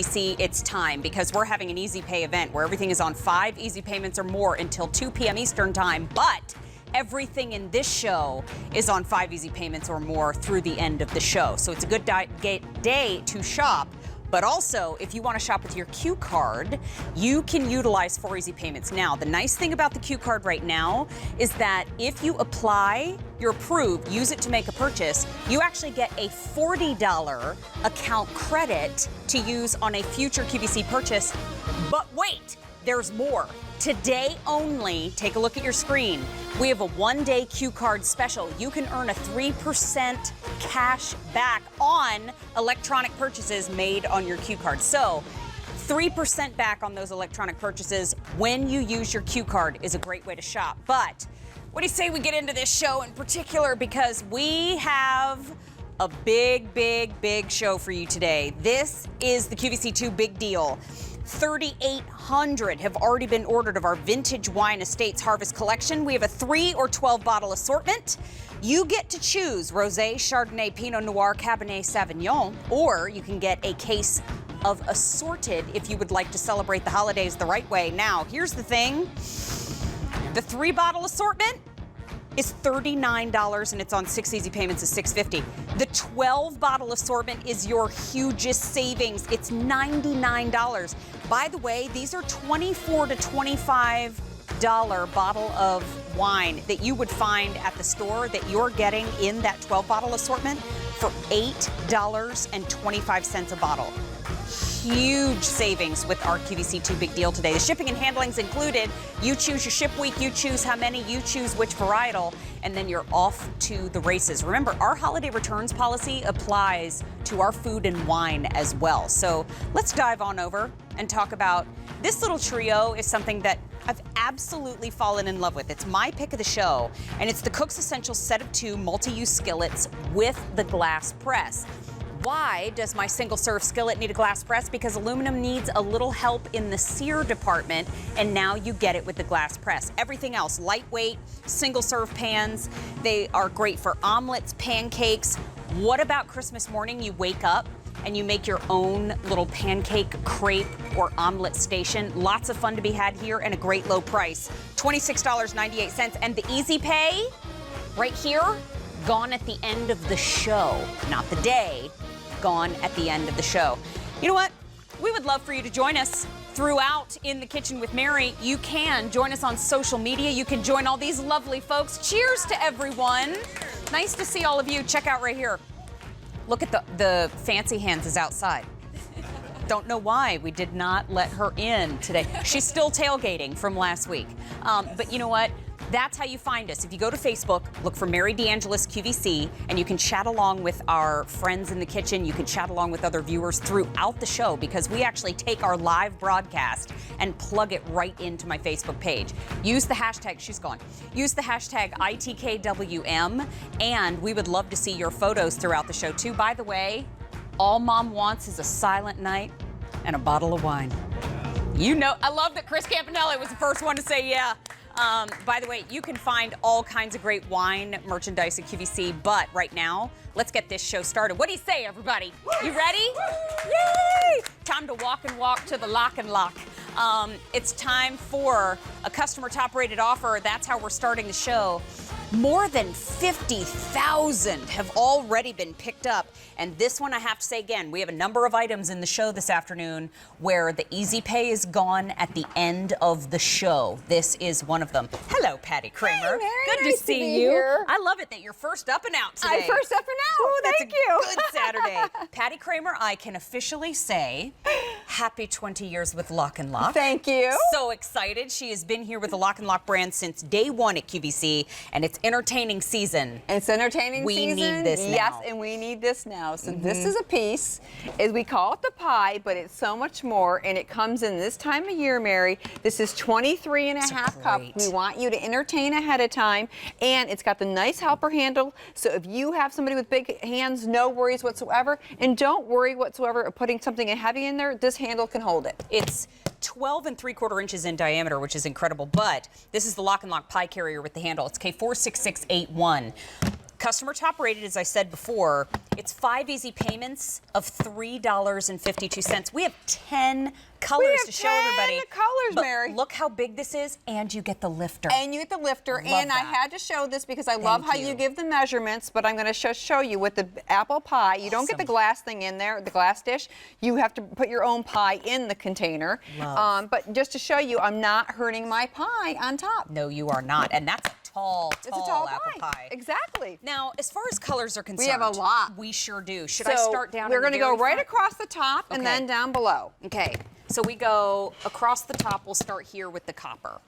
QVC, it's time because we're having an easy pay event where everything is on 5 easy payments or more until 2 p.m. Eastern time, but everything in this show is on 5 easy payments or more through the end of the show. So it's a good day to shop. But also, if you want to shop with your Q card, you can utilize 4 easy payments. Now, the nice thing about the Q card right now is that if you apply, you're approved, use it to make a purchase, you actually get a $40 account credit to use on a future QVC purchase. But wait, there's more. Today only, take a look at your screen. We have a 1-day Q card special. You can earn a 3% cash back on electronic purchases made on your Q card. So 3% back on those electronic purchases when you use your Q card is a great way to shop. But what do you say we get into this show in particular, because we have a big show for you today. This is the QVC2 Big Deal. 3,800 have already been ordered of our Vintage Wine Estates Harvest Collection. We have a 3 or 12 bottle assortment. You get to choose Rosé, Chardonnay, Pinot Noir, Cabernet Sauvignon, or you can get a case of assorted if you would like to celebrate the holidays the right way. Now, here's the thing. The 3-bottle assortment is $39 and it's on 6 easy payments of $6.50. The 12-bottle assortment is your hugest savings. It's $99. By the way, these are $24 to $25 bottle of wine that you would find at the store that you're getting in that 12-bottle assortment for $8.25 a bottle. Huge savings with our QVC2 Big Deal today. The shipping and handling is included. You choose your ship week, you choose how many, you choose which varietal, and then you're off to the races. Remember, our holiday returns policy applies to our food and wine as well. So let's dive on over and talk about this little trio. Is something that I've absolutely fallen in love with. It's my pick of the show, and it's the Cook's Essentials set of 2 multi-use skillets with the glass press. Why does my single-serve skillet need a glass press? Because aluminum needs a little help in the sear department, and now you get it with the glass press. Everything else, lightweight, single-serve pans. They are great for omelets, pancakes. What about Christmas morning? You wake up and you make your own little pancake, crepe, or omelet station. Lots of fun to be had here and a great low price. $26.98, and the easy pay right here, gone at the end of the show, not the day. Gone at the end of the show. You know what? We would love for you to join us throughout In the Kitchen with Mary. You can join us on social media. You can join all these lovely folks. Cheers to everyone. Nice to see all of you. Check out right here. Look at the fancy hands is outside. Don't know why we did not let her in today. She's still tailgating from last week. But you know what? That's how you find us. If you go to Facebook, look for Mary DeAngelis QVC, and you can chat along with our friends in the kitchen. You can chat along with other viewers throughout the show, because we actually take our live broadcast and plug it right into my Facebook page. Use the hashtag, she's gone. Use the hashtag ITKWM, and we would love to see your photos throughout the show too. By the way, all Mom wants is a silent night and a bottle of wine. You know, I love that Chris Campanelli was the first one to say yeah. By the way, you can find all kinds of great wine merchandise at QVC, but right now, let's get this show started. What do you say, everybody? You ready? Yay! Time to walk to the lock and lock. It's time for a customer top-rated offer. That's how we're starting the show. More than 50,000 have already been picked up. And this one, I have to say again, we have a number of items in the show this afternoon where the easy pay is gone at the end of the show. This is one of them. Hello, Patty Kramer. Hey, Mary, good nice to see be you. Here. I love it that you're first up and out today. I'm first up and out. Ooh, that's Thank you. Good Saturday. Patty Kramer, I can officially say happy 20 years with Lock and Lock. Thank you. So excited. She has been here with the Lock and Lock brand since day one at QVC, and it's entertaining season. It's entertaining we season. We need this now. Yes, and we need this now. So this is a piece, is we call it the pie, but it's so much more, and it comes in this time of year, Mary. This is 23 and a half cup. We want you to entertain ahead of time, and it's got the nice helper handle. So if you have somebody with big hands, no worries whatsoever, and don't worry whatsoever of putting something heavy in there. This handle can hold it. It's 12 3/4 inches in diameter, which is incredible, but this is the Lock and Lock pie carrier with the handle. It's K46681. Customer top rated, as I said before, it's 5 easy payments of $3.52. We have 10 colors to show everybody. Colors, but Mary. Look how big this is, and you get the lifter. And you get the lifter, and I had to show this because I love how you give the measurements, but I'm going to show you with the apple pie. You don't get the glass thing in there, the glass dish. You have to put your own pie in the container. But just to show you, I'm not hurting my pie on top. No, you are not, and that's a tall apple pie. Exactly. Now, as far as colors are concerned, we have a lot. We sure do. Should I start down? We're going to go right across the top and then down below. Okay. So we go across the top. We'll start here with the copper.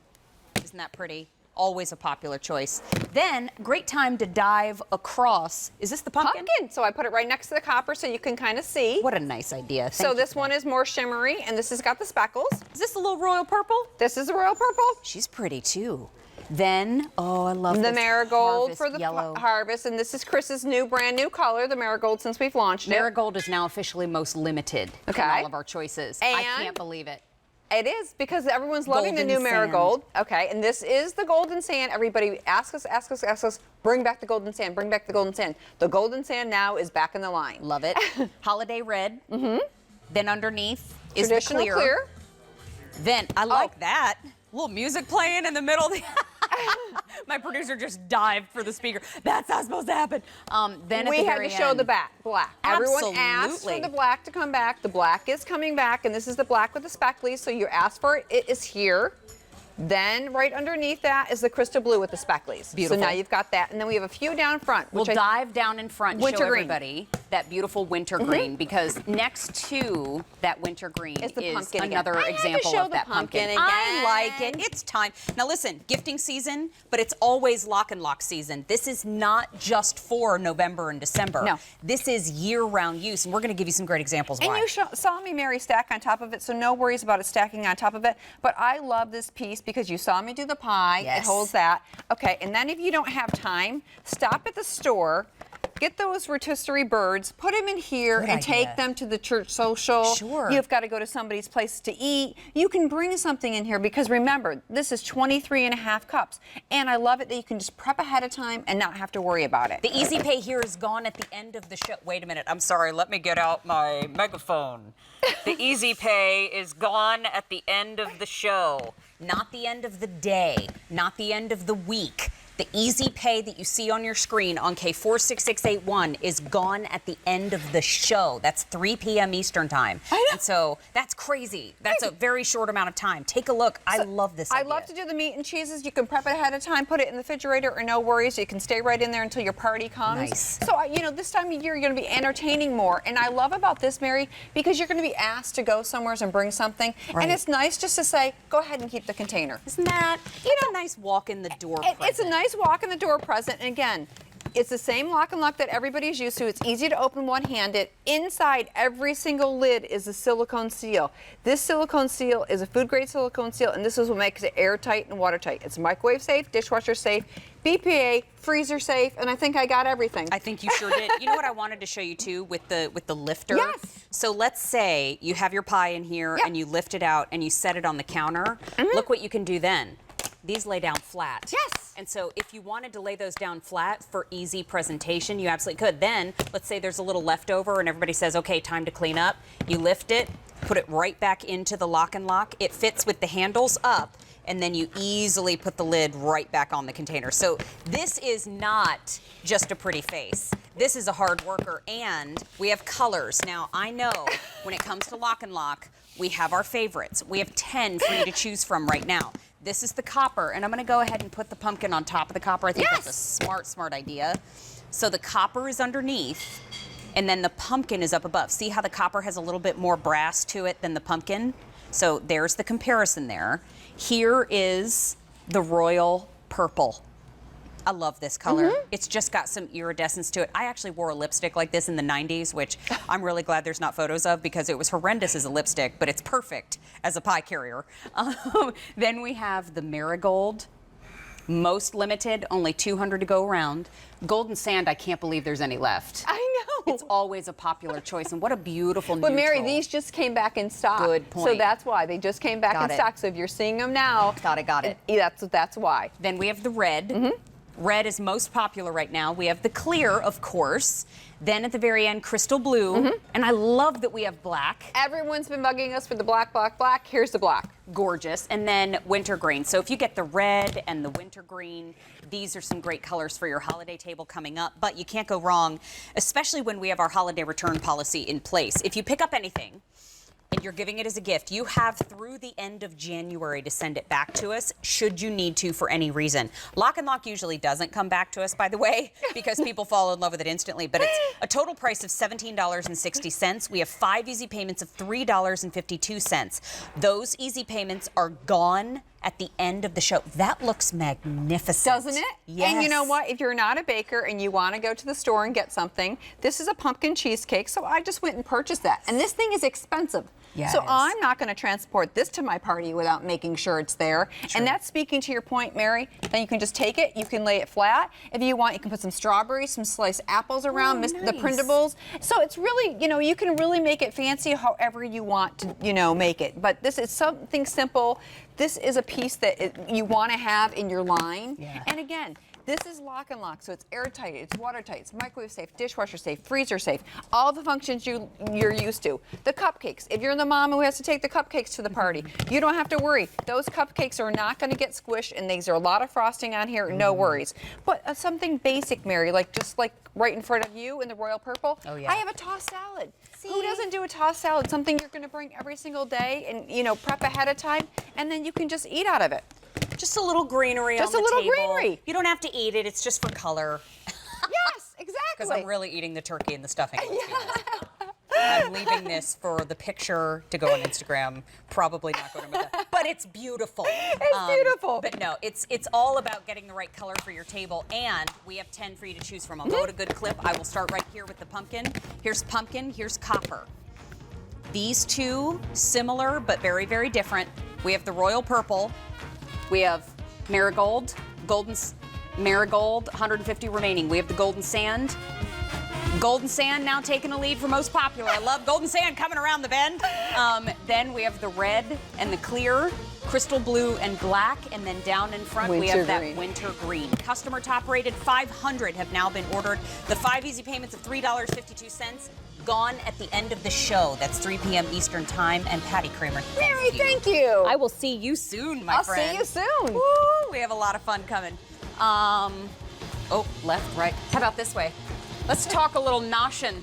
Isn't that pretty? Always a popular choice. Then, great time to dive across. Is this the pumpkin? Pumpkin. So I put it right next to the copper so you can kind of see. What a nice idea. So this one is more shimmery, and this has got the speckles. Is this the little royal purple? This is the royal purple. She's pretty too. Then, oh, I love the marigold for the yellow. harvest, and this is Chris's brand new color, the marigold, since we've launched it. Marigold is now officially most limited in all of our choices. And I can't believe it. It is, because everyone's loving the new marigold. Okay, and this is the golden sand. Everybody ask us, bring back the golden sand, bring back the golden sand. The golden sand now is back in the line. Love it. Holiday red. Then underneath is traditional the clear. Then, I like that. A little music playing in the middle of the... My producer just dived for the speaker. That's not supposed to happen. Then we had to show the black. Absolutely. Everyone asked for the black to come back. The black is coming back, and this is the black with the speckles. So you asked for it. It is here. Then right underneath that is the crystal blue with the speckles. Beautiful. So now you've got that, and then we have a few down front. We'll dive down in front and show everybody that beautiful winter green, because next to that winter green is another example of that pumpkin. I like it. It's time. Now listen, gifting season, but it's always lock and lock season. This is not just for November and December. No. This is year-round use, and we're going to give you some great examples why. And you saw me, Mary, stack on top of it, so no worries about it stacking on top of it. But I love this piece because you saw me do the pie. It holds that. Okay, and then if you don't have time, stop at the store, get those rotisserie birds, put them in here, take them to the church social. Sure. You've got to go to somebody's place to eat. You can bring something in here because remember, this is 23.5 cups. And I love it that you can just prep ahead of time and not have to worry about it. The easy pay here is gone at the end of the show. Wait a minute. I'm sorry. Let me get out my megaphone. The easy pay is gone at the end of the show. Not the end of the day, not the end of the week. The easy pay that you see on your screen on K46681 is gone at the end of the show. That's 3 p.m. Eastern time. I know. And so that's crazy. That's a very short amount of time. Take a look. I love this idea. I love to do the meat and cheeses. You can prep it ahead of time, put it in the refrigerator, or no worries. You can stay right in there until your party comes. Nice. So, this time of year, you're going to be entertaining more. And I love about this, Mary, because you're going to be asked to go somewhere and bring something. Right. And it's nice just to say, go ahead and keep the container. Isn't that, a nice walk in the door present? It's a nice walk in the door present. And again, it's the same lock and lock that everybody's used to. It's easy to open one-handed. Inside every single lid is a silicone seal. This silicone seal is a food-grade silicone seal, and this is what makes it airtight and watertight. It's microwave safe, dishwasher safe, BPA, freezer safe, and I think I got everything. I think you sure did. You know what I wanted to show you too with the lifter? Yes. So let's say you have your pie in here and you lift it out and you set it on the counter. Look what you can do then. These lay down flat. Yes. And so if you wanted to lay those down flat for easy presentation, you absolutely could. Then, let's say there's a little leftover and everybody says, okay, time to clean up. You lift it, put it right back into the lock and lock. It fits with the handles up, and then you easily put the lid right back on the container. So this is not just a pretty face. This is a hard worker, and we have colors. Now, I know when it comes to lock and lock, we have our favorites. We have 10 for you to choose from right now. This is the copper, and I'm going to go ahead and put the pumpkin on top of the copper. I think that's a smart idea. So the copper is underneath, and then the pumpkin is up above. See how the copper has a little bit more brass to it than the pumpkin? So there's the comparison there. Here is the royal purple. I love this color. It's just got some iridescence to it. I actually wore a lipstick like this in the 90s, which I'm really glad there's not photos of because it was horrendous as a lipstick, but it's perfect as a pie carrier. Then we have the marigold. Most limited, only 200 to go around. Golden sand, I can't believe there's any left. I know. It's always a popular choice, and what a beautiful neutral. But Mary, these just came back in stock. Good point. So that's why. They just came back in stock. So if you're seeing them now. Got it. That's why. Then we have the red. Red is most popular right now. We have the clear, of course. Then at the very end, crystal blue. And I love that we have black. Everyone's been bugging us for the black, black, black. Here's the black. Gorgeous. And then wintergreen. So if you get the red and the wintergreen, these are some great colors for your holiday table coming up. But you can't go wrong, especially when we have our holiday return policy in place. If you pick up anything and you're giving it as a gift, you have through the end of January to send it back to us should you need to for any reason. Lock and Lock usually doesn't come back to us, by the way, because people fall in love with it instantly, but it's a total price of $17.60. We have 5 easy payments of $3.52. Those easy payments are gone at the end of the show. That looks magnificent. Doesn't it? Yes. And you know what? If you're not a baker and you want to go to the store and get something, this is a pumpkin cheesecake, so I just went and purchased that. And this thing is expensive. Yes. So I'm not going to transport this to my party without making sure it's there. True. And that's speaking to your point, Mary. Then you can just take it, you can lay it flat. If you want, you can put some strawberries, some sliced apples around, nice. the printables. So it's really, you can really make it fancy however you want to, make it. But this is something simple. This is a piece that you want to have in your line. Yeah. And again, this is Lock and Lock, so it's airtight, it's watertight, it's microwave safe, dishwasher safe, freezer safe, all the functions you're used to. The cupcakes, if you're the mom who has to take the cupcakes to the party, you don't have to worry. Those cupcakes are not going to get squished, and there's a lot of frosting on here, no worries. But something basic, Mary, just like right in front of you in the royal purple, oh, yeah. I have a tossed salad. Who doesn't do a tossed salad? Something you're going to bring every single day and, prep ahead of time, and then you can just eat out of it. Just a little greenery Just on the a little table. greenery. You don't have to eat it. It's just for color. Yes, exactly. Because I'm really eating the turkey and the stuffing. I'm leaving this for the picture to go on Instagram. Probably not going to make that. But it's beautiful. It's beautiful. But no, it's all about getting the right color for your table. And we have 10 for you to choose from. I'll go at a good clip. I will start right here with the pumpkin. Here's pumpkin. Here's copper. These two, similar but very, very different. We have the royal purple. We have marigold, marigold, 150 remaining. We have the golden sand. Golden sand now taking the lead for most popular. I love golden sand coming around the bend. Then we have the red and the clear, crystal blue and black, and then down in front we have that winter green. Customer top rated 500 have now been ordered. The 5 easy payments of $3.52 gone at the end of the show. That's 3 p.m. Eastern Time. And Patty Kramer, Mary, thank you. I will see you soon, my friend. I'll see you soon. Woo, we have a lot of fun coming. Oh, left, right. How about this way? Let's talk a little noshin'.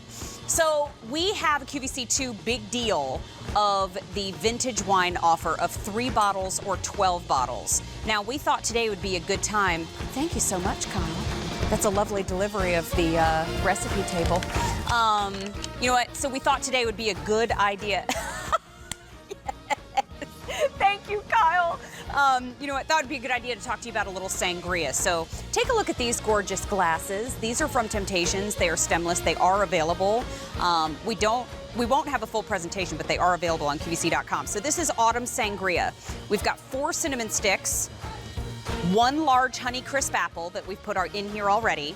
So we have a QVC2 big deal of the vintage wine offer of 3 bottles or 12 bottles. Now, we thought today would be a good time. Thank you so much, Kyle. That's a lovely delivery of the recipe table. You know what? So we thought today would be a good idea. Yes. Thank you, Kyle. You know what? Thought it'd be a good idea to talk to you about a little sangria. So take a look at these gorgeous glasses. These are from Temptations. They are stemless. They are available. We won't have a full presentation, but they are available on QVC.com. So this is Autumn Sangria. We've got 4 cinnamon sticks, 1 large Honeycrisp apple that we've put in here already.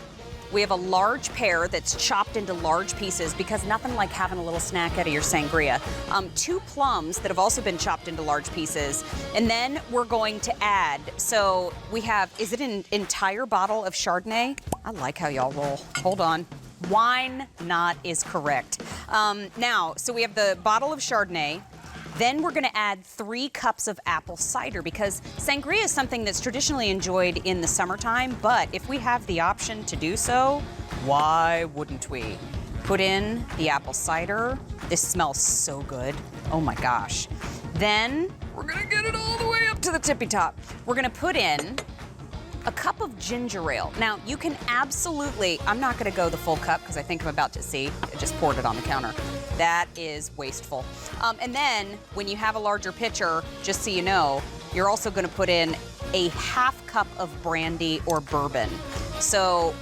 We have a large pear that's chopped into large pieces because nothing like having a little snack out of your sangria. 2 plums that have also been chopped into large pieces. And then we're going to add, so we have, is it an entire bottle of Chardonnay? I like how y'all roll. Hold on. Wine not is correct. Now, so we have the bottle of Chardonnay. Then we're going to add 3 cups of apple cider because sangria is something that's traditionally enjoyed in the summertime, but if we have the option to do so, why wouldn't we? Put in the apple cider. This smells so good. Oh my gosh. Then we're going to get it all the way up to the tippy top. We're going to put in a cup of ginger ale. Now, you can absolutely, I'm not going to go the full cup because I think I'm about to see. I just poured it on the counter. That is wasteful. And then when you have a larger pitcher, just so you know, you're also going to put in a half cup of brandy or bourbon. So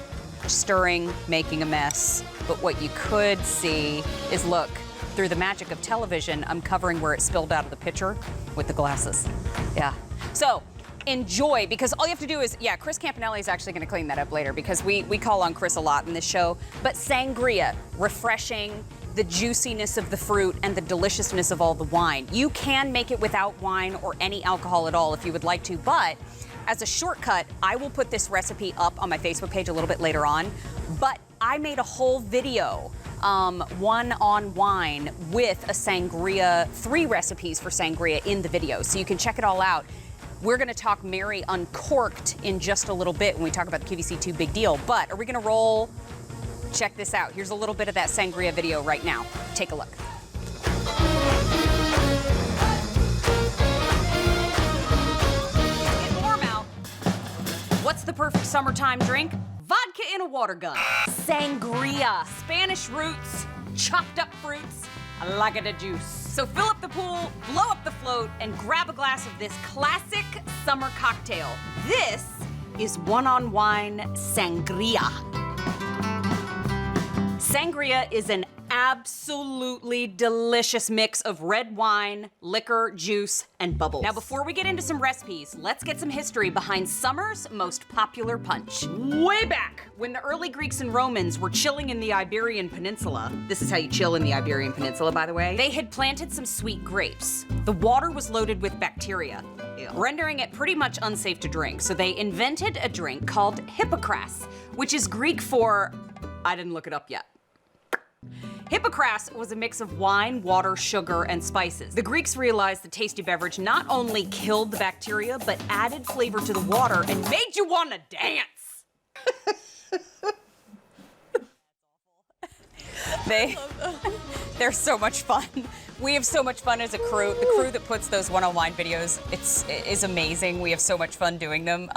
stirring, making a mess. But what you could see is, look, through the magic of television, I'm covering where it spilled out of the pitcher with the glasses. Yeah. So enjoy, because all you have to do is, Chris Campanelli is actually going to clean that up later because we call on Chris a lot in this show. But sangria, refreshing, the juiciness of the fruit and the deliciousness of all the wine. You can make it without wine or any alcohol at all if you would like to, but as a shortcut, I will put this recipe up on my Facebook page a little bit later on, but I made a whole video, one on wine with a sangria, 3 recipes for sangria in the video, so you can check it all out. We're gonna talk Mary Uncorked in just a little bit when we talk about the QVC2 Big Deal, but are we gonna roll? Check this out. Here's a little bit of that sangria video right now. Take a look. It's getting warm out. What's the perfect summertime drink? Vodka in a water gun. Sangria, Spanish roots, chopped up fruits. I like it a juice. So fill up the pool, blow up the float, and grab a glass of this classic summer cocktail. This is One on Wine Sangria. Sangria is an absolutely delicious mix of red wine, liquor, juice, and bubbles. Now, before we get into some recipes, let's get some history behind summer's most popular punch. Way back, when the early Greeks and Romans were chilling in the Iberian Peninsula, this is how you chill in the Iberian Peninsula, by the way, they had planted some sweet grapes. The water was loaded with bacteria, rendering it pretty much unsafe to drink. So they invented a drink called hippocras, which is Greek for, I didn't look it up yet. Hippocras was a mix of wine, water, sugar, and spices. The Greeks realized the tasty beverage not only killed the bacteria, but added flavor to the water and made you want to dance. They're so much fun. We have so much fun as a crew. The crew that puts those One on Wine videos, is amazing. We have so much fun doing them.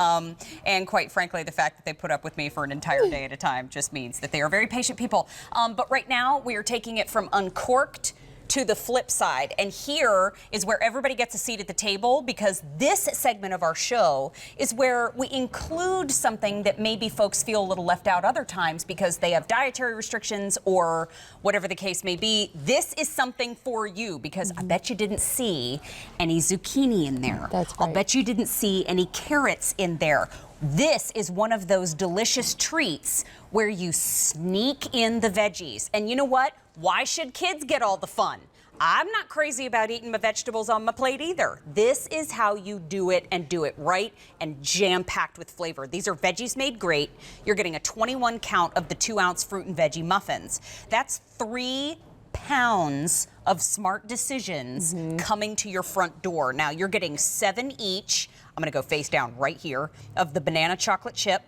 And quite frankly, the fact that they put up with me for an entire day at a time just means that they are very patient people. But right now, we are taking it from uncorked to the flip side. And here is where everybody gets a seat at the table, because this segment of our show is where we include something that maybe folks feel a little left out other times because they have dietary restrictions or whatever the case may be. This is something for you, because I bet you didn't see any zucchini in there. That's right. I'll bet you didn't see any carrots in there. This is one of those delicious treats where you sneak in the veggies. And you know what? Why should kids get all the fun? I'm not crazy about eating my vegetables on my plate either. This is how you do it, and do it right, and jam-packed with flavor. These are Veggies Made Great. You're getting a 21 count of the 2-ounce fruit and veggie muffins. That's 3 pounds of smart decisions coming to your front door. Now, you're getting 7 each. I'm gonna go face down right here, of the banana chocolate chip.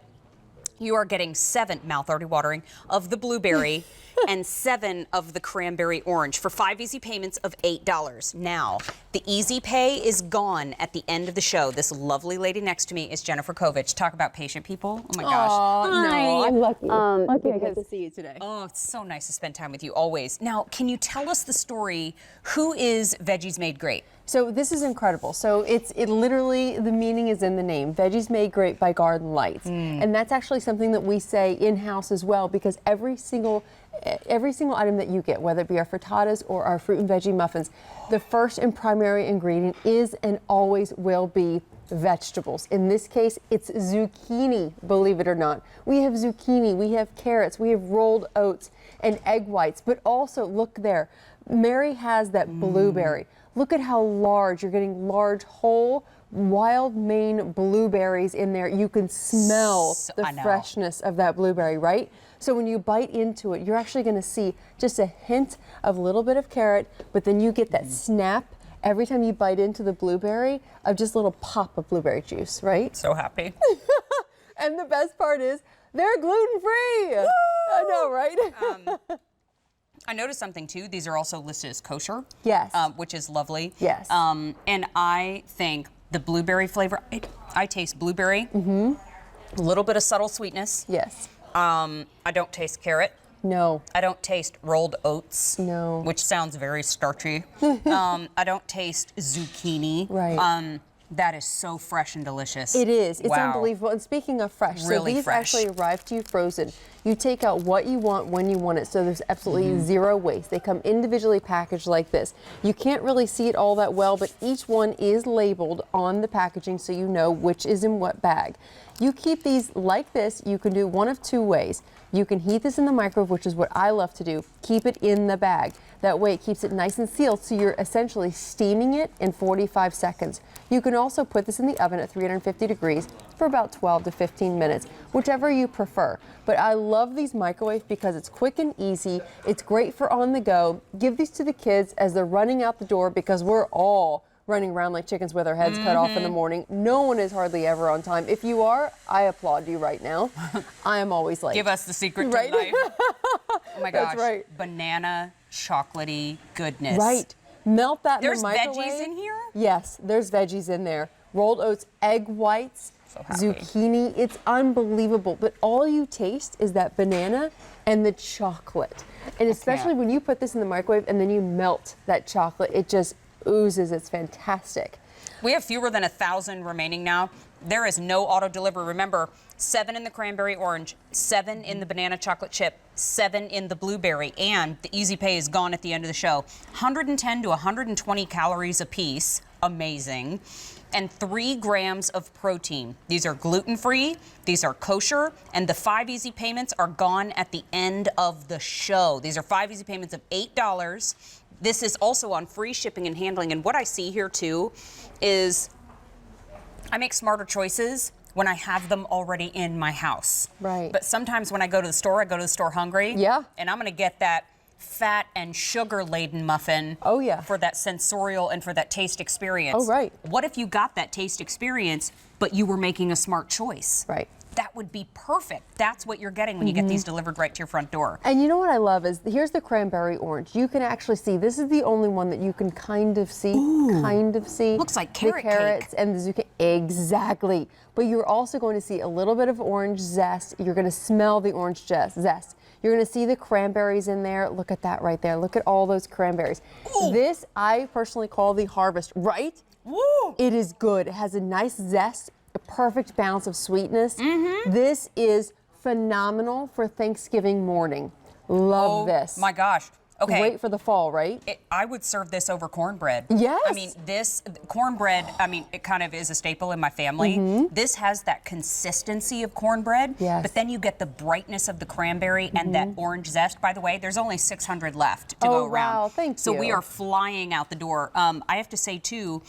You are getting 7, mouth already watering, of the blueberry and 7 of the cranberry orange for 5 easy payments of $8. Now, the easy pay is gone at the end of the show. This lovely lady next to me is Jennifer Kovich. Talk about patient people. Oh my gosh. No, I'm lucky. Lucky I Good get to see you today. Oh, it's so nice to spend time with you always. Now, can you tell us the story? Who is Veggies Made Great? So this is incredible. So it literally, the meaning is in the name. Veggies Made Great by Garden Lights. And that's actually something that we say in-house as well, because every single item that you get, whether it be our frittatas or our fruit and veggie muffins, the first and primary ingredient is and always will be vegetables. In this case, it's zucchini, believe it or not. We have zucchini, we have carrots, we have rolled oats and egg whites, but also look there. Mary has that blueberry. Look at how large, you're getting large whole wild Maine blueberries in there. You can smell the freshness of that blueberry, right? So when you bite into it, you're actually going to see just a hint of a little bit of carrot, but then you get that snap every time you bite into the blueberry of just a little pop of blueberry juice, right? So happy. And the best part is they're gluten-free. I know, right? I noticed something too. These are also listed as kosher. Yes. Which is lovely. Yes. And I think the blueberry flavor, I taste blueberry, a little bit of subtle sweetness. Yes. I don't taste carrot. No. I don't taste rolled oats. No. Which sounds very starchy. I don't taste zucchini. Right. That is so fresh and delicious. It is. It's Wow. unbelievable. And speaking of fresh, Really so these fresh. actually arrive to you frozen. You take out what you want when you want it, so there's absolutely zero waste. They come individually packaged like this. You can't really see it all that well, but each one is labeled on the packaging so you know which is in what bag. You keep these like this. You can do one of two ways. You can heat this in the microwave, which is what I love to do. Keep it in the bag. That way it keeps it nice and sealed, so you're essentially steaming it in 45 seconds. You can also put this in the oven at 350 degrees for about 12 to 15 minutes, whichever you prefer. But I love these microwaves because it's quick and easy. It's great for on the go. Give these to the kids as they're running out the door, because we're all running around like chickens with our heads cut off in the morning. No one is hardly ever on time. If you are, I applaud you right now. I am always late. Give us the secret to Right? life. Oh my gosh. That's right. Banana chocolatey goodness. Right. Melt that There's in the microwave. veggies in here? Yes, there's veggies in there. Rolled oats, egg whites, zucchini. It's unbelievable. But all you taste is that banana and the chocolate. And especially when you put this in the microwave and then you melt that chocolate, it just oozes. It's fantastic. We have fewer than 1,000 remaining now. There is no auto delivery. Remember, 7 in the cranberry orange, 7 in the banana chocolate chip, 7 in the blueberry, and the easy pay is gone at the end of the show. 110 to 120 calories a piece. Amazing. And 3 grams of protein. These are gluten-free, these are kosher, and the 5 easy payments are gone at the end of the show. These are 5 easy payments of $8. This is also on free shipping and handling. And what I see here too is I make smarter choices when I have them already in my house. Right. But sometimes when I go to the store hungry. Yeah. And I'm going to get that fat and sugar-laden muffin. Oh, yeah. For that sensorial and for that taste experience. Oh, right. What if you got that taste experience, but you were making a smart choice? Right. That would be perfect. That's what you're getting when you get these delivered right to your front door. And you know what I love is, here's the cranberry orange. You can actually see, this is the only one that you can kind of see. Looks like carrot the carrots cake. and the zucchini. Exactly. But you're also going to see a little bit of orange zest. You're going to smell the orange zest. You're going to see the cranberries in there. Look at that right there. Look at all those cranberries. Ooh. This I personally call the harvest, right? Woo! It is good. It has a nice zest, a perfect balance of sweetness. This is phenomenal for Thanksgiving morning. Love this. My gosh. Okay. Great for the fall, right? I would serve this over cornbread. Yes. I mean, this cornbread, it kind of is a staple in my family. This has that consistency of cornbread, Yes. but then you get the brightness of the cranberry and that orange zest. By the way, there's only 600 left to go around. Wow, thank So you. we are flying out the door. I have to say, too,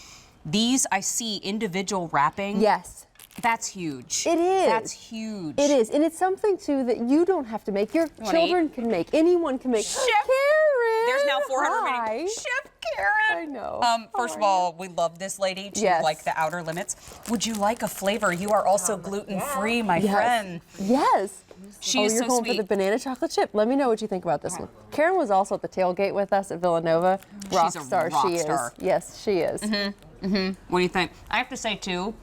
these I see individual wrapping. Yes. That's huge. It is. That's huge. It is. And it's something, too, that you don't have to make. Your wanna children can make. Anyone can make. Chef Karen! There's now 400 Hi. remaining. Chef Karen. I know. First of all, we love this lady to Yes. like the outer limits. Would you like a flavor? You are also gluten-free, my friend. Yes. She is you're so going sweet. for the banana chocolate chip. Let me know what you think about this one. Karen was also at the tailgate with us at Villanova. Rock She's a star rock she star. is. Yes, she is. What do you think? I have to say, too,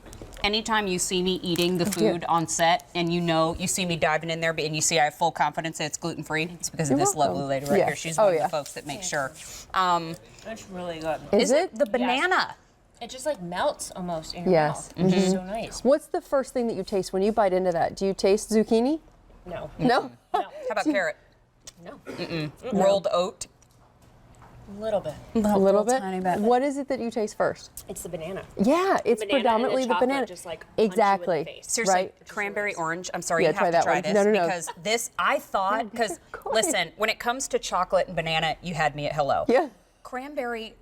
anytime you see me eating the food on set and you see me diving in there and you see I have full confidence that it's gluten-free, it's because of You're this welcome. lovely lady right Yes. here. She's Oh, one of yeah. the folks that makes sure. It's really good. Is it? The banana? It just like melts almost in your Yes. mouth, which is so nice. What's the first thing that you taste when you bite into that? Do you taste zucchini? No. No? How about carrot? No. Rolled oat? A little bit. A little bit? tiny bit. What is it that you taste first? It's the banana. Yeah, it's Banana and predominantly the chocolate banana. just, like, punch you in the Exactly. face. Seriously, Right? cranberry orange. I'm sorry, Yeah, you try have to that try one. this No, no, no. because this I thought because Good. listen, when it comes to chocolate and banana, you had me at hello. Yeah. Cranberry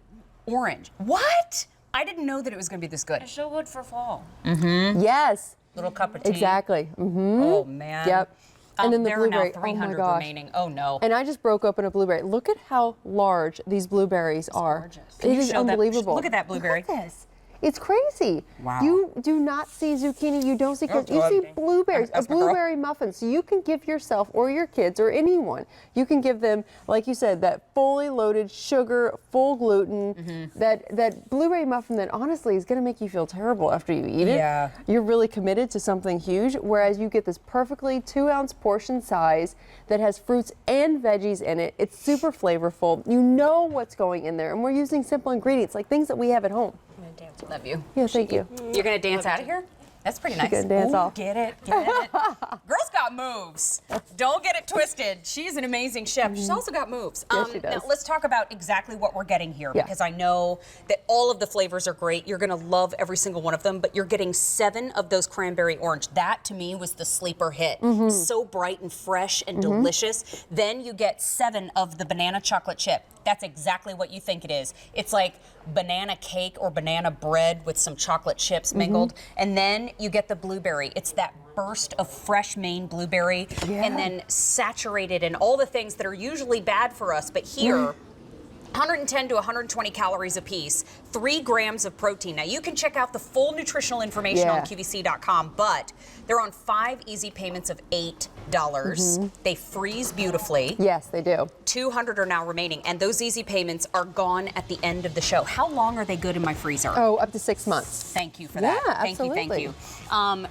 orange. What? I didn't know that it was going to be this good. It's so good for fall. Yes. Little cup of tea. Exactly. Oh man. Yep. And then the there blueberry. are now 300 oh my gosh. remaining. Oh no. And I just broke open a blueberry. Look at how large these blueberries are. Can It you is show that- unbelievable. look at that blueberry. Look at this. It's crazy. Wow. You do not see zucchini. You don't see carrots. You God. see blueberries. That's A my girl. blueberry muffin. So you can give yourself or your kids or anyone. You can give them, like you said, that fully loaded sugar, full gluten. That blueberry muffin that honestly is going to make you feel terrible after you eat it. Yeah. You're really committed to something huge. Whereas you get this perfectly 2-ounce portion size that has fruits and veggies in it. It's super flavorful. You know what's going in there, and we're using simple ingredients like things that we have at home. I'm gonna dance. Love you. Yeah, thank you. You're going to dance out of here? That's pretty nice. Good dance Ooh, off. get it. Girl's got moves. Don't get it twisted. She's an amazing chef. She's also got moves. Yes, she does. Now let's talk about exactly what we're getting here, Yeah. because I know that all of the flavors are great. You're gonna love every single one of them, but you're getting 7 of those cranberry orange. That to me was the sleeper hit. So bright and fresh and delicious. Then you get 7 of the banana chocolate chip. That's exactly what you think it is. It's like banana cake or banana bread with some chocolate chips mingled. And then you get the blueberry. It's that burst of fresh Maine blueberry and then saturated in all the things that are usually bad for us, but here, 110 to 120 calories a piece, 3 grams of protein. Now you can check out the full nutritional information on QVC.com, but they're on 5 easy payments of $8. They freeze beautifully. Yes, they do. 200 are now remaining, and those easy payments are gone at the end of the show. How long are they good in my freezer? Oh, up to 6 months. Thank you for that. Yeah, Thank you, absolutely. thank you.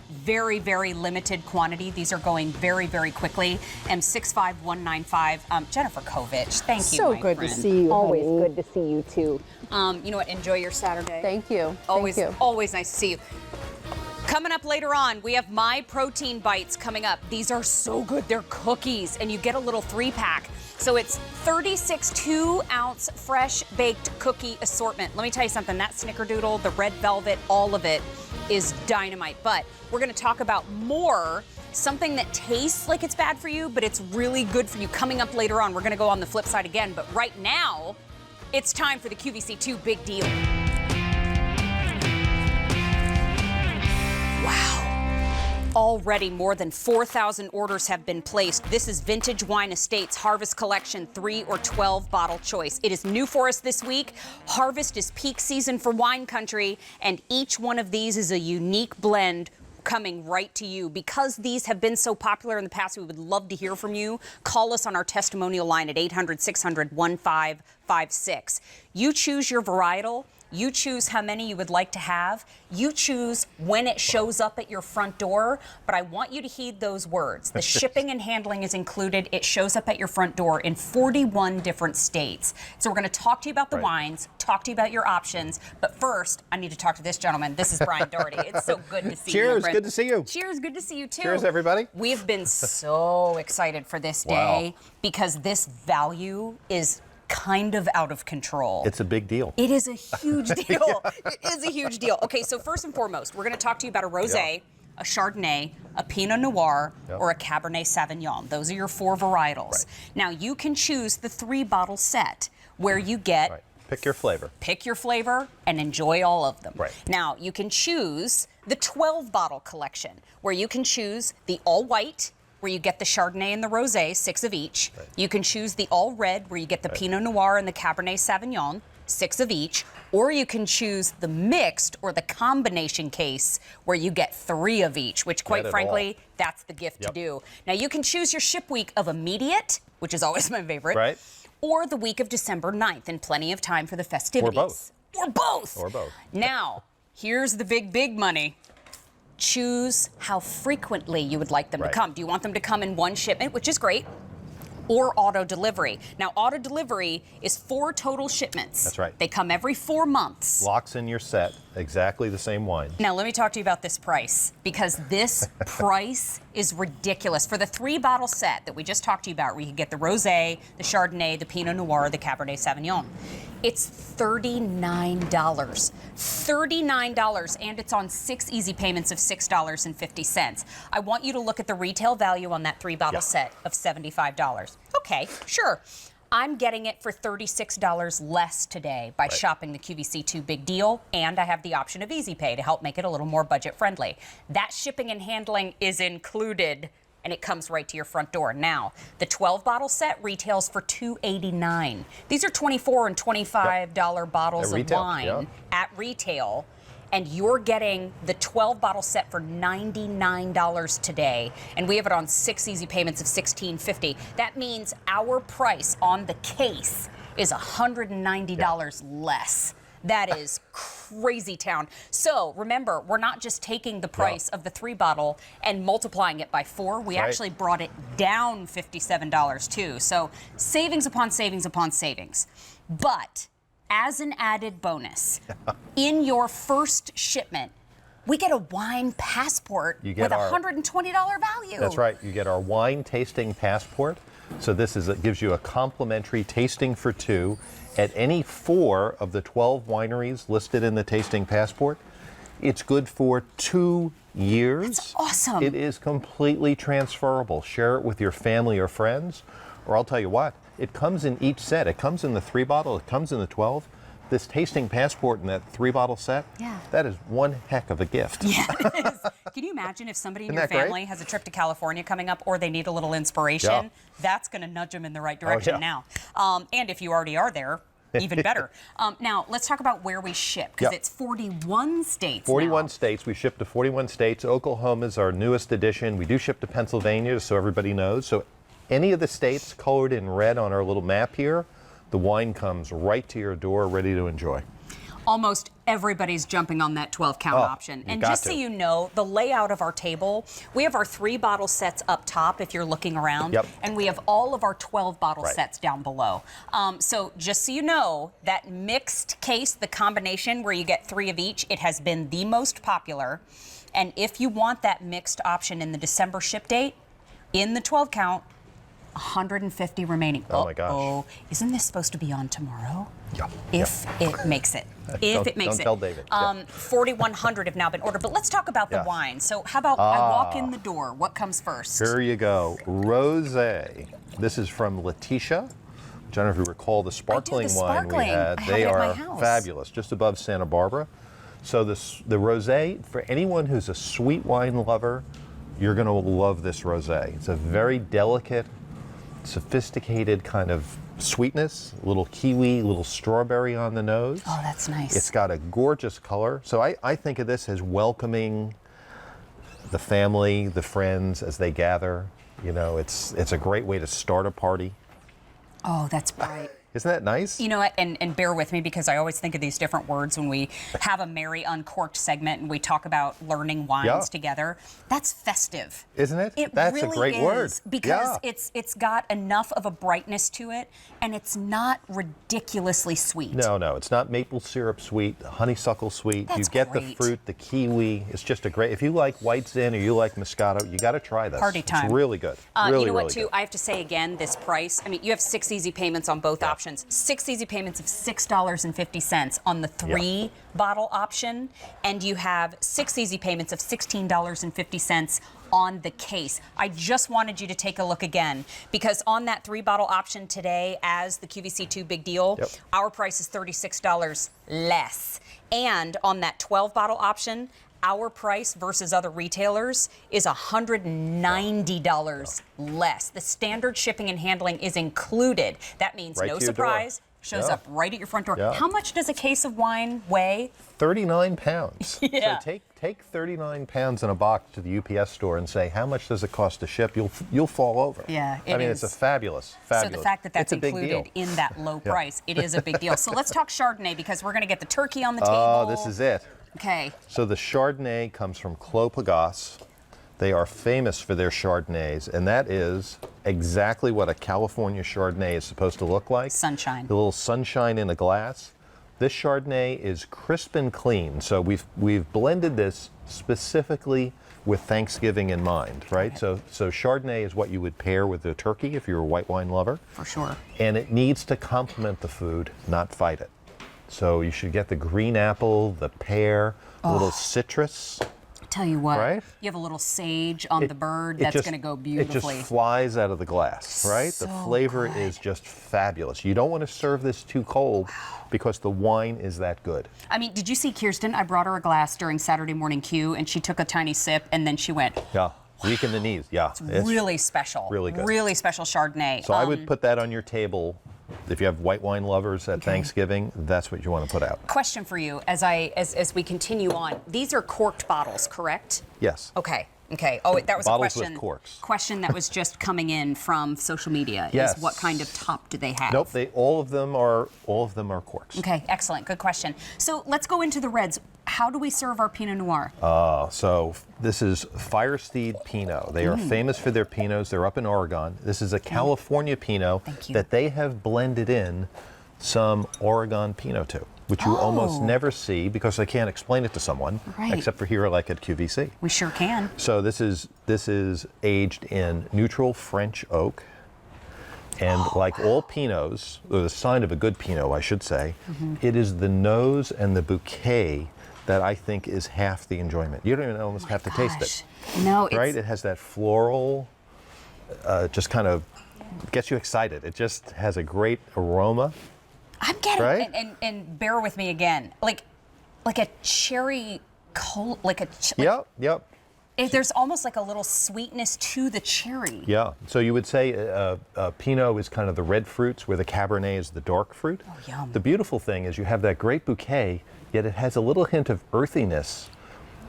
Very, very limited quantity. These are going very, very quickly. M65195, Jennifer Kovich, thank you, So my good friend. to see you. Always honey. good to see you too. You know what? Enjoy your Saturday. Thank you. Always, Thank you. always nice to see you. Coming up later on, we have My Protein Bites coming up. These are so good. They're cookies, and you get a little 3-pack. So it's 36 2-ounce fresh baked cookie assortment. Let me tell you something. That snickerdoodle, the red velvet, all of it is dynamite. But we're going to talk about more. Something that tastes like it's bad for you, but it's really good for you. Coming up later on, we're going to go on the flip side again. But right now, it's time for the QVC2 Big Deal. Already more than 4,000 orders have been placed. This is Vintage Wine Estates Harvest Collection 3 or 12 bottle choice. It is new for us this week. Harvest is peak season for wine country, and each one of these is a unique blend coming right to you. Because these have been so popular in the past, we would love to hear from you. Call us on our testimonial line at 800-600-1556. You choose your varietal. You choose how many you would like to have. You choose when it shows up at your front door. But I want you to heed those words. The shipping and handling is included. It shows up at your front door in 41 different states. So we're going to talk to you about the wines, talk to you about your options. But first, I need to talk to this gentleman. This is Brian Doherty. It's so good to see you. Cheers. my friend. Good to see you. Cheers. Good to see you, too. Cheers, everybody. We've been so excited for this day because this value is kind of out of control. It's a big deal. It is a huge deal. It is a huge deal. Okay, so first and foremost, we're going to talk to you about a rosé, a Chardonnay, a Pinot Noir, or a Cabernet Sauvignon. Those are your 4 varietals. Now, you can choose the 3-bottle set where you get Pick your flavor. Pick your flavor and enjoy all of them. Right. Now, you can choose the 12-bottle collection where you can choose the all-white, where you get the Chardonnay and the Rosé, 6 of each. You can choose the all red, where you get the Pinot Noir and the Cabernet Sauvignon, 6 of each. Or you can choose the mixed or the combination case, where you get 3 of each, which quite frankly, that's the gift to do. Now you can choose your ship week of immediate, which is always my favorite, or the week of December 9th, and plenty of time for the festivities. Or both. Or both. Now, here's the big money. Choose how frequently you would like them to come. Do you want them to come in one shipment, which is great, or auto delivery? Now, auto delivery is 4 total shipments. That's right. They come every 4 months. Locks in your set, exactly the same wine. Now, let me talk to you about this price, because this price is ridiculous. For the 3-bottle set that we just talked to you about, where you can get the Rosé, the Chardonnay, the Pinot Noir, the Cabernet Sauvignon, it's $39. $39, and it's on 6 easy payments of $6.50. I want you to look at the retail value on that 3-bottle set of $75. Okay, sure. I'm getting it for $36 less today by shopping the QVC2 Big Deal, and I have the option of Easy Pay to help make it a little more budget friendly. That shipping and handling is included, and it comes right to your front door. Now, the 12-bottle set retails for $2.89. These are $24 and $25 bottles of wine at retail, and you're getting the 12-bottle set for $99 today, and we have it on 6 easy payments of $16.50. That means our price on the case is $190 less. That is crazy town. So remember, we're not just taking the price of the 3-bottle and multiplying it by 4. We actually brought it down $57 too. So savings upon savings upon savings. But as an added bonus, in your first shipment, We get a wine passport You get with a our- $120 value. That's right. You get our wine tasting passport. So this is it gives you a complimentary tasting for 2 at any 4 of the 12 wineries listed in the tasting passport. It's good for 2 years. That's awesome. It is completely transferable. Share it with your family or friends, or I'll tell you what, it comes in each set. It comes in the 3 bottle, it comes in the 12. This tasting passport in that 3 bottle set, that is one heck of a gift. Yeah, it is. Can you imagine if somebody in Isn't your that great? family has a trip to California coming up or they need a little inspiration? Yeah. That's going to nudge them in the right direction yeah. now. And if you already are there, even better. Now, let's talk about where we ship, because Yep. it's 41 states 41 now. states. We ship to 41 states. Oklahoma is our newest addition. We do ship to Pennsylvania, so everybody knows. So any of the states colored in red on our little map here, the wine comes right to your door, ready to enjoy. Almost everybody's jumping on that 12-count option. And got just so to. you know, the layout of our table, we have our 3-bottle sets up top if you're looking around, Yep. and we have all of our 12-bottle Right. sets down below. So just so you know, that mixed case, the combination where you get 3 of each, it has been the most popular. And if you want that mixed option in the December ship date, in the 12-count, 150 remaining. Oh my gosh. Oh, isn't this supposed to be on tomorrow? Yeah. If it makes it. If it makes don't it. tell David. Yeah. 4,100 have now been ordered. But let's talk about the Yes. wine. So how about I walk in the door? What comes first? Here you go. Rosé. This is from Letitia. I don't know if you recall the sparkling wine we sparkling. had. I have They it at my are house. fabulous, just above Santa Barbara. So the rosé, for anyone who's a sweet wine lover, you're going to love this rosé. It's a very delicate, sophisticated kind of sweetness, a little kiwi, a little strawberry on the nose. Oh, that's nice. It's got a gorgeous color. So I think of this as welcoming the family, the friends as they gather. You know, it's a great way to start a party. Oh, that's bright. Isn't that nice? You know what, and bear with me because I always think of these different words when we have a Mary Uncorked segment and we talk about learning wines Yeah. together. That's festive. Isn't it? It That's really a great is, word. because Yeah. it's got enough of a brightness to it, and it's not ridiculously sweet. No, it's not maple syrup sweet, honeysuckle sweet. That's you get the great. fruit, the kiwi. It's just a great. If you like White Zin or you like Moscato, you got to try this. Party time. It's really good. Really, you know what, really too? good. I have to say again, this price. I mean, you have 6 easy payments on both options. 6 easy payments of $6.50 on the 3-bottle option, and you have 6 easy payments of $16.50 on the case. I just wanted you to take a look again, because on that 3-bottle option today, as the QVC2 Big Deal, Yep. our price is $36 less. And on that 12-bottle option, our price versus other retailers is $190 less. The standard shipping and handling is included. That means Right no to your door. surprise. Shows Yeah. up right at your front door. Yeah. How much does a case of wine weigh? 39 pounds. Yeah. So take 39 pounds in a box to the UPS store and say, how much does it cost to ship? You'll fall over. Yeah, I it mean, is. it's a fabulous. So the fact that that's it's a big included deal. in that low Yeah. price, it is a big deal. So let's talk Chardonnay, because we're going to get the turkey on the table. Oh, this is it. Okay. So the Chardonnay comes from Clos Pegase. They are famous for their Chardonnays, and that is exactly what a California Chardonnay is supposed to look like. Sunshine. The little sunshine in a glass. This Chardonnay is crisp and clean. So we've blended this specifically with Thanksgiving in mind, right? So Chardonnay is what you would pair with a turkey if you're a white wine lover. For sure. And it needs to complement the food, not fight it. So you should get the green apple, the pear, a little citrus. Tell you what, Right? you have a little sage on the bird. It That's just- going to go beautifully. It just flies out of the glass, right? The So flavor good. is just fabulous. You don't want to serve this too cold because the wine is that good. I mean, did you see Kirsten? I brought her a glass during Saturday morning Q, and she took a tiny sip, and then she went, Yeah, weak in the knees. Yeah, it's really special. really good. Really special Chardonnay. So I would put that on your table. If you have white wine lovers at Thanksgiving, that's what you want to put out. Question for you as we continue on. These are corked bottles, correct? Yes. Okay. Oh, that was Bottles a with question. corks. Question that was just coming in from social media. Yes. Is what kind of top do they have? Nope. All of them are corks. Okay, excellent. Good question. So let's go into the reds. How do we serve our Pinot Noir? So this is Firesteed Pinot. They are famous for their Pinots. They're up in Oregon. This is a California Pinot Thank you. that they have blended in some Oregon Pinot to. which you almost never see because I can't explain it to someone, Right. except for here, like at QVC. We sure can. So this is aged in neutral French oak, and like all Pinots, or the sign of a good Pinot, I should say, it is the nose and the bouquet that I think is half the enjoyment. You don't even almost have to taste it, No, it's right? It has that floral, just kind of gets you excited. It just has a great aroma. I'm getting Right? and bear with me again, like a cherry Yep. There's almost like a little sweetness to the cherry. Yeah. So you would say Pinot is kind of the red fruits, where the Cabernet is the dark fruit. Oh, yum. The beautiful thing is you have that great bouquet, yet it has a little hint of earthiness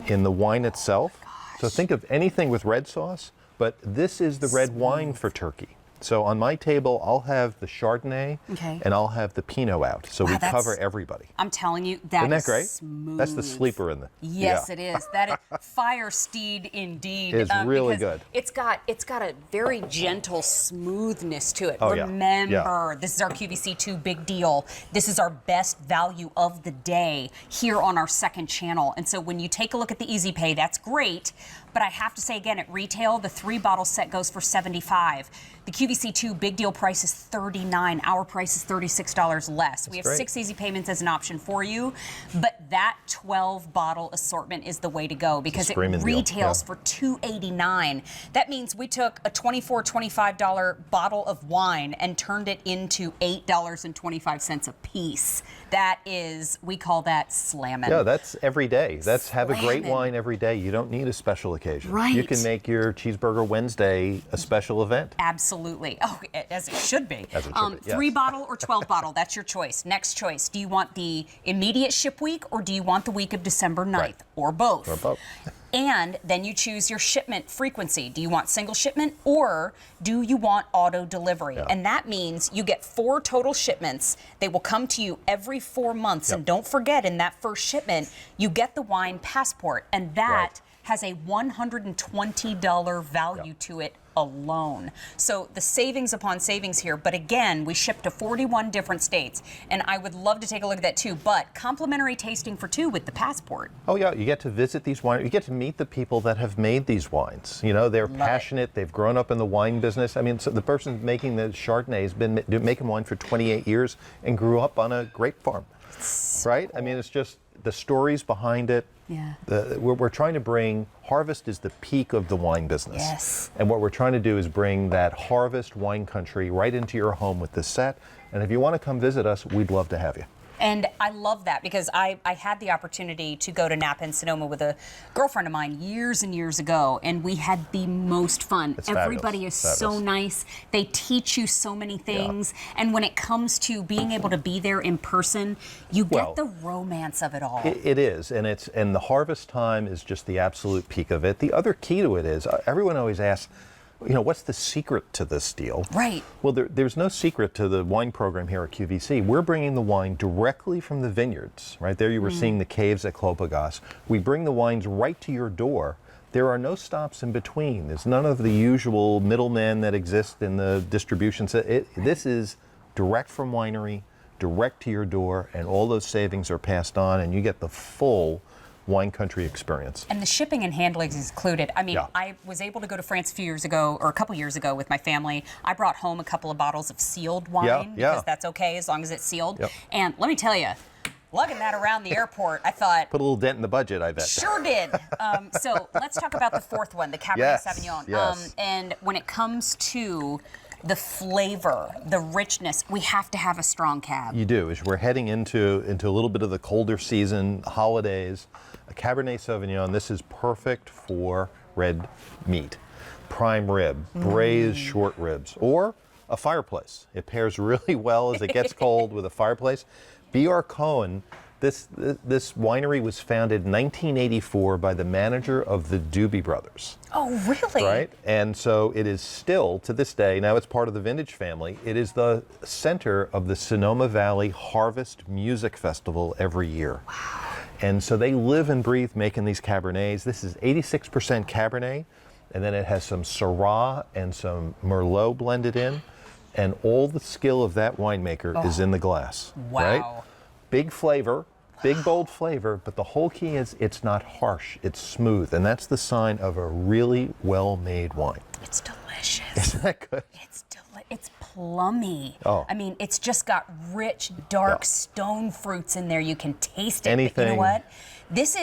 in the wine itself. So think of anything with red sauce, but this is the red wine for Turkey. So on my table, I'll have the Chardonnay and I'll have the Pinot out. So we cover everybody. I'm telling you, Isn't that is great? smooth. That's the sleeper in the. Yes, yeah. it is. That is fire steed indeed. It's really because good. It's got a very gentle smoothness to it. Oh, yeah. Remember, this is our QVC2 big deal. This is our best value of the day here on our second channel. And so when you take a look at the Easy Pay, that's great. But I have to say again, at retail, the 3-bottle set goes for $75. The QVC2 big deal price is $39. Our price is $36 less. We have great. 6 easy payments as an option for you, but that 12-bottle assortment is the way to go because it screaming deal. retails Yeah. for $289. That means we took a $24, $25 bottle of wine and turned it into $8.25 a piece. That is, we call that slamming. Yeah, that's every day. That's have a great Slamming. wine every day. You don't need a special occasion. Right. You can make your Cheeseburger Wednesday a special event. Absolutely. Oh, as it should be. As it should be, yes. 3-bottle or 12-bottle, that's your choice. Next choice. Do you want the immediate ship week or do you want the week of December 9th? Right. Or both? Or both. And then you choose your shipment frequency. Do you want single shipment or do you want auto delivery? Yeah. And that means you get 4 total shipments. They will come to you every 4 months. And don't forget, in that first shipment, you get the wine passport. And that has a $120 value to it alone. So the savings upon savings here, but again, we ship to 41 different states, and I would love to take a look at that too, but complimentary tasting for 2 with the passport. Oh yeah, you get to visit these wineries. You get to meet the people that have made these wines. You know, they're passionate. They've grown up in the wine business. I mean, so the person making the Chardonnay has been making wine for 28 years and grew up on a grape farm, right? I mean, it's just the stories behind it. Yeah. We're trying to bring, harvest is the peak of the wine business. Yes. And what we're trying to do is bring that harvest wine country right into your home with this set. And if you want to come visit us, we'd love to have you. And I love that because I had the opportunity to go to Napa and Sonoma with a girlfriend of mine years and years ago, and we had the most fun. It's Everybody fabulous. is so nice. They teach you so many things. And when it comes to being able to be there in person, you get the romance of it all. It is, and the harvest time is just the absolute peak of it. The other key to it is, everyone always asks, you know, what's the secret to this deal? Right. Well, there's no secret to the wine program here at QVC. We're bringing the wine directly from the vineyards. Right there you were seeing the caves at Clopagas. We bring the wines right to your door. There are no stops in between. There's none of the usual middlemen that exist in the distribution. This is direct from winery, direct to your door, and all those savings are passed on, and you get the full wine country experience. And the shipping and handling is included. I mean, I was able to go to France a few years ago, or a couple years ago with my family. I brought home a couple of bottles of sealed wine because that's okay as long as it's sealed. And let me tell you, lugging that around the airport, I thought, put a little dent in the budget, I bet. Sure did. So let's talk about the fourth one, the Cabernet Sauvignon. Yes. And when it comes to the flavor, the richness, we have to have a strong cab. You do. As we're heading into a little bit of the colder season, holidays, a Cabernet Sauvignon, this is perfect for red meat, prime rib, braised short ribs, or a fireplace. It pairs really well as it gets cold with a fireplace. B.R. Cohen, this winery was founded in 1984 by the manager of the Doobie Brothers. Oh, really? Right? And so it is still, to this day, now it's part of the Vintage family, it is the center of the Sonoma Valley Harvest Music Festival every year. Wow. And so they live and breathe making these Cabernets. This is 86% Cabernet, and then it has some Syrah and some Merlot blended in, and all the skill of that winemaker is in the glass. Wow. Right? Big flavor, big bold flavor, but the whole key is it's not harsh, it's smooth, and that's the sign of a really well-made wine. It's delicious. Isn't that good? It's plummy. Oh. I mean, it's just got rich, dark Yeah. stone fruits in there. You can taste it. Anything. But you know what? This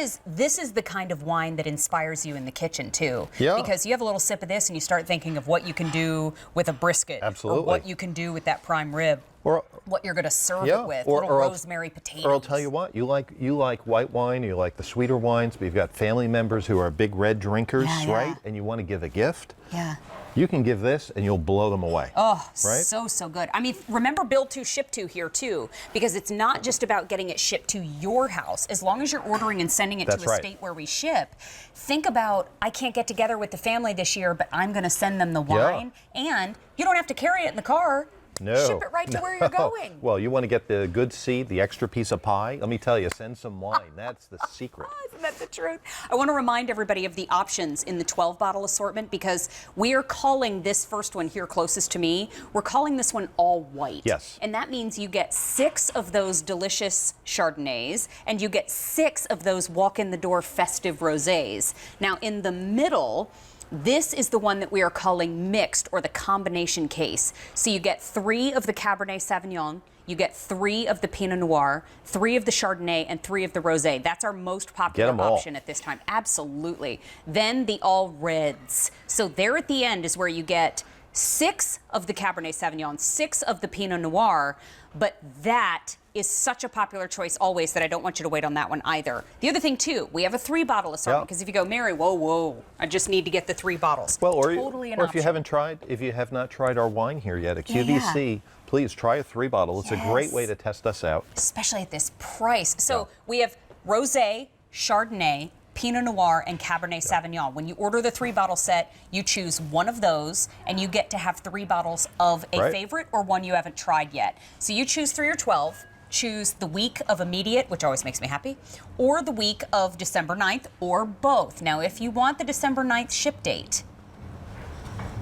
is the kind of wine that inspires you in the kitchen too. Yeah. Because you have a little sip of this and you start thinking of what you can do with a brisket. Absolutely. Or what you can do with that prime rib. Or what you're going to serve yeah, it with. or Little I'll- rosemary potatoes. Or I'll tell you what, you like white wine, you like the sweeter wines, but you've got family members who are big red drinkers, Yeah, yeah. right? And you want to give a gift. Yeah. You can give this and you'll blow them away. Oh, right? so good. I mean, remember build to, ship to here too, because it's not just about getting it shipped to your house. As long as you're ordering and sending it That's to a right. state where we ship, think about, I can't get together with the family this year, but I'm going to send them the wine, and you don't have to carry it in the car. No. Ship it right to where you're going. Well, you want to get the good seed, the extra piece of pie? Let me tell you, send some wine. That's the secret. Isn't that the truth? I want to remind everybody of the options in the 12-bottle assortment, because we are calling this first one here closest to me, we're calling this one all white. Yes. And that means you get 6 of those delicious Chardonnays, and you get 6 of those walk-in-the-door festive rosés. Now, in the middle, this is the one that we are calling mixed, or the combination case. So you get 3 of the Cabernet Sauvignon, you get 3 of the Pinot Noir, 3 of the Chardonnay, and 3 of the Rosé. That's our most popular 'em all. option at this time. Absolutely. Then the all reds. So there at the end is where you get 6 of the Cabernet Sauvignon, 6 of the Pinot Noir, but that is such a popular choice always that I don't want you to wait on that one either. The other thing too, we have a 3-bottle assortment, Yeah. because if you go, Mary, whoa, I just need to get the 3 bottles. Well, or, Totally an or if you option. if you have not tried our wine here yet at QVC, please try a 3-bottle. It's a great way to test us out. Especially at this price. So we have Rosé, Chardonnay, Pinot Noir, and Cabernet Sauvignon. When you order the 3-bottle set, you choose one of those, and you get to have 3 bottles of a Right. favorite or one you haven't tried yet. So you choose 3 or 12. Choose the week of immediate, which always makes me happy, or the week of December 9th, or both. Now, if you want the December 9th ship date,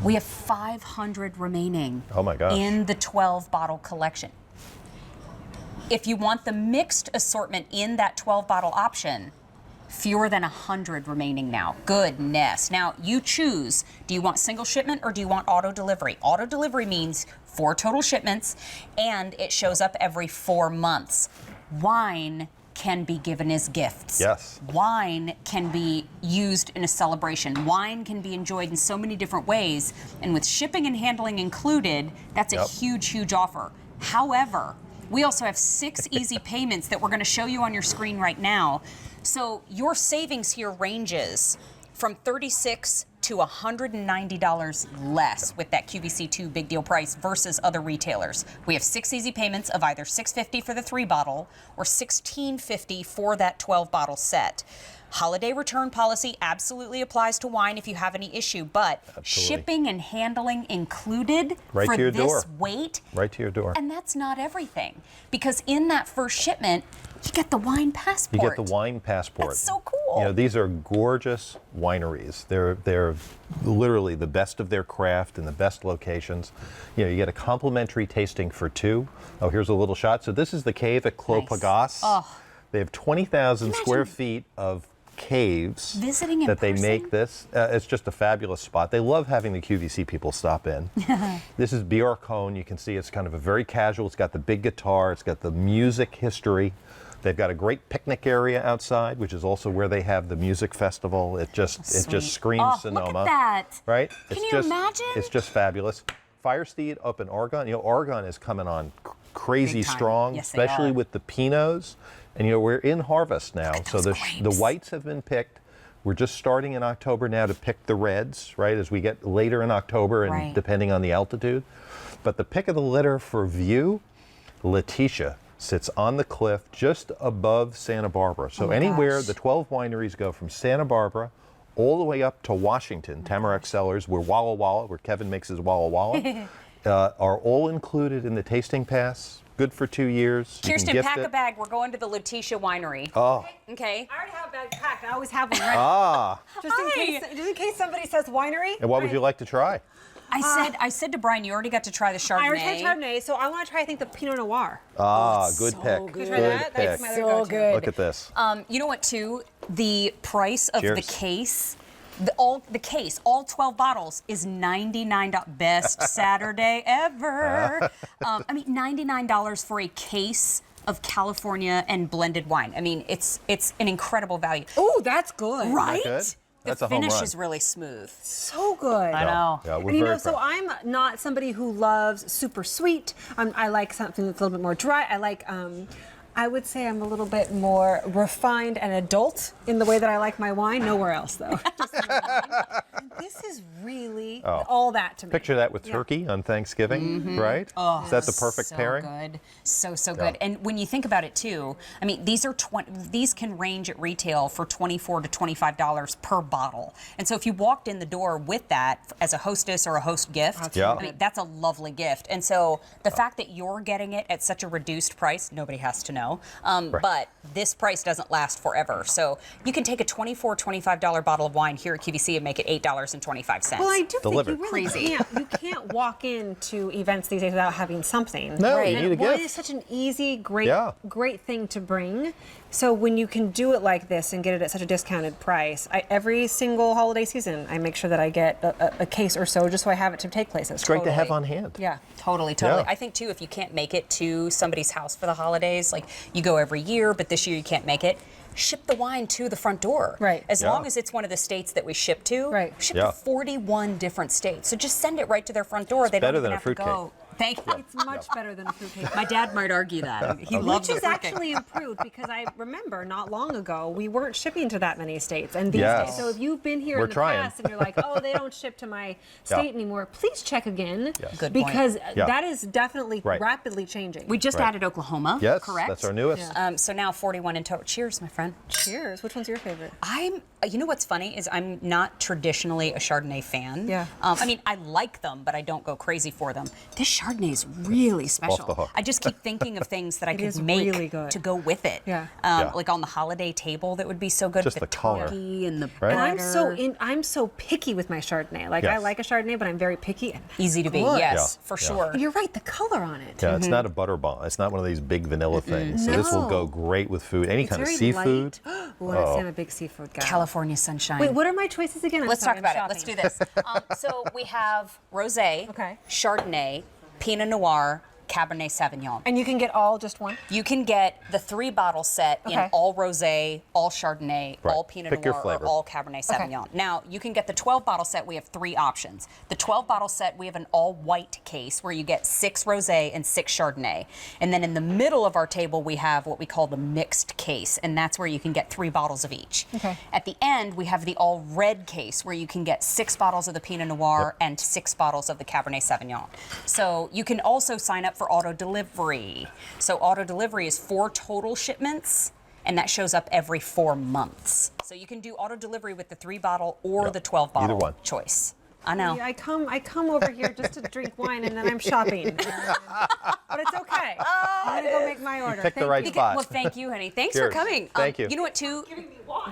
we have 500 remaining Oh my gosh. in the 12-bottle collection. If you want the mixed assortment in that 12-bottle option, fewer than 100 remaining now. Goodness. Now, you choose, do you want single shipment or do you want auto delivery? Auto delivery means 4 total shipments, and it shows up every 4 months. Wine can be given as gifts. Yes. Wine can be used in a celebration. Wine can be enjoyed in so many different ways, and with shipping and handling included, that's a Yep. huge offer. However, we also have 6 easy payments that we're going to show you on your screen right now. So your savings here ranges from $36 to $190 less with that QVC2 big deal price versus other retailers. We have 6 easy payments of either $6.50 for the 3-bottle or $16.50 for that 12-bottle set. Holiday return policy absolutely applies to wine if you have any issue, but Absolutely. shipping and handling included Right for to your this door. weight. Right to your door. And that's not everything, because in that first shipment, you get the wine passport. You get the wine passport. That's so cool. You know, these are gorgeous wineries. They're literally the best of their craft in the best locations. You know, you get a complimentary tasting for 2. Oh, here's a little shot. So this is the cave at Clos Nice. Pegase. Oh. They have 20,000 Imagine square feet of caves visiting in that they person? make this. It's just a fabulous spot. They love having the QVC people stop in. This is Biorcone. You can see it's kind of a very casual. It's got the big guitar. It's got the music history. They've got a great picnic area outside, which is also where they have the music festival. It just Sweet. screams Oh, Sonoma. look at that. Right? Can you imagine? It's just fabulous. Firesteed up in Oregon. You know, Oregon is coming on crazy Big time. strong, Yes, they especially are. with the Pinots. And you know, we're in harvest now, so those the grapes. whites have been picked. We're just starting in October now to pick the reds, right? As we get later in October and Right. depending on the altitude. But the pick of the litter for view, Letitia sits on the cliff just above Santa Barbara. So my anywhere gosh. the 12 wineries go from Santa Barbara all the way up to Washington, Tamarack Cellars, where Walla Walla, where Kevin makes his Walla Walla, are all included in the tasting pass. Good for 2 years. You can Kirsten, gift pack it. a bag. We're going to the Letitia Winery. Oh, Okay. I already have a bag packed. I always have one ready. ah. Just in case somebody says winery. And what would you like to try? I said to Brian, you already got to try the Chardonnay. I already tried Chardonnay, so I want to try, I think, the Pinot Noir. Good so pick. good. Try that? That's my other go-to. good. Look at this. You know what, too? The price of the Cheers. case, all 12 bottles is $99. Best Saturday ever. I mean, $99 for a case of California and blended wine. I mean, it's an incredible value. Ooh, that's good. Right? good? That's the a home finish run. is really smooth. So good. I know. Yeah, we're And very so proud. I'm not somebody who loves super sweet. I like something that's a little bit more dry. I like, I would say I'm a little bit more refined and adult in the way that I like my wine. Nowhere else, though. Just in my wine. This is really all that to me. Picture that with turkey on Thanksgiving, right? Oh, Is that the perfect so pairing? Good. So good. And when you think about it too, I mean, these can range at retail for $24 to $25 per bottle. And so if you walked in the door with that as a hostess or a host gift, Yeah. I mean, that's a lovely gift. And so the fact that you're getting it at such a reduced price, nobody has to know. But this price doesn't last forever. So you can take a $24, $25 bottle of wine here at QVC and make it $8.25. Well, I do Delivered. think you really can't walk into events these days without having something. No, you And need a wine gift. is such an easy, great, Yeah. great thing to bring. So when you can do it like this and get it at such a discounted price, every single holiday season, I make sure that I get a case or so just so I have it to take places. It's great to have on hand. Yeah. Totally. Yeah. I think, too, if you can't make it to somebody's house for the holidays, like you go every year, but this year you can't make it, ship the wine to the front door. Right. As Yeah. long as it's one of the states that we ship to. Right. Ship Yeah. to 41 different states. So just send it right to their front door. They don't better even than a have to fruitcake. go. Thank you. It's much better than a fruitcake. My dad might argue that. He loves Which the is fruitcake. actually improved because I remember not long ago we weren't shipping to that many states, and these Yes. days. So if you've been here We're in the trying. past and you're like, oh, they don't ship to my state anymore, please check again. Yes. Good point. Because Yeah. that is definitely Right. rapidly changing. We just Right. added Oklahoma. Yes, Correct. that's our newest. So now 41 in total. Cheers, my friend. Cheers. Which one's your favorite? You know what's funny is I'm not traditionally a Chardonnay fan. Yeah. I mean, I like them, but I don't go crazy for them. This Chardonnay is really special. Off the hook. I just keep thinking of things that I could is make really good. to go with it. Yeah. Yeah. Like on the holiday table, that would be so good. Just the color. turkey and the Right. And butter. I'm so picky with my Chardonnay. Like I Yes. like a Chardonnay, but I'm very picky. And Easy to be, good. yes, Yeah. for Yeah. sure. And you're right, the color on it. Yeah, it's not a butter bomb. It's not one of these big vanilla things. So this will go No. great with food, any It's kind of very seafood. light. Oh, I'm a big seafood guy. California sunshine. Wait, what are my choices again? I'm Let's sorry, talk about I'm it. Let's do shopping. this. So we have rosé, Okay. Chardonnay, Pinot Noir, Cabernet Sauvignon. And you can get all just one? You can get the 3-bottle set in Okay. all rosé, all Chardonnay, Right. all Pinot Pick your Noir, or flavor. all Cabernet Sauvignon. Now, you can get the 12-bottle set. We have 3 options. The 12-bottle set, we have an all-white case where you get 6 rosé and 6 Chardonnay. And then in the middle of our table, we have what we call the mixed case, and that's where you can get 3 bottles of each. Okay. At the end, we have the all-red case where you can get 6 bottles of the Pinot Noir and 6 bottles of the Cabernet Sauvignon. So you can also sign up for auto delivery. So auto delivery is 4 total shipments, and that shows up every 4 months. So you can do auto delivery with the 3-bottle or Yep. the 12-bottle Either one. choice. I know. I come over here just to drink wine and then I'm shopping. But it's okay. I'm gonna go make my order. picked the Thank right you. spot. Well, thank you, honey. Thanks Cheers. for coming. Thank you. You know what, too?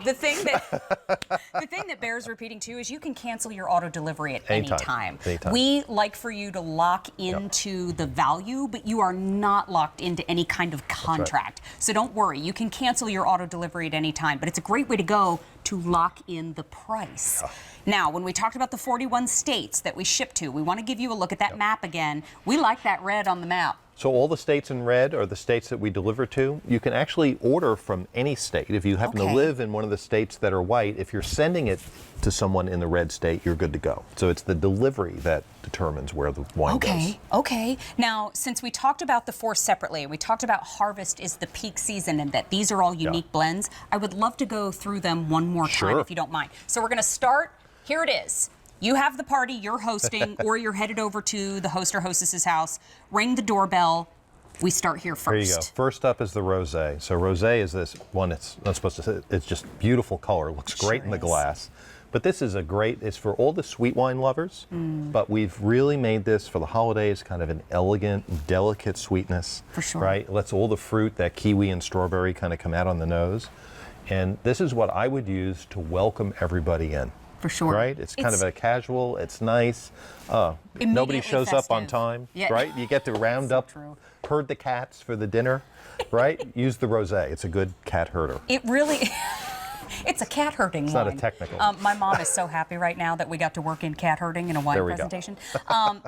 The thing that bears repeating too is you can cancel your auto delivery at any Anytime. time. Anytime. We like for you to lock into the value, but you are not locked into any kind of contract. So don't worry, you can cancel your auto delivery at any time, but it's a great way to go to lock in the price. Now, when we talked about the 41 states that we ship to, we want to give you a look at that map again. We like that red on the map. So all the states in red are the states that we deliver to. You can actually order from any state. If you happen to Okay. live in one of the states that are white, if you're sending it to someone in the red state, you're good to go. So it's the delivery that determines where the wine goes. Okay. Now, since we talked about the 4 separately, and we talked about harvest is the peak season and that these are all unique blends, I would love to go through them one more time Sure. if you don't mind. So we're going to start. Here it is. You have the party, you're hosting, or you're headed over to the host or hostess's house. Ring the doorbell. We start here first. There you go. First up is the rosé. So rosé is this one. It's not supposed to say. It's just beautiful color. It looks great in the is. glass. But this is it's for all the sweet wine lovers. But we've really made this for the holidays, kind of an elegant, delicate sweetness. For sure. Right? It lets all the fruit, that kiwi and strawberry, kind of come out on the nose. And this is what I would use to welcome everybody in. For sure. Right? It's kind of a casual, it's nice. Nobody Immediately shows up on festive. time, Yeah. right? You get to round So up, true. herd the cats for the dinner, right? Use the rosé. It's a good cat herder. It really, it's a cat herding It's wine. not a technical. My mom is so happy right now that we got to work in cat herding in a wine There we go. presentation.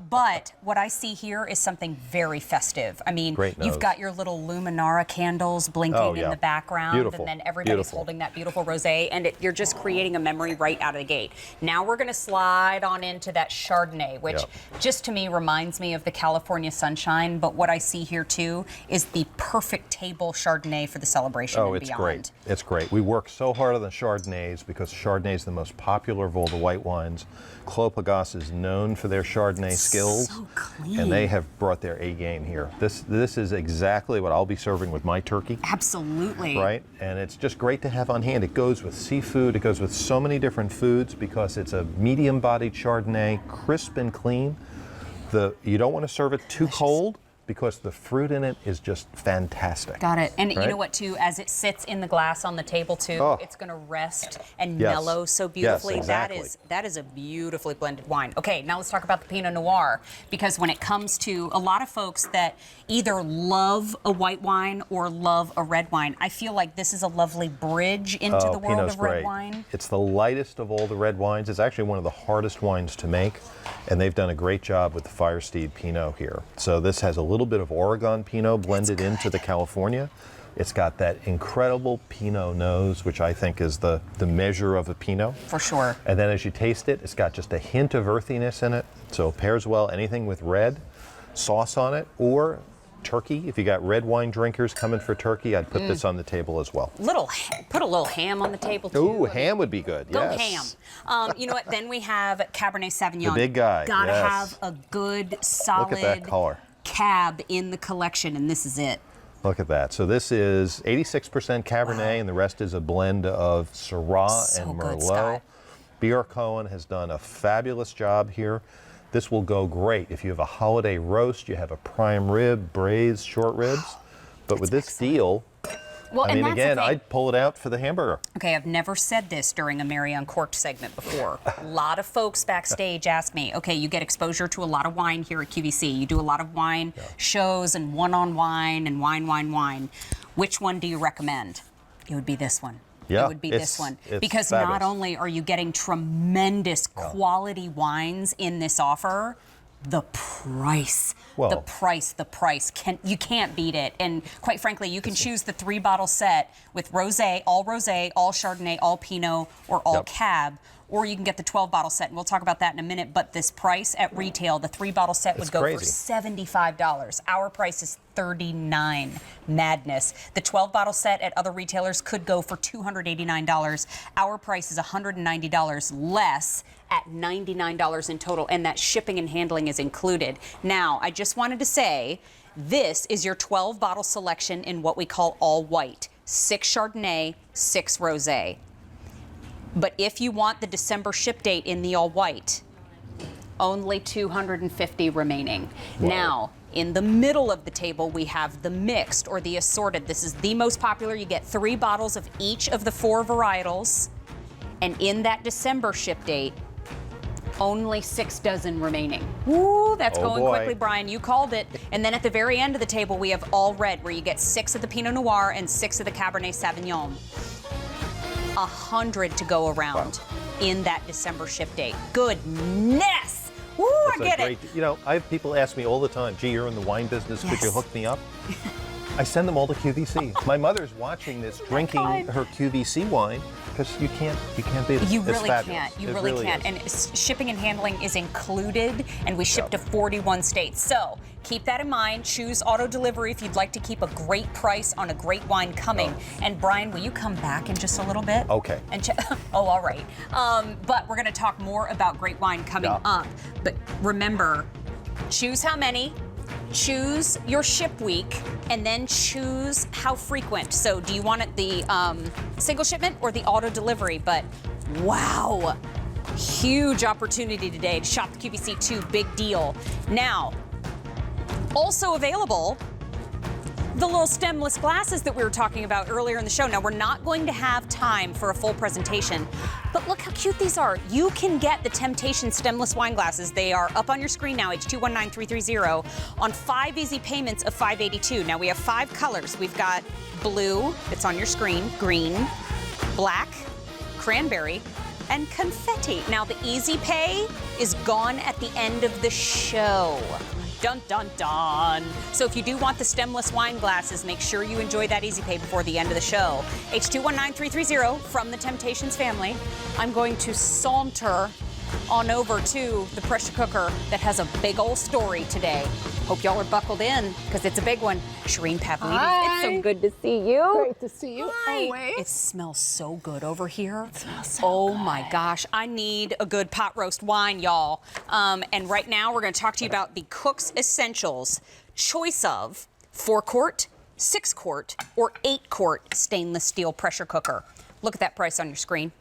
But what I see here is something very festive. I mean, Great you've nose. got your little Luminara candles blinking Oh, in yeah. the background, Beautiful. and then everybody's Beautiful. holding that beautiful rosé, and you're just creating a memory right out of the gate. Now we're going to slide on into that Chardonnay, which Yeah. just to me reminds me of the California sunshine. But what I see here too is the perfect table Chardonnay for the celebration Oh, and it's beyond. great. It's great. We work so hard on the Chardonnays because Chardonnay is the most popular of all the white wines. Clos Pegase is known for their Chardonnay skills. So clean. And they have brought their A game here. This is exactly what I'll be serving with my turkey. Absolutely. Right? And it's just great to have on hand. It goes with seafood, it goes with so many different foods because it's a medium-bodied Chardonnay, crisp and clean. You don't want to serve it too cold because the fruit in it is just fantastic. Got it. And you Right? know what, too? As it sits in the glass on the table, too, Oh. it's going to rest and Yes. mellow so Yes, beautifully. exactly. That is a beautifully blended wine. Okay, now let's talk about the Pinot Noir, because when it comes to a lot of folks that either love a white wine or love a red wine, I feel like this is a lovely bridge into the world Pinot's of red great. wine. It's the lightest of all the red wines. It's actually one of the hardest wines to make, and they've done a great job with the Firesteed Pinot here. So this has a little bit of Oregon Pinot blended into the California. It's got that incredible Pinot nose, which I think is the measure of a Pinot. For sure. And then as you taste it, it's got just a hint of earthiness in it. So it pairs well anything with red, sauce on it, or turkey. If you got red wine drinkers coming for turkey, I'd put this on the table as well. Put a little ham on the table, too. Ooh, I mean, ham would be good. Go Yes. ham. You know what? Then we have Cabernet Sauvignon. The big guy, Gotta yes. have a good, solid that color. cab in the collection, and this is it. Look at that. So this is 86% Cabernet, and the rest is a blend of Syrah So and good, Merlot. Scott. B.R. Cohen has done a fabulous job here. This will go great if you have a holiday roast, you have a prime rib, braised short ribs. But with this deal, Well, I and mean, that's the again, thing. I'd pull it out for the hamburger. Okay, I've never said this during a Mary Uncorked segment before. A lot of folks backstage ask me, okay, you get exposure to a lot of wine here at QVC. You do a lot of wine shows and one-on-wine and wine. Which one do you recommend? It would be this one. Yeah, It would be this one. it's Because fabulous. not only are you getting tremendous quality wines in this offer, the price. Well- the price. You can't beat it. And quite frankly, you can choose the 3-bottle set with rosé, all Chardonnay, all Pinot, or all Yep. Cab. Or you can get the 12-bottle set, and we'll talk about that in a minute. But this price at retail, the 3-bottle set would It's go for crazy. $75. Our price is $39. Madness. The 12-bottle set at other retailers could go for $289. Our price is $190 less at $99 in total, and that shipping and handling is included. Now, I just wanted to say, this is your 12-bottle selection in what we call all white. 6 Chardonnay, 6 rosé. But if you want the December ship date in the all white, only 250 remaining. Wow. Now, in the middle of the table, we have the mixed or the assorted. This is the most popular. You get 3 bottles of each of the 4 varietals. And in that December ship date, only 6 dozen remaining. Woo, that's Oh, going boy. quickly, Brian. You called it. And then at the very end of the table, we have all red, where you get 6 of the Pinot Noir and 6 of the Cabernet Sauvignon. 100 to go around in that December ship date. Goodness! Woo, I It's a get great, it. You know, I have people ask me all the time, gee, you're in the wine business, could you Yes. hook me up? I send them all to QVC. My mother's watching this, drinking God. her QVC wine, because you can't beat it. You It's really fabulous. can't. You It really can't. is. And shipping and handling is included, and we ship Yep. to 41 states. So keep that in mind. Choose auto delivery if you'd like to keep a great price on a great wine coming. And Brian, will you come back in just a little bit? Okay. And oh, all right. But we're going to talk more about great wine coming Yeah. up. But remember, choose how many. Choose your ship week, and then choose how frequent. So do you want it the single shipment or the auto delivery? But wow, huge opportunity today to shop the QVC2 big deal. Now, also available, the little stemless glasses that we were talking about earlier in the show. Now, we're not going to have time for a full presentation, but look how cute these are. You can get the Temptation stemless wine glasses. They are up on your screen now, H219330, on 5 easy payments of $582. Now, we have 5 colors. We've got blue, it's on your screen, green, black, cranberry, and confetti. Now, the easy pay is gone at the end of the show. Dun, dun, dun. So if you do want the stemless wine glasses, make sure you enjoy that easy pay before the end of the show. H219330 from the Temptations family. I'm going to saunter on over to the pressure cooker that has a big old story today. Hope y'all are buckled in because it's a big one. Shireen Pavlidis, it's so good to see you. Great to see you. Hi. Always. It smells so good over here. It smells so Oh good. my gosh, I need a good pot roast wine, y'all. And right now we're going to talk to you about the Cook's Essentials choice of 4-quart, 6-quart, or 8-quart stainless steel pressure cooker. Look at that price on your screen.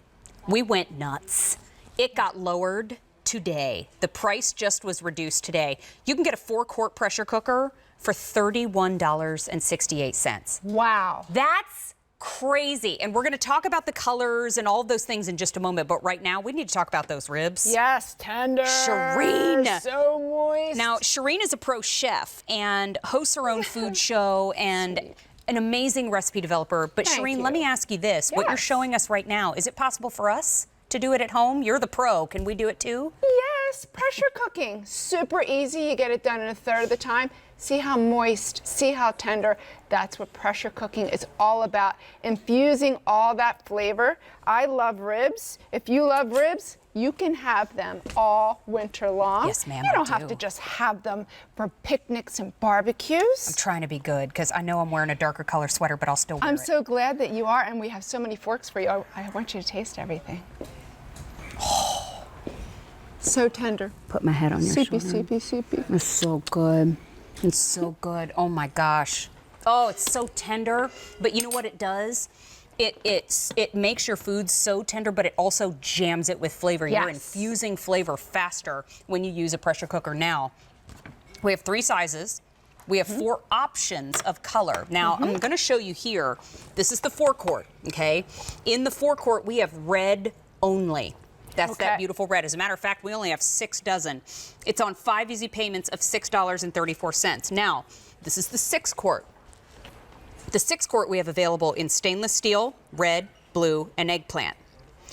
We went nuts. It got lowered today. The price just was reduced today. You can get a 4-quart pressure cooker for $31.68. Wow. That's crazy. And we're going to talk about the colors and all of those things in just a moment. But right now, we need to talk about those ribs. Yes, tender. Shireen. So moist. Now, Shireen is a pro chef and hosts her own food show and an amazing recipe developer. But Thank Shireen, you. let me ask you this. What you're Yes. showing us right now, is it possible for us to do it at home? You're the pro. Can we do it too? Yes, pressure cooking. Super easy. You get it done in a third of the time. See how moist, see how tender. That's what pressure cooking is all about. Infusing all that flavor. I love ribs. If you love ribs, you can have them all winter long. Yes, ma'am, You I don't do. have to just have them for picnics and barbecues. I'm trying to be good because I know I'm wearing a darker color sweater, but I'll still wear I'm it. so glad that you are, and we have so many forks for you. I want you to taste everything. So tender. Put my head on your Soupy, shoulder. soupy, soupy. It's so good. It's so good. Oh my gosh. Oh, it's so tender. But you know what it does? It makes your food so tender, but it also jams it with flavor. You're Yes. infusing flavor faster when you use a pressure cooker. Now, we have 3 sizes. We have 4 options of color. Now, I'm going to show you here. This is the 4-quart, okay? In the 4-quart, we have red only. That's that Okay. beautiful red. As a matter of fact, we only have 6 dozen. It's on 5 easy payments of $6.34. Now, this is the 6-quart. The 6-quart we have available in stainless steel, red, blue, and eggplant.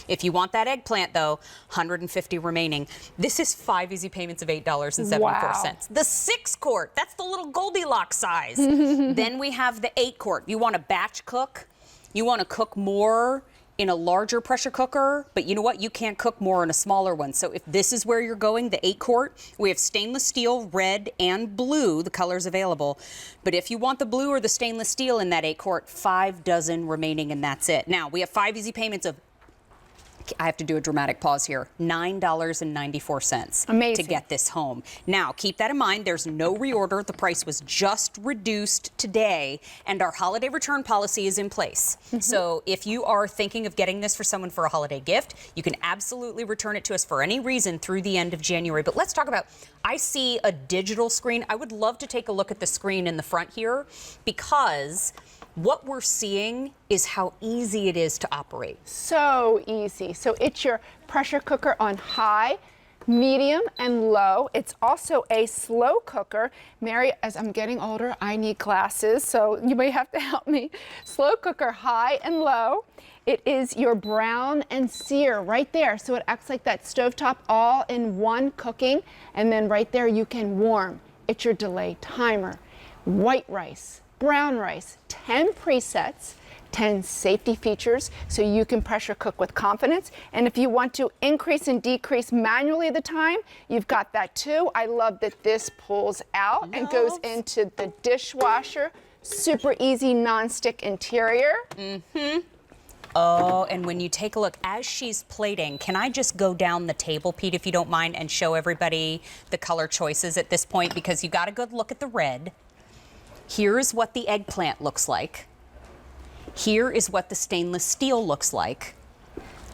If you want that eggplant, though, 150 remaining. This is 5 easy payments of $8.74. The 6-quart, that's the little Goldilocks size. Then we have the 8-quart. You want to batch cook? You want to cook more in a larger pressure cooker, but you know what? You can't cook more in a smaller one. So if this is where you're going, the 8-quart, we have stainless steel, red, and blue, the colors available. But if you want the blue or the stainless steel in that 8-quart, 5 dozen remaining, and that's it. Now, we have 5 easy payments of, I have to do a dramatic pause here, $9.94 Amazing. to get this home. Now, keep that in mind. There's no reorder. The price was just reduced today, and our holiday return policy is in place. So if you are thinking of getting this for someone for a holiday gift, you can absolutely return it to us for any reason through the end of January. But let's talk about, I see a digital screen. I would love to take a look at the screen in the front here, because what we're seeing is how easy it is to operate. So easy. So it's your pressure cooker on high, medium, and low. It's also a slow cooker. Mary, as I'm getting older, I need glasses, so you may have to help me. Slow cooker, high and low. It is your brown and sear right there. So it acts like that stovetop all in one cooking. And then right there you can warm. It's your delay timer. White rice, brown rice, 10 presets, 10 safety features, so you can pressure cook with confidence. And if you want to increase and decrease manually the time, you've got that too. I love that this pulls out and goes into the dishwasher. Super easy non-stick interior. Oh, and when you take a look, as she's plating, can I just go down the table, Pete, if you don't mind, and show everybody the color choices at this point? Because you got a good look at the red. Here's what the eggplant looks like. Here is what the stainless steel looks like.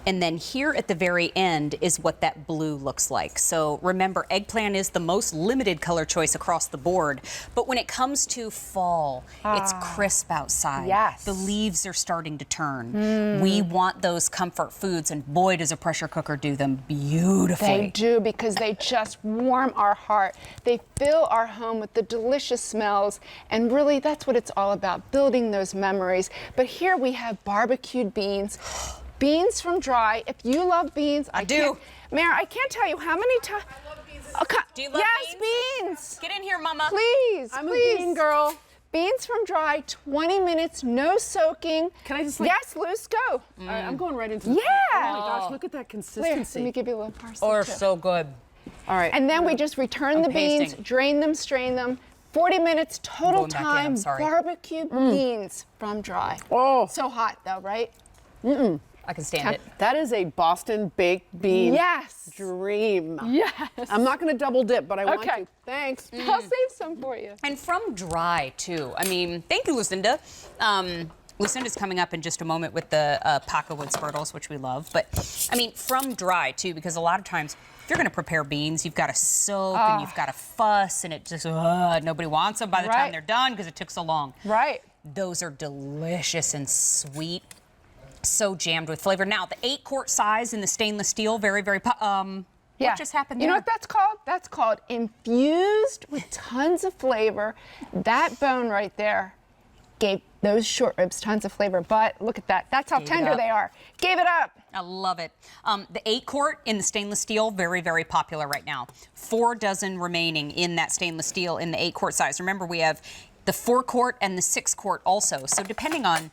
And then here at the very end is what that blue looks like. So remember, eggplant is the most limited color choice across the board. But when it comes to fall, it's crisp outside. Yes. The leaves are starting to turn. We want those comfort foods, and boy, does a pressure cooker do them beautifully. They do, because they just warm our heart. They fill our home with the delicious smells, and really that's what it's all about, building those memories. But here we have barbecued beans. Beans from Dry. If you love beans, I do. Mary, I can't tell you how many times. Do you love yes, beans? beans. Get in here, Mama. Please, I'm please. a bean girl. Beans from Dry, 20 minutes, no soaking. Can I just Yes, Luce, go. All right, I'm going right into Yeah. Oh my gosh, look at that Here, consistency. let me give you a little parsley. Or too. so good. All right. And then we just return the beans, pasting. drain them, strain them. 40 minutes total going back in, I'm time. sorry. Barbecue beans from Dry. Oh. So hot though, right? I can stand it. That is a Boston baked bean Yes. dream. Yes. I'm not going to double dip, but I want Okay. to. Thanks. I'll save some for you. And from Dry, too. I mean, thank you, Lucinda. Lucinda's coming up in just a moment with the Pacawood Spurtles, which we love. But, I mean, from Dry, too, because a lot of times, if you're going to prepare beans, you've got to soak and you've got to fuss, and it just, nobody wants them by the time Right. they're done because it took so long. Right. Those are delicious and sweet. So jammed with flavor. Now, the 8-quart size in the stainless steel, very, very, Yeah. What just happened You know there? what that's called? That's called infused with tons of flavor. That bone right there gave those short ribs tons of flavor. But look at that. That's how Gave it tender up. they are. Gave it up. I love it. The 8-quart in the stainless steel, very, very popular right now. 4 dozen remaining in that stainless steel in the 8-quart size. Remember, we have the 4-quart and the 6-quart also. So depending on,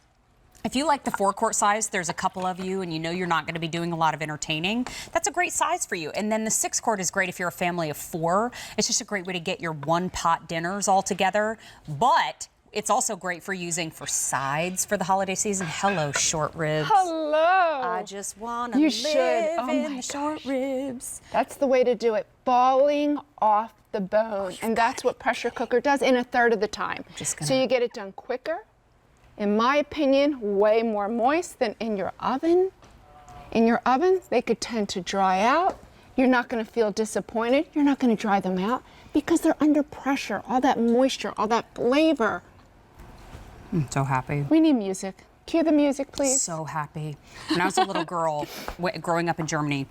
if you like the 4-quart size, there's a couple of you and you know you're not going to be doing a lot of entertaining, that's a great size for you. And then the 6-quart is great if you're a family of 4. It's just a great way to get your one-pot dinners all together. But it's also great for using for sides for the holiday season. Hello, short ribs. Hello. I just want to You live should. Oh in my the short ribs. That's the way to do it. Falling off the bone. And that's what pressure cooker does in a third of the time. Just So gonna- you get it done quicker. In my opinion, way more moist than in your oven. In your oven, they could tend to dry out. You're not going to feel disappointed. You're not going to dry them out because they're under pressure. All that moisture, all that flavor. I'm so happy. We need music. Cue the music, please. So happy. When I was a little girl growing up in Germany,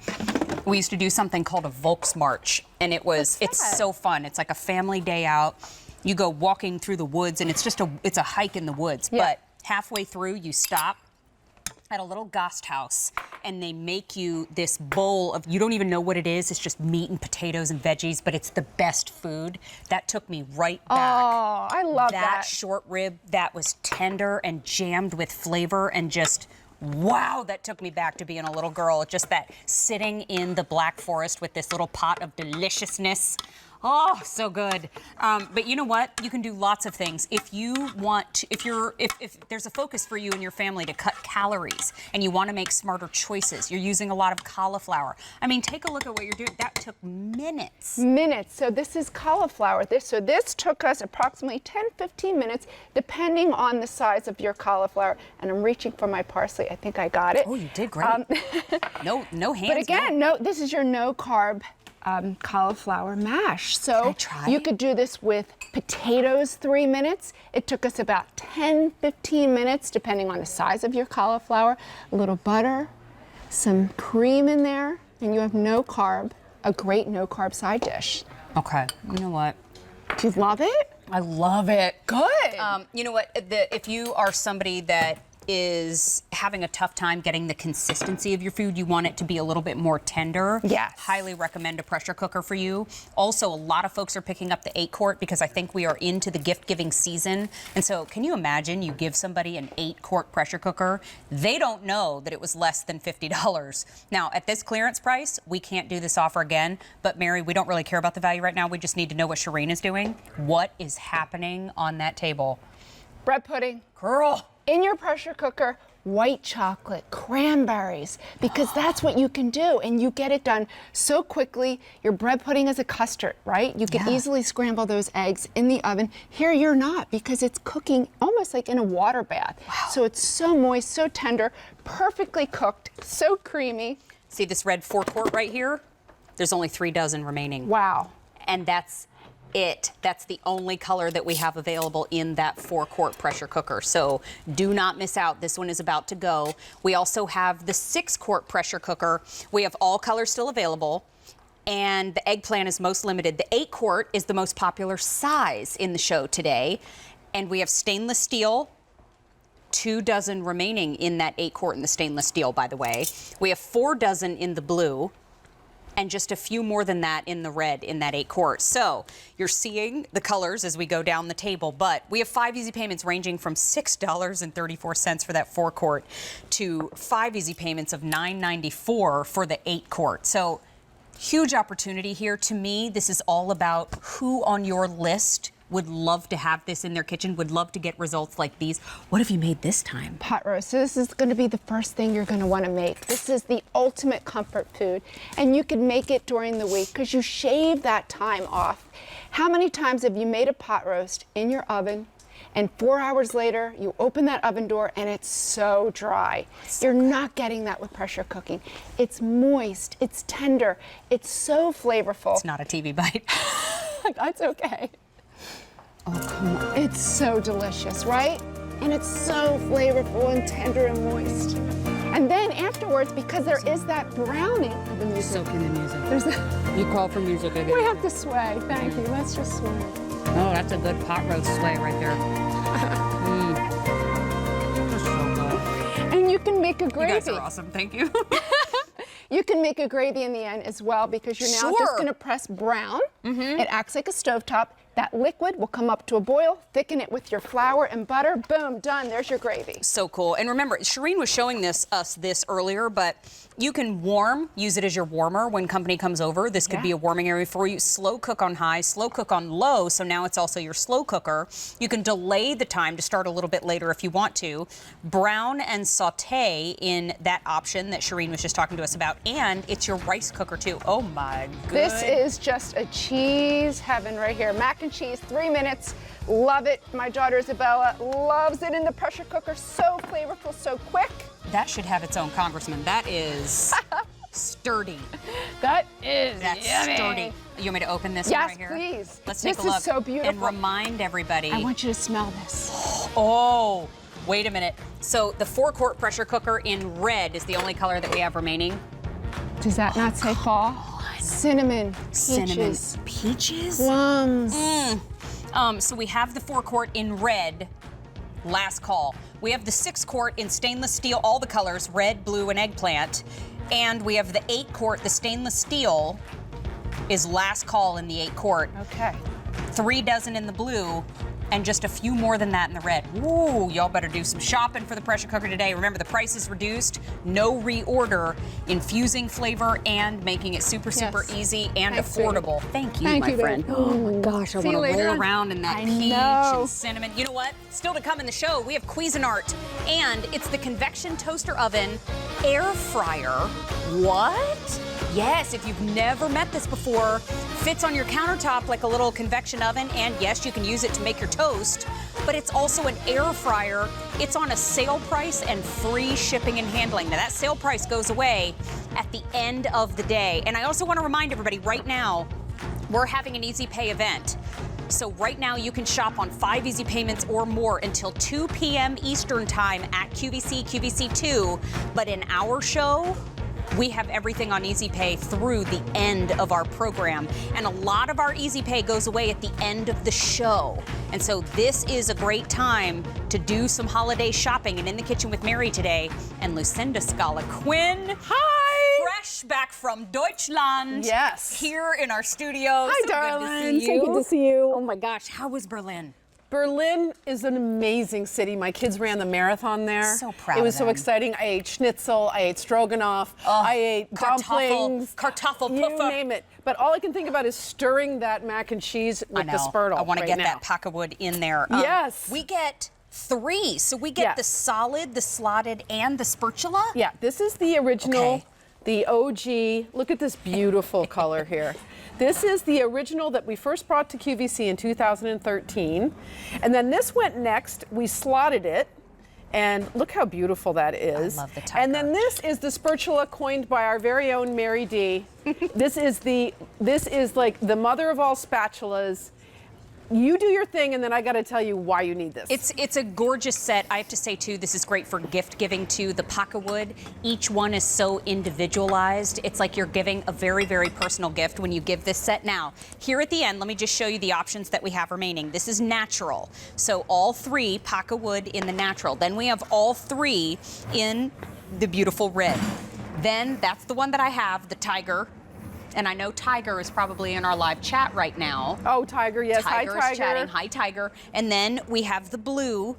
we used to do something called a Volksmarch, and it's so fun. It's like a family day out. You go walking through the woods, and it's a hike in the woods. Yeah. But halfway through, you stop at a little Gasthaus, and they make you this bowl of, you don't even know what it is. It's just meat and potatoes and veggies, but it's the best food. That took me right back. Oh, I love that. Short rib that was tender and jammed with flavor and just, wow, that took me back to being a little girl. Just that sitting in the Black Forest with this little pot of deliciousness. Oh, so good. But you know what? You can do lots of things. If you want to, if there's a focus for you and your family to cut calories and you want to make smarter choices, you're using a lot of cauliflower. I mean, take a look at what you're doing. That took minutes. Minutes. So this is cauliflower. This took us approximately 10-15 minutes, depending on the size of your cauliflower. And I'm reaching for my parsley. I think I got it. Oh, you did great. No hands. But again, this is your no carb cauliflower mash. So I try? you could do this with potatoes, 3 minutes. It took us about 10-15 minutes, depending on the size of your cauliflower. A little butter, some cream in there, and you have no carb, a great no carb side dish. Okay. You know what? Do you love it? I love it. Good. You know what? If you are somebody that is having a tough time getting the consistency of your food, you want it to be a little bit more tender. Yes. Highly recommend a pressure cooker for you. Also, a lot of folks are picking up the 8-quart because I think we are into the gift-giving season. And so can you imagine you give somebody an 8-quart pressure cooker? They don't know that it was less than $50. Now, at this clearance price, we can't do this offer again. But Mary, we don't really care about the value right now. We just need to know what Shireen is doing. What is happening on that table? Bread pudding. Girl. In your pressure cooker, white chocolate, cranberries, because that's what you can do. And you get it done so quickly. Your bread pudding is a custard, right? You can easily scramble those eggs in the oven. Here you're not, because it's cooking almost like in a water bath. Wow. So it's so moist, so tender, perfectly cooked, so creamy. See this red 4-quart right here? There's only 3 dozen remaining. Wow. And that's it. That's the only color that we have available in that 4-quart pressure cooker. So do not miss out. This one is about to go. We also have the 6-quart pressure cooker. We have all colors still available. And the eggplant is most limited. The 8-quart is the most popular size in the show today. And we have stainless steel. 2 dozen remaining in that 8-quart in the stainless steel, by the way. We have 4 dozen in the blue, and just a few more than that in the red in that 8-quart. So you're seeing the colors as we go down the table, but we have 5 easy payments ranging from $6.34 for that 4-quart to 5 easy payments of $9.94 for the 8-quart. So huge opportunity here. To me, this is all about who on your list would love to have this in their kitchen, would love to get results like these. What have you made this time? Pot roast. So this is going to be the first thing you're going to want to make. This is the ultimate comfort food, and you can make it during the week because you shave that time off. How many times have you made a pot roast in your oven, and 4 hours later you open that oven door and it's so dry? You're not getting that with pressure cooking. It's moist, it's tender, it's so flavorful. It's not a TV bite. That's okay. Oh, come on. It's so delicious, right? And it's so flavorful and tender and moist. And then afterwards, because there is that browning of the music. Soaking the music. There's a, You call for music again. we have to sway. Thank you. Let's just sway. Oh, that's a good pot roast sway right there. That's so good. And you can make a gravy. You guys are awesome. Thank you. You can make a gravy in the end as well, because you're now just going to press brown. It acts like a stovetop. That liquid will come up to a boil, thicken it with your flour and butter. Boom, done. There's your gravy. So cool. And remember, Shireen was showing us this earlier, but you can use it as your warmer when company comes over. This could be a warming area for you. Slow cook on high, slow cook on low. So now it's also your slow cooker. You can delay the time to start a little bit later if you want to. Brown and saute in that option that Shireen was just talking to us about. And it's your rice cooker too. Oh my goodness. This is just a cheese heaven right here. Mac and cheese, 3 minutes. Love it. My daughter Isabella loves it in the pressure cooker. So flavorful, so quick. That should have its own congressman. That is sturdy. That's Sturdy. You want me to open this one right here? Yes, please. Let's take a This look. is so beautiful. And remind everybody. I want you to smell this. Oh, wait a minute. So the 4-quart pressure cooker in red is the only color that we have remaining. Does that not say fall? Cinnamon, peaches, Peaches? plums. So we have the 4-quart in red. Last call. We have the 6-quart in stainless steel, all the colors, red, blue, and eggplant. And we have the 8-quart, the stainless steel is last call in the 8-quart. Okay. 3 dozen in the blue, and just a few more than that in the red. Ooh, y'all better do some shopping for the pressure cooker today. Remember, the price is reduced, no reorder, infusing flavor and making it super easy and Thanks, affordable. Thank you, Thank my you, friend. babe. Oh my gosh, I See want you to later roll on. around in that I peach know. and cinnamon. You know what? Still to come in the show, we have Cuisinart, and it's the convection toaster oven air fryer. What? Yes, if you've never met this before, fits on your countertop like a little convection oven, and yes, you can use it to make your toast, but it's also an air fryer. It's on a sale price and free shipping and handling. Now that sale price goes away at the end of the day. And I also want to remind everybody right now, we're having an easy pay event. So right now you can shop on 5 easy payments or more until 2 p.m. Eastern time at QVC, QVC2. But in our show, we have everything on Easy Pay through the end of our program. And a lot of our Easy Pay goes away at the end of the show. And so this is a great time to do some holiday shopping. And in the kitchen with Mary today and Lucinda Scala Quinn. Hi! Fresh back from Deutschland. Yes. Here in our studio. Hi, So darling. Good to see you. So good to see you. Oh my gosh, how was Berlin? Berlin is an amazing city. My kids ran the marathon there. So proud It was of so them. exciting. I ate schnitzel, I ate stroganoff, I ate dumplings. Kartoffelpuffer. You name it. But all I can think about is stirring that mac and cheese with the spurtle. I want to right get now. that pack of wood in there. Yes. We get 3. So we get the solid, the slotted, and the spatula? Yeah, this is the original, Okay. the OG. Look at this beautiful color here. This is the original that we first brought to QVC in 2013. And then this went next. We slotted it. And look how beautiful that is. I love the tiger. And then this is the spatula coined by our very own Mary D. This is like the mother of all spatulas. You do your thing, and then I got to tell you why you need this. It's a gorgeous set. I have to say, too, this is great for gift giving, too. The paca wood, each one is so individualized. It's like you're giving a very, very personal gift when you give this set. Now, here at the end, let me just show you the options that we have remaining. This is natural. So all 3 paca wood in the natural. Then we have all 3 in the beautiful red. Then that's the one that I have, the tiger. And I know Tiger is probably in our live chat right now. Oh, Tiger, yes. Tiger Hi, Tiger. is chatting. Hi, Tiger. And then we have the blue.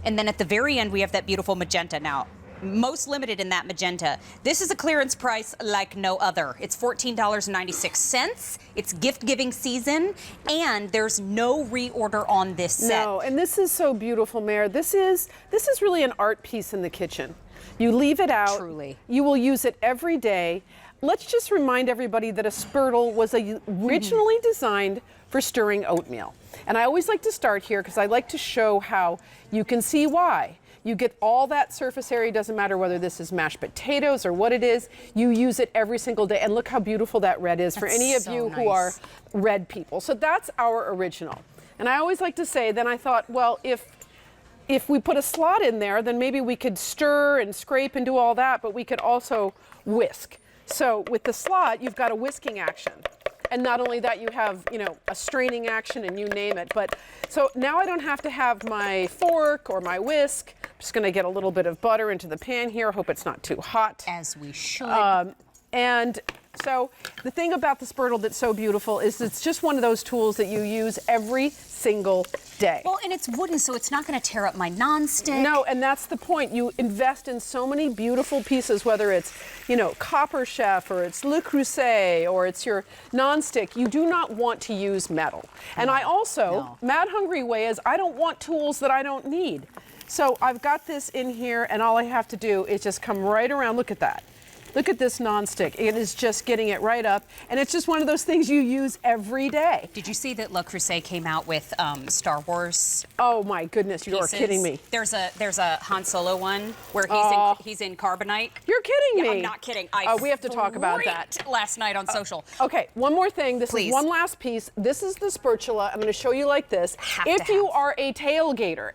And then at the very end, we have that beautiful magenta. Now, most limited in that magenta. This is a clearance price like no other. It's $14.96. It's gift giving season. And there's no reorder on this set. No, and this is so beautiful, Mare. This is really an art piece in the kitchen. You leave it out. Truly. You will use it every day. Let's just remind everybody that a spurtle was originally designed for stirring oatmeal. And I always like to start here because I like to show how you can see why. You get all that surface area, doesn't matter whether this is mashed potatoes or what it is, you use it every single day. And look how beautiful that red is for any of you who are red people. So that's our original. And I always like to say, then I thought, well, if we put a slot in there, then maybe we could stir and scrape and do all that, but we could also whisk. So with the slot, you've got a whisking action. And not only that, you have, a straining action and you name it. But so now I don't have to have my fork or my whisk. I'm just going to get a little bit of butter into the pan here. Hope it's not too hot. As we should. And so the thing about the spurtle that's so beautiful is it's just one of those tools that you use every single day. Well, and it's wooden, so it's not going to tear up my nonstick. No, and that's the point. You invest in so many beautiful pieces, whether it's, Copper Chef or it's Le Creuset or it's your nonstick. You do not want to use metal. And I also, Mad Hungry way is I don't want tools that I don't need. So I've got this in here, and all I have to do is just come right around. Look at that. Look at this nonstick. It is just getting it right up, and it's just one of those things you use every day. Did you see that Le Creuset came out with Star Wars? Oh my goodness, you are kidding me. There's a Han Solo one where he's in carbonite. You're kidding me. I'm not kidding. We have to talk about that. Last night on social. Okay, one more thing. This Please. is one last piece. This is the spatula. I'm going to show you like this. If you are a tailgater,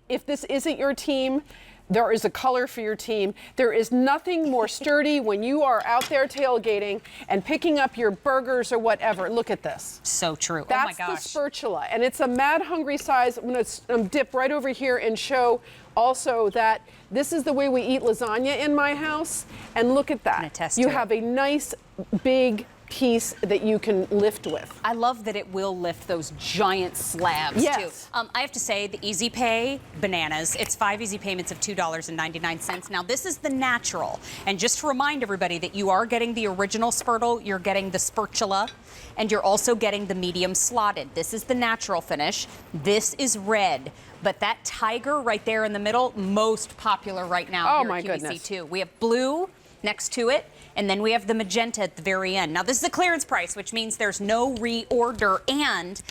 if this isn't your team, there is a color for your team. There is nothing more sturdy when you are out there tailgating and picking up your burgers or whatever. Look at this. So true. That's oh my gosh. the spatula, and it's a Mad Hungry size. I'm going to dip right over here and show also that this is the way we eat lasagna in my house. And look at that. You have a nice big piece that you can lift with. I love that it will lift those giant slabs too. I have to say the Easy Pay bananas, it's 5 easy payments of $2.99. Now this is the natural. And just to remind everybody that you are getting the original spurtle, you're getting the spatula, and you're also getting the medium slotted. This is the natural finish. This is red. But that tiger right there in the middle, most popular right now here at QVC too. We have blue next to it, and then we have the magenta at the very end. Now this is a clearance price, which means there's no reorder, and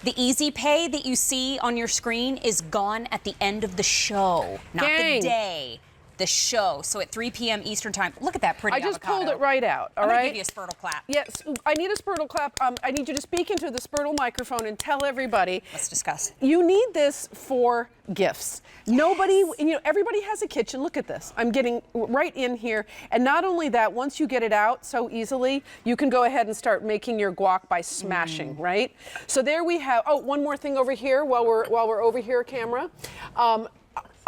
the Easy Pay that you see on your screen is gone at the end of the show, not the day. The show. So at 3 p.m. Eastern time. Look at that pretty avocado. I just pulled it right out. I'm gonna give you a spurtle clap. Yes, I need a spurtle clap. I need you to speak into the spurtle microphone and tell everybody. Let's discuss. You need this for gifts. Nobody, everybody has a kitchen. Look at this. I'm getting right in here. And not only that, once you get it out so easily, you can go ahead and start making your guac by smashing, right? So there we have, one more thing over here while we're over here, camera.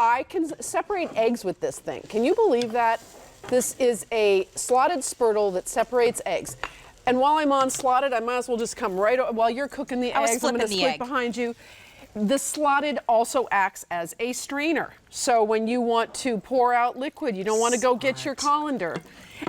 I can separate eggs with this thing. Can you believe that? This is a slotted spurtle that separates eggs. And while I'm on slotted, I might as well just come right while you're cooking the eggs. I'm going to split behind you. The slotted also acts as a strainer. So when you want to pour out liquid, you don't want to go get your colander.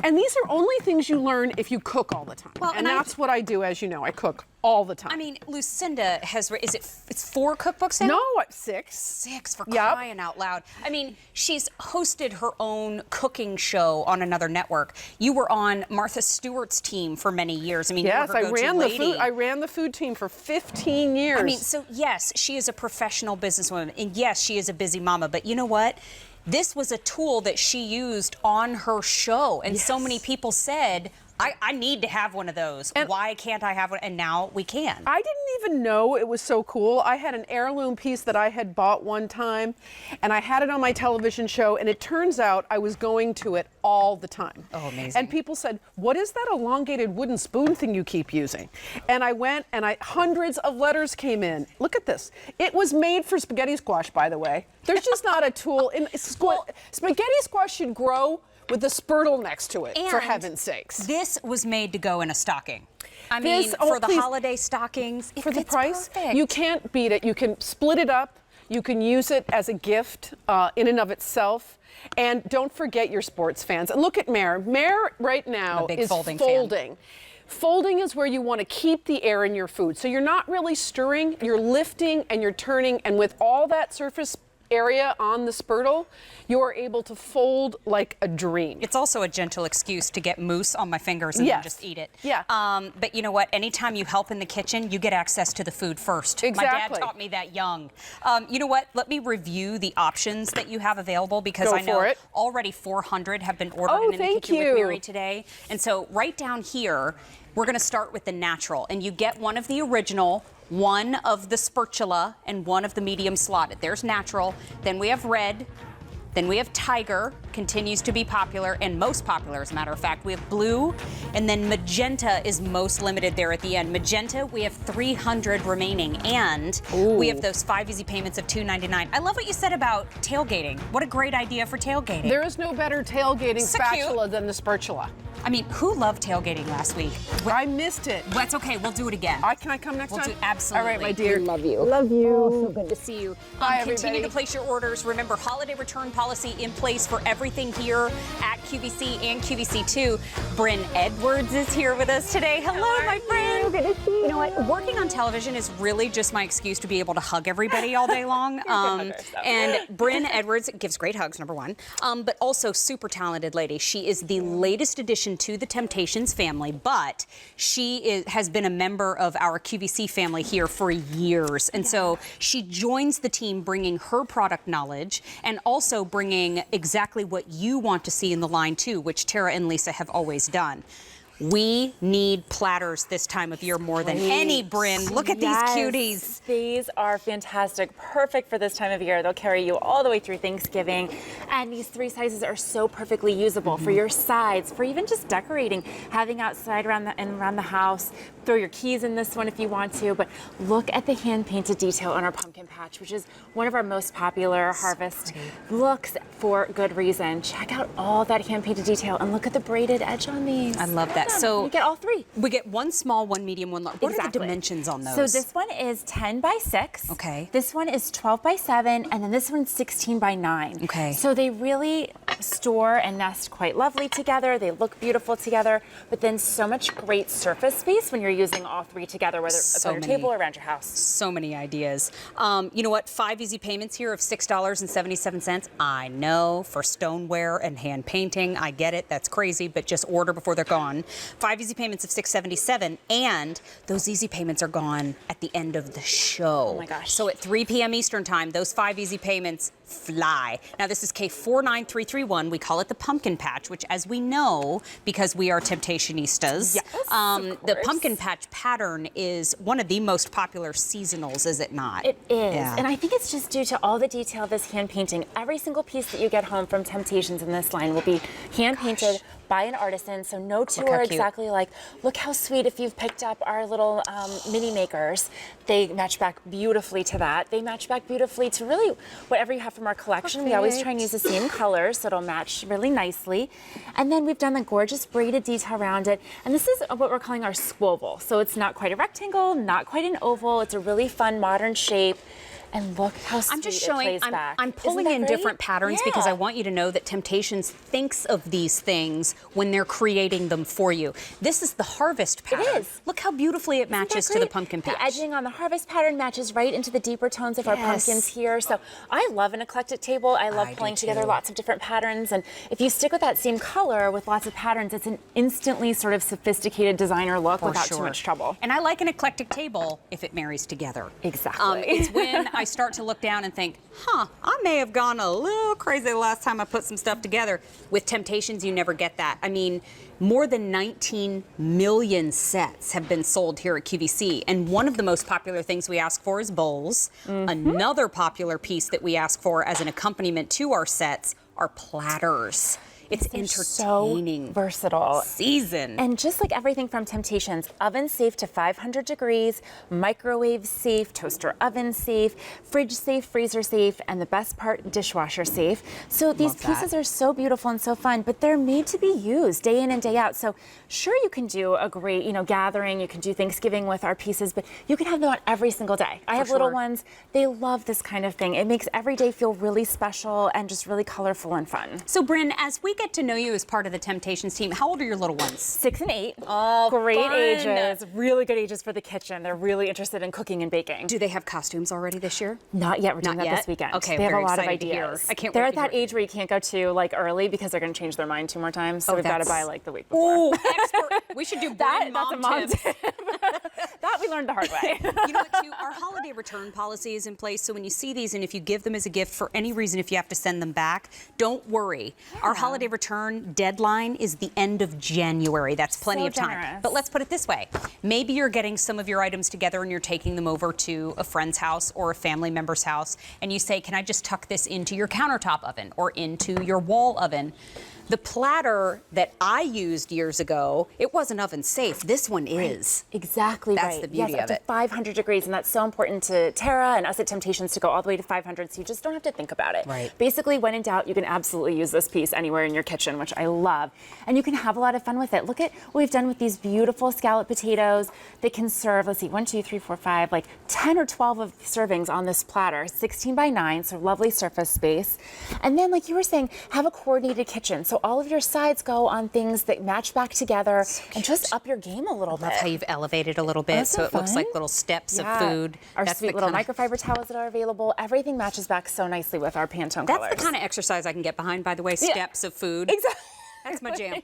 And these are only things you learn if you cook all the time. Well, and and that's what I do, as you know. I cook all the time. I mean, Lucinda has, it's 4 cookbooks now? No, 6. 6 for Yep. crying out loud. I mean, she's hosted her own cooking show on another network. You were on Martha Stewart's team for many years. I mean, Yes, you were her I ran go-to the lady. food. I ran the food team for 15 years. I mean, so yes, she is a professional businesswoman, and yes, she is a busy mama. But you know what? This was a tool that she used on her show, and so many people said, I need to have one of those. And why can't I have one? And now we can. I didn't even know it was so cool. I had an heirloom piece that I had bought one time, and I had it on my television show, and it turns out I was going to it all the time. Oh, amazing. And people said, what is that elongated wooden spoon thing you keep using? And I went, and hundreds of letters came in. Look at this. It was made for spaghetti squash, by the way. There's just not a tool. Spaghetti squash should grow with a spurtle next to it, for heaven's sakes. This was made to go in a stocking. I mean, oh, for the please. holiday stockings, For the it's price, perfect. you can't beat it. You can split it up. You can use it as a gift in and of itself. And don't forget your sports fans. And look at Mare. Mare right now big is folding folding. Folding is where you want to keep the air in your food. So you're not really stirring, you're lifting and you're turning. And with all that surface area on the spurtle, you're able to fold like a dream. It's also a gentle excuse to get mousse on my fingers and then just eat it. Yeah. But you know what? Anytime you help in the kitchen, you get access to the food first. Exactly. My dad taught me that young. You know what? Let me review the options that you have available because Go I know for it. already 400 have been ordered Oh, in the thank kitchen you. with Mary today. And so right down here, we're going to start with the natural. And you get one of the original, one of the spatula, and one of the medium slotted. There's natural. Then we have red. Then we have tiger, continues to be popular and most popular, as a matter of fact. We have blue, and then magenta is most limited there at the end. Magenta, we have 300 remaining, and we have those 5 easy payments of $2.99. I love what you said about tailgating. What a great idea for tailgating. There is no better tailgating So spatula cute. than the spatula. I mean, who loved tailgating last week? I missed it. That's okay. We'll do it again. Can I come next We'll time? do absolutely. All right, my dear. Love you. Love you. Oh, so good to see you. Bye, Continue everybody. to place your orders. Remember, holiday return policy in place for everything here at QVC and QVC2. Bryn Edwards is here with us today. Hello, my friend. Good to see you. You know what? Working on television is really just my excuse to be able to hug everybody all day long. And Bryn Edwards gives great hugs, number one, but also super talented lady. She is the latest addition to the Temptations family, but she has been a member of our QVC family here for years. And so she joins the team bringing her product knowledge and also bringing exactly what you want to see in the line too, which Tara and Lisa have always done. We need platters this time of year more than any, Bryn. Look at these cuties. These are fantastic, perfect for this time of year. They'll carry you all the way through Thanksgiving. And these 3 sizes are so perfectly usable for your sides, for even just decorating, having outside around the house. Throw your keys in this one if you want to. But look at the hand-painted detail on our pumpkin patch, which is one of our most popular harvest looks for good reason. Check out all that hand-painted detail and look at the braided edge on these. I love that. So you get all 3. We get one small, one medium, one large. What are the dimensions on those? So this one is 10 by 6. Okay. This one is 12 by 7, and then this one's 16 by 9. Okay. So they really store and nest quite lovely together. They look beautiful together, but then so much great surface space when you're using all 3 together, whether it's on your table or around your house. So many ideas. You know what? 5 easy payments here of $6.77. I know, for stoneware and hand painting. I get it. That's crazy, but just order before they're gone. 5 easy payments of $6.77, and those easy payments are gone at the end of the show. Oh my gosh. So at 3 p.m. Eastern time, those 5 easy payments fly. Now this is K49331. We call it the pumpkin patch, which, as we know, because we are Temptationistas, the pumpkin patch pattern is one of the most popular seasonals, is it not? It is, Yeah. and I think it's just due to all the detail of this hand painting. Every single piece that you get home from Temptations in this line will be hand painted by an artisan, so no 2 how are cute. exactly like. Look how sweet if you've picked up our little mini makers. They match back beautifully to that. They match back beautifully to really whatever you have from our collection. We always try and use the same colors, so it'll match really nicely. And then we've done the gorgeous braided detail around it. And this is what we're calling our squoval. So it's not quite a rectangle, not quite an oval. It's a really fun modern shape. And look how sweet I'm just it showing, plays I'm, back. I'm pulling Isn't in that great? different patterns because I Yeah. want you to know that Temptations thinks of these things when they're creating them for you. This is the harvest pattern. is. Look how beautifully it matches to the pumpkin patch. The edging on the harvest pattern matches right into the deeper tones of our pumpkins here. So I love an eclectic table. I love pulling together lots of different patterns. And if you stick with that same color with lots of patterns, it's an instantly sort of sophisticated designer look without too much trouble. And I like an eclectic table if it marries together. Exactly. It's when I start to look down and think, I may have gone a little crazy the last time I put some stuff together. With Temptations, you never get that. I mean, more than 19 million sets have been sold here at QVC. And one of the most popular things we ask for is bowls. Another popular piece that we ask for as an accompaniment to our sets are platters. It's entertaining. So versatile. Season. And just like everything from Temptations, oven safe to 500 degrees, microwave safe, toaster oven safe, fridge safe, freezer safe, and the best part, dishwasher safe. So these pieces are so beautiful and so fun, but they're made to be used day in and day out. So sure, you can do a great, gathering, you can do Thanksgiving with our pieces, but you can have them on every single day. I have little ones, they love this kind of thing. It makes every day feel really special and just really colorful and fun. So Bryn, as we get to know you as part of the Temptations team, how old are your little ones? 6 and 8. Oh, great fun. ages, really good ages for the kitchen. They're really interested in cooking and baking. Do they have costumes already this year? Not yet. We're doing Not that yet? this weekend. Okay, they have very a lot of excited to hear. ideas. I can't They're wait at to that hear. age where you can't go to early because they're going to change their mind 2 more times. So we've got to buy the week before. Oh, expert. We should do Bryn That's a mom mom tips. tip. That we learned the hard way. You know what, too? Our holiday return policy is in place, so when you see these and if you give them as a gift for any reason, if you have to send them back, don't worry. Our holiday return deadline is the end of January. That's plenty of time. generous. But let's put it this way. Maybe you're getting some of your items together and you're taking them over to a friend's house or a family member's house, and you say, can I just tuck this into your countertop oven or into your wall oven? The platter that I used years ago, it wasn't oven safe. This one is. Exactly That's right. the beauty yes, of up it. to 500 degrees, and that's so important to Tara and us at Temptations to go all the way to 500, so you just don't have to think about it. Right. Basically, when in doubt, you can absolutely use this piece anywhere in your kitchen, which I love. And you can have a lot of fun with it. Look at what we've done with these beautiful scallop potatoes that can serve, let's see, 1, 2, 3, 4, 5, like 10 or 12 of servings on this platter, 16 by 9, so lovely surface space. And then, like you were saying, have a coordinated kitchen, so all of your sides go on things that match back together and just up your game a little bit. Love how you've elevated a little bit, so it looks like little steps of food. Our That's sweet the little kinda- microfiber towels that are available. Everything matches back so nicely with our Pantone colors. That's the kind of exercise I can get behind, by the way, steps of food. Exactly. That's my jam.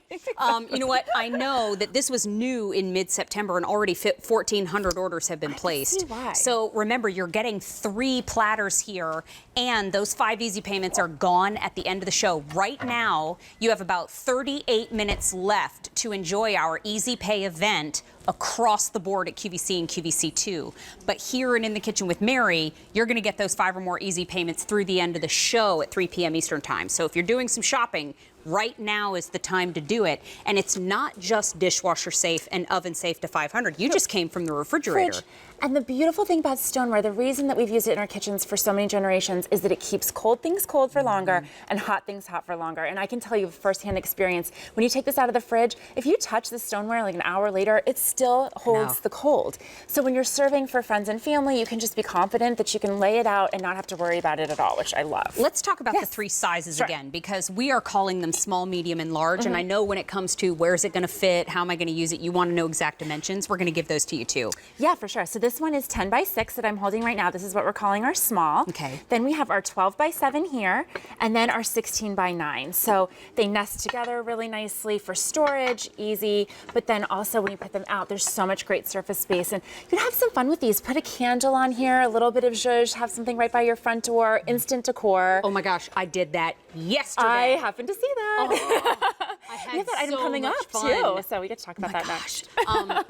You know what? I know that this was new in mid-September and already 1,400 orders have been placed. see why. So remember, you're getting 3 platters here, and those 5 easy payments are gone at the end of the show. Right now, you have about 38 minutes left to enjoy our Easy Pay event across the board at QVC and QVC2. But here and in the kitchen with Mary, you're going to get those 5 or more easy payments through the end of the show at 3 p.m. Eastern Time. So if you're doing some shopping, right now is the time to do it. And it's not just dishwasher safe and oven safe to 500. You just came from the refrigerator. Fridge. And the beautiful thing about stoneware, the reason that we've used it in our kitchens for so many generations is that it keeps cold things cold for longer and hot things hot for longer. And I can tell you firsthand experience, when you take this out of the fridge, if you touch the stoneware like an hour later, it still holds the cold. So when you're serving for friends and family, you can just be confident that you can lay it out and not have to worry about it at all, which I love. Let's talk about the 3 sizes again, because we are calling them small, medium, and large. And I know when it comes to where's it going to fit, how am I going to use it, you want to know exact dimensions. We're going to give those to you too. Yeah, for sure. So this one is 10 by 6 that I'm holding right now. This is what we're calling our small. Okay. Then we have our 12 by 7 here, and then our 16 by 9. So they nest together really nicely for storage, easy, but then also when you put them out, there's so much great surface space. And you can have some fun with these. Put a candle on here, a little bit of zhuzh, have something right by your front door, instant decor. Oh my gosh, I did that yesterday. I happened to see that. I had We have that item so coming much up fun. too, so we get to talk about that next.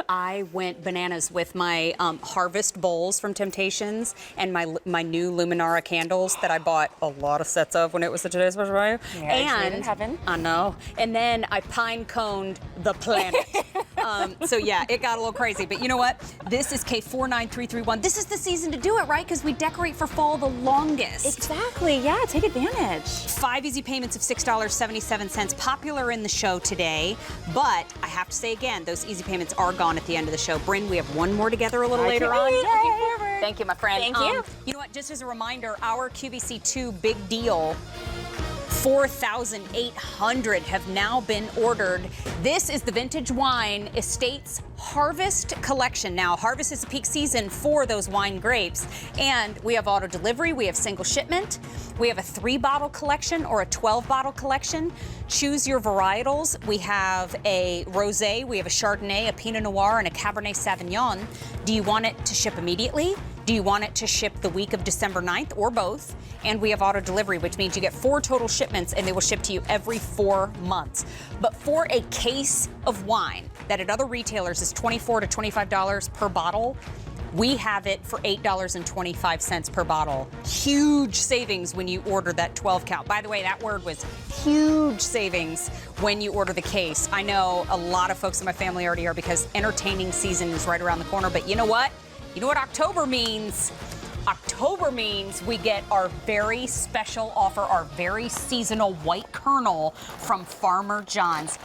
I went bananas with my harvest bowls from Temptations and my new Luminara candles that I bought a lot of sets of when it was the Today's Special Value. Marriage made in heaven. I know. And then I pine coned the planet. So yeah, it got a little crazy. But you know what? This is K49331. This is the season to do it, right? Because we decorate for fall the longest. Exactly. Yeah, take advantage. 5 easy payments of $6.77. Popular in the show today. But I have to say again, those easy payments are gone at the end of the show. Bryn, we have one more together a little later on. Looking forward. Thank you, my friend. Thank you. You know what? Just as a reminder, our QVC2 big deal, 4,800 have now been ordered. This is the Vintage Wine Estates Harvest Collection. Now, harvest is the peak season for those wine grapes. And we have auto delivery, we have single shipment, we have a 3-bottle collection or a 12-bottle collection. Choose your varietals. We have a rosé, we have a Chardonnay, a Pinot Noir, and a Cabernet Sauvignon. Do you want it to ship immediately? Do you want it to ship the week of December 9th or both? And we have auto delivery, which means you get 4 total shipments and they will ship to you every 4 months. But for a case of wine that at other retailers is $24 to $25 per bottle, we have it for $8.25 per bottle. Huge savings when you order that 12 count. By the way, that word was huge savings when you order the case. I know a lot of folks in my family already are because entertaining season is right around the corner, but you know what? You know what October means? October means we get our very special offer, our very seasonal white kernel from Farmer John's.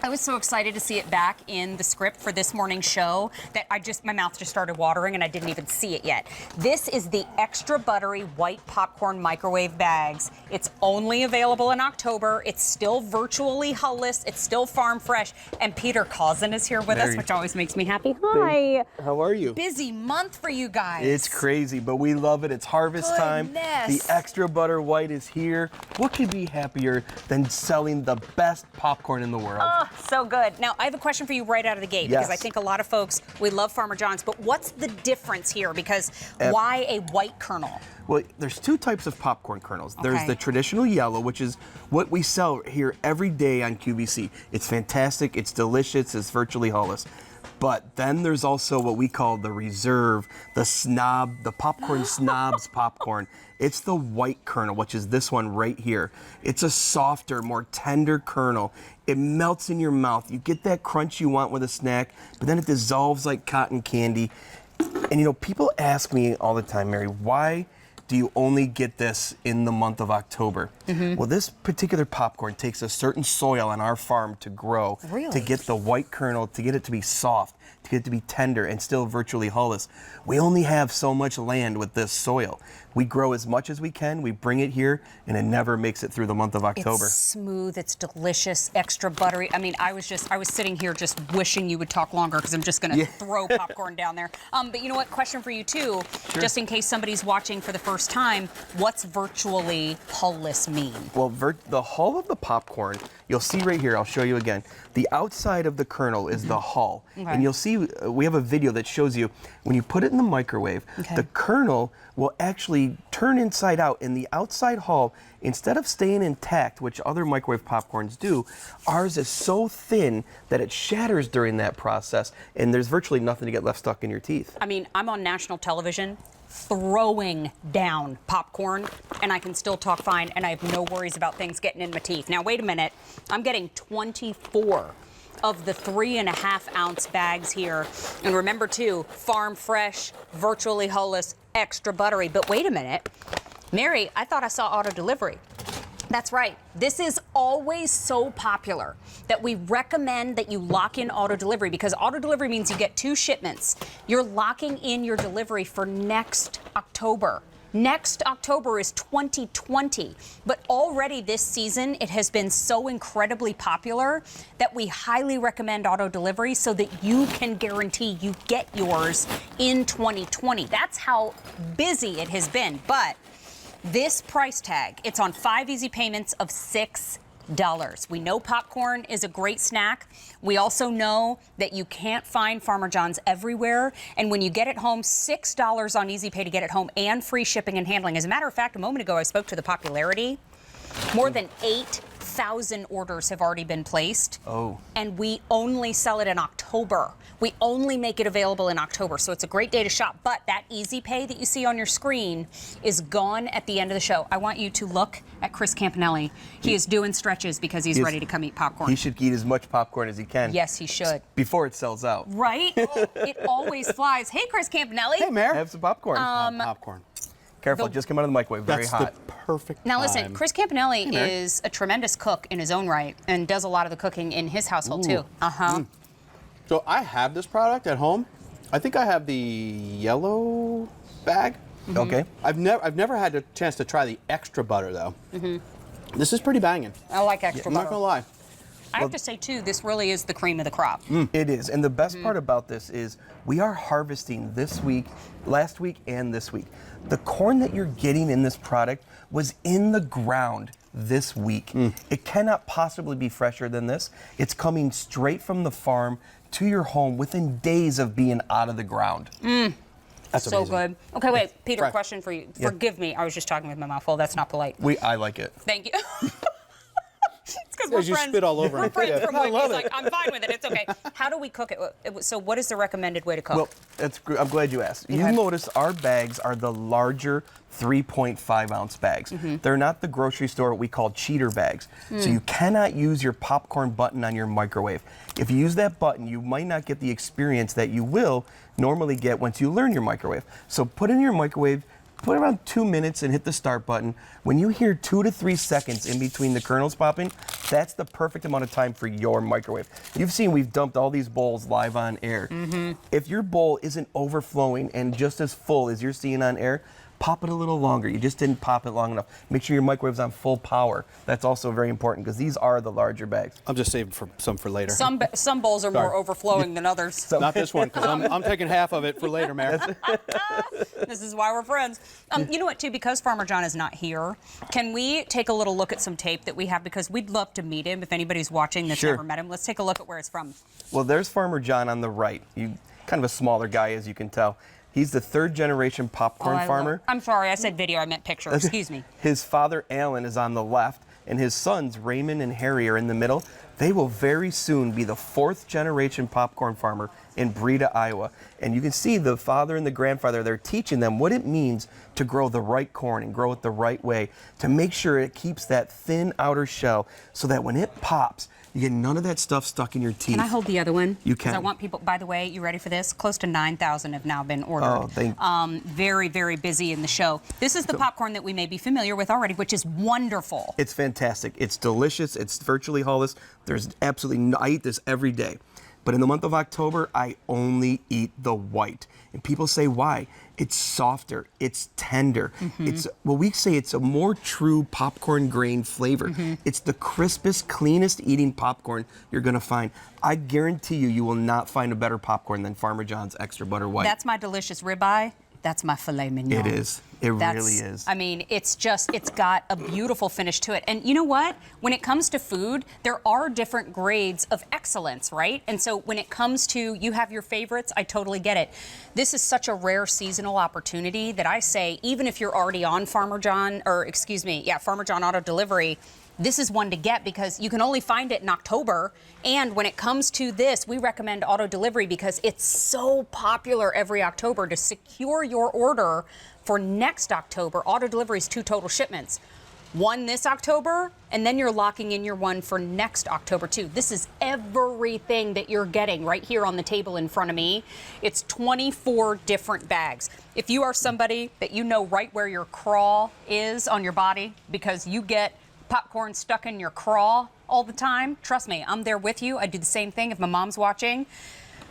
I was so excited to see it back in the script for this morning's show that my mouth just started watering and I didn't even see it yet. This is the extra buttery white popcorn microwave bags. It's only available in October. It's still virtually hull-less. It's still farm fresh. And Peter Cousin is here with us, which always makes me happy. Hi. How are you? Busy month for you guys. It's crazy, but we love it. It's harvest time. The extra butter white is here. What could be happier than selling the best popcorn in the world? Oh, so good. Now, I have a question for you right out of the gate because I think a lot of folks, we love Farmer John's, but what's the difference here? Because why a white kernel? Well, there's 2 types of popcorn kernels. There's the traditional yellow, which is what we sell here every day on QVC. It's fantastic, it's delicious, it's virtually hull-less. But then there's also what we call the reserve, the popcorn snobs popcorn. It's the white kernel, which is this one right here. It's a softer, more tender kernel. It melts in your mouth. You get that crunch you want with a snack, but then it dissolves like cotton candy. And you know, people ask me all the time, Mary, why do you only get this in the month of October? Well, this particular popcorn takes a certain soil on our farm to grow, to get the white kernel, to get it to be soft, to get it to be tender and still virtually hull-less. We only have so much land with this soil. We grow as much as we can, we bring it here, and it never makes it through the month of October. It's smooth, it's delicious, extra buttery. I mean, I was sitting here just wishing you would talk longer because I'm just gonna throw popcorn down there. But you know what, question for you too, just in case somebody's watching for the first time, what's virtually hull-less mean? Well, the hull of the popcorn, you'll see right here, I'll show you again. The outside of the kernel is the hull. And you'll see, we have a video that shows you, when you put it in the microwave, the kernel will actually turn inside out, and the outside hull, instead of staying intact, which other microwave popcorns do, ours is so thin that it shatters during that process, and there's virtually nothing to get left stuck in your teeth. I mean, I'm on national television throwing down popcorn, and I can still talk fine, and I have no worries about things getting in my teeth. Now, wait a minute. I'm getting 24 of the 3.5 ounce bags here. And remember too, farm fresh, virtually hull-less, extra buttery. But wait a minute, Mary, I thought I saw auto delivery. That's right. This is always so popular that we recommend that you lock in auto delivery because auto delivery means you get 2 shipments. You're locking in your delivery for next October. Next October is 2020, but already this season it has been so incredibly popular that we highly recommend auto delivery so that you can guarantee you get yours in 2020. That's how busy it has been, but this price tag, it's on 5 easy payments of $6. We know popcorn is a great snack. We also know that you can't find Farmer John's everywhere. And when you get it home, $6 on Easy Pay to get it home and free shipping and handling. As a matter of fact, a moment ago, I spoke to the popularity. More than 8 8,000 orders have already been placed. Oh. And we only sell it in October. We only make it available in October, so it's a great day to shop. But that Easy Pay that you see on your screen is gone at the end of the show. I want you to look at Chris Campanelli. He is doing stretches because he's ready to come eat popcorn. He should eat as much popcorn as he can. Yes, he should. Before it sells out. Right? It always flies. Hey, Chris Campanelli. Hey, Mare. Have some popcorn. Popcorn. Careful, it just came out of the microwave. Very That's hot. the perfect Now listen, time. Chris Campanelli is a tremendous cook in his own right and does a lot of the cooking in his household too. So I have this product at home. I think I have the yellow bag. Okay. I've never had a chance to try the extra butter though. This is pretty banging. I like extra I'm not butter. gonna lie. I have to say too, this really is the cream of the crop. It is. And the best part about this is we are harvesting this week, last week, and this week. The corn that you're getting in this product was in the ground this week. It cannot possibly be fresher than this. It's coming straight from the farm to your home within days of being out of the ground. That's So amazing. good. Okay, wait, Peter, Right. question for you. Forgive me, I was just talking with my mouth full. That's not polite. I like it. Thank you. It's because we're As you friends. spit all over We're him. friends Yeah. from I when love he's it. like, I'm fine with it. It's okay. How do we cook it? So what is the recommended way to cook? Well, I'm glad you asked. You Okay. notice our bags are the larger 3.5 ounce bags. They're not the grocery store what we call cheater bags. So you cannot use your popcorn button on your microwave. If you use that button, you might not get the experience that you will normally get once you learn your microwave. So put in your microwave, put around 2 minutes and hit the start button. When you hear 2 to 3 seconds in between the kernels popping, that's the perfect amount of time for your microwave. You've seen we've dumped all these bowls live on air. If your bowl isn't overflowing and just as full as you're seeing on air, pop it a little longer. You just didn't pop it long enough. Make sure your microwave's on full power. That's also very important because these are the larger bags. I'm just saving some for later. Some bowls are more overflowing than others. Not this one, because I'm taking half of it for later, Mare. This is why we're friends. You know what, too? Because Farmer John is not here, can we take a little look at some tape that we have? Because we'd love to meet him. If anybody's watching that's Sure. never met him, let's take a look at where it's from. Well, there's Farmer John on the right. Kind of a smaller guy, as you can tell. He's the 3rd generation popcorn farmer. I'm sorry, I said video. I meant picture. Excuse me. His father, Alan, is on the left, and his sons, Raymond and Harry, are in the middle. They will very soon be the 4th generation popcorn farmer in Breda, Iowa. And you can see the father and the grandfather, they're teaching them what it means to grow the right corn and grow it the right way to make sure it keeps that thin outer shell so that when it pops, you get none of that stuff stuck in your teeth. Can I hold the other one? You 'Cause can. I want people, by the way, you ready for this? Close to 9,000 have now been ordered. Oh, thank Very, very busy in the show. This is the popcorn that we may be familiar with already, which is wonderful. It's fantastic. It's delicious. It's virtually holeless. There's absolutely I eat this every day. But in the month of October, I only eat the white. And people say, why? It's softer. It's tender. We say it's a more true popcorn grain flavor. It's the crispest, cleanest eating popcorn you're going to find. I guarantee you will not find a better popcorn than Farmer John's Extra Butter White. That's my delicious ribeye. That's my filet mignon. It is. It really is. I mean, it's got a beautiful finish to it. And you know what? When it comes to food, there are different grades of excellence, right? And so when it comes to, you have your favorites, I totally get it. This is such a rare seasonal opportunity that I say, even if you're already on Farmer John Auto Delivery, this is one to get because you can only find it in October. And when it comes to this, we recommend auto delivery because it's so popular every October. To secure your order for next October, auto delivery is 2 total shipments. One this October, and then you're locking in your one for next October too. This is everything that you're getting right here on the table in front of me. It's 24 different bags. If you are somebody that you know right where your craw is on your body because you get popcorn stuck in your craw all the time, trust me, I'm there with you. I do the same thing if my mom's watching,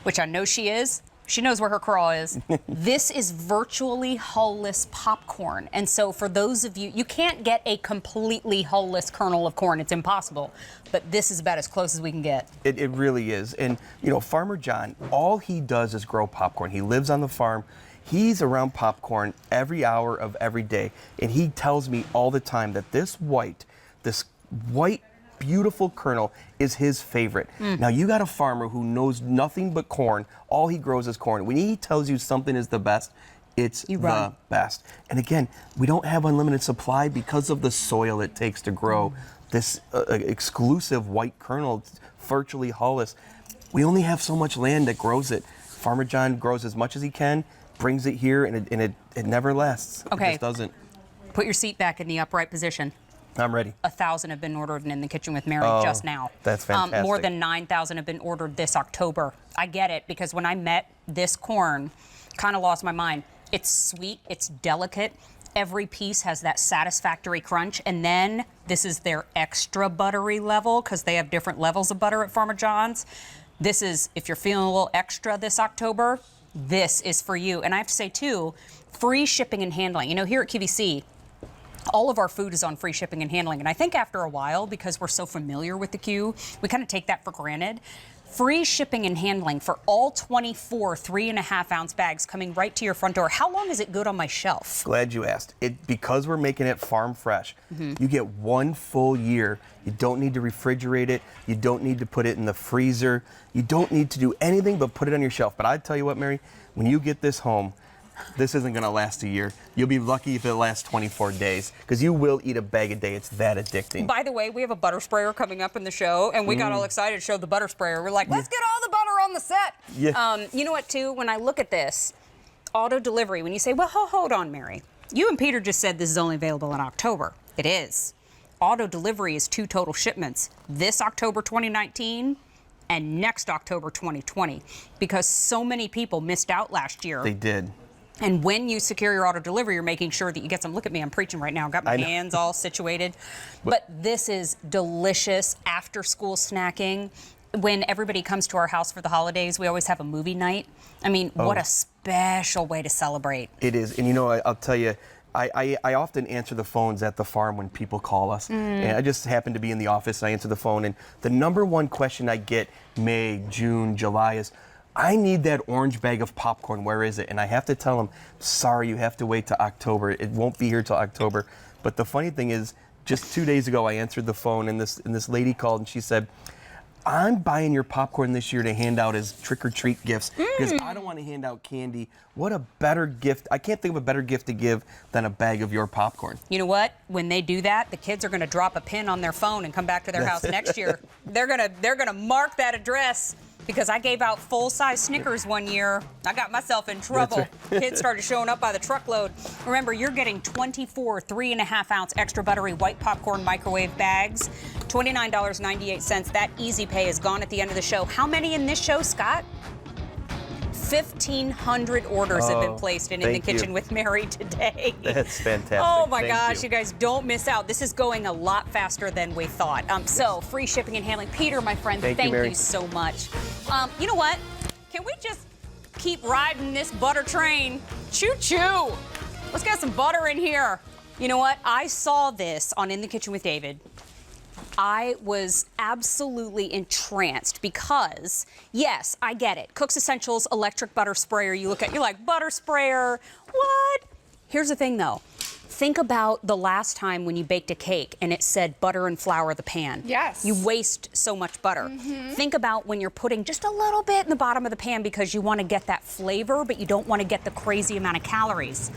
which I know she is. She knows where her craw is. This is virtually hull-less popcorn. And so for those of you, you can't get a completely hull-less kernel of corn. It's impossible. But this is about as close as we can get. It really is. And, Farmer John, all he does is grow popcorn. He lives on the farm. He's around popcorn every hour of every day. And he tells me all the time that this white, beautiful kernel is his favorite. Now you got a farmer who knows nothing but corn. All he grows is corn. When he tells you something is the best, it's the best. And again, we don't have unlimited supply because of the soil it takes to grow this exclusive white kernel, virtually hulless. We only have so much land that grows it. Farmer John grows as much as he can, brings it here, and it never lasts. Okay. It just doesn't. Put your seat back in the upright position. I'm ready. 1,000 have been ordered in the kitchen with Mary just now. That's fantastic. More than 9,000 have been ordered this October. I get it, because when I met this corn, kind of lost my mind. It's sweet, it's delicate. Every piece has that satisfactory crunch. And then this is their extra buttery level, because they have different levels of butter at Farmer John's. This is, if you're feeling a little extra this October, this is for you. And I have to say, too, free shipping and handling. You know, here at QVC, all of our food is on free shipping and handling. And I think after a while, because we're so familiar with the Q, we kind of take that for granted. Free shipping and handling for all 24 3.5-ounce bags coming right to your front door. How long is it good on my shelf? Glad you asked. Because we're making it farm fresh, you get 1 full year. You don't need to refrigerate it. You don't need to put it in the freezer. You don't need to do anything but put it on your shelf. But I tell you what, Mary, when you get this home, this isn't going to last a year. You'll be lucky if it lasts 24 days, because you will eat a bag a day. It's that addicting. By the way, we have a butter sprayer coming up in the show, and we got all excited to show the butter sprayer. We're like, let's get all the butter on the set. Yeah. You know what, too? When I look at this, auto delivery, when you say, well, hold on, Mary. You and Peter just said this is only available in October. It is. Auto delivery is 2 total shipments. This October 2019 and next October 2020, because so many people missed out last year. They did. And when you secure your auto delivery, you're making sure that you get some. Look at me, I'm preaching right now. Got my hands all situated. But this is delicious after school snacking. When everybody comes to our house for the holidays, we always have a movie night. I mean, what a special way to celebrate. It is. And you know, I'll tell you, I often answer the phones at the farm when people call us. And I just happen to be in the office, and I answer the phone. And the number one question I get May, June, July is, I need that orange bag of popcorn. Where is it? And I have to tell them, sorry, you have to wait till October. It won't be here till October. But the funny thing is, just 2 days ago, I answered the phone, and this lady called, and she said, I'm buying your popcorn this year to hand out as trick-or-treat gifts, because I don't want to hand out candy. What a better gift. I can't think of a better gift to give than a bag of your popcorn. You know what? When they do that, the kids are going to drop a pin on their phone and come back to their house next year. They're gonna mark that address. Because I gave out full-size Snickers one year. I got myself in trouble. Kids started showing up by the truckload. Remember, you're getting 24 3.5-ounce extra buttery white popcorn microwave bags, $29.98. That easy pay is gone at the end of the show. How many in this show, Scott? 1,500 orders have been placed in the kitchen with Mary today. That's fantastic. Oh my Thank gosh, you. you guys don't miss out. This is going a lot faster than we thought. So free shipping and handling. Peter, my friend, thank Mary. you so much. You know what? Can we just keep riding this butter train? Choo-choo. Let's get some butter in here. You know what? I saw this on In the Kitchen with David. I was absolutely entranced because, yes, I get it. Cook's Essentials electric butter sprayer. You look at, you're like, butter sprayer, what? Here's the thing, though. Think about the last time when you baked a cake and it said butter and flour the pan. Yes. You waste so much butter. Think about when you're putting just a little bit in the bottom of the pan because you want to get that flavor, but you don't want to get the crazy amount of calories.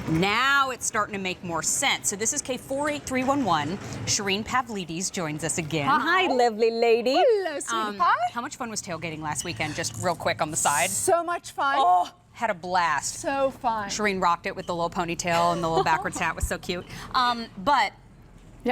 Now it's starting to make more sense. So this is K48311. Shireen Pavlidis joins us again. Hi, lovely lady. Hello, sweetie pie. How much fun was tailgating last weekend? Just real quick on the side. So much fun. Oh, had a blast. So fun. Shireen rocked it with the little ponytail and the little backwards hat. Was so cute. But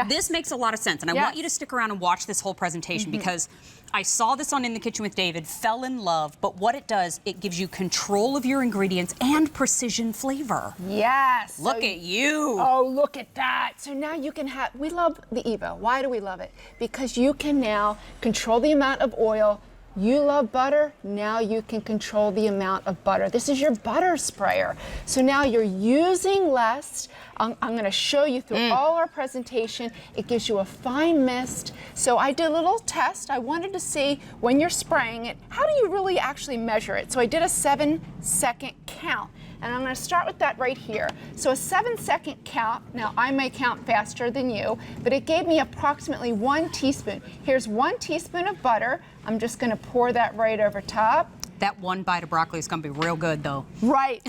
this makes a lot of sense. And I want you to stick around and watch this whole presentation because I saw this on In the Kitchen with David, fell in love, but what it does, it gives you control of your ingredients and precision flavor. Yes. Look at you. Oh, look at that. So now you can have, we love the Evo. Why do we love it? Because you can now control the amount of oil. You love butter, now you can control the amount of butter. This is your butter sprayer. So now you're using less. I'm going to show you through all our presentation. It gives you a fine mist. So I did a little test. I wanted to see when you're spraying it, how do you really actually measure it? So I did a 7-second count. And I'm going to start with that right here. So a 7-second count, now I may count faster than you, but it gave me approximately 1 teaspoon. Here's 1 teaspoon of butter. I'm just going to pour that right over top. That one bite of broccoli is going to be real good, though. Right.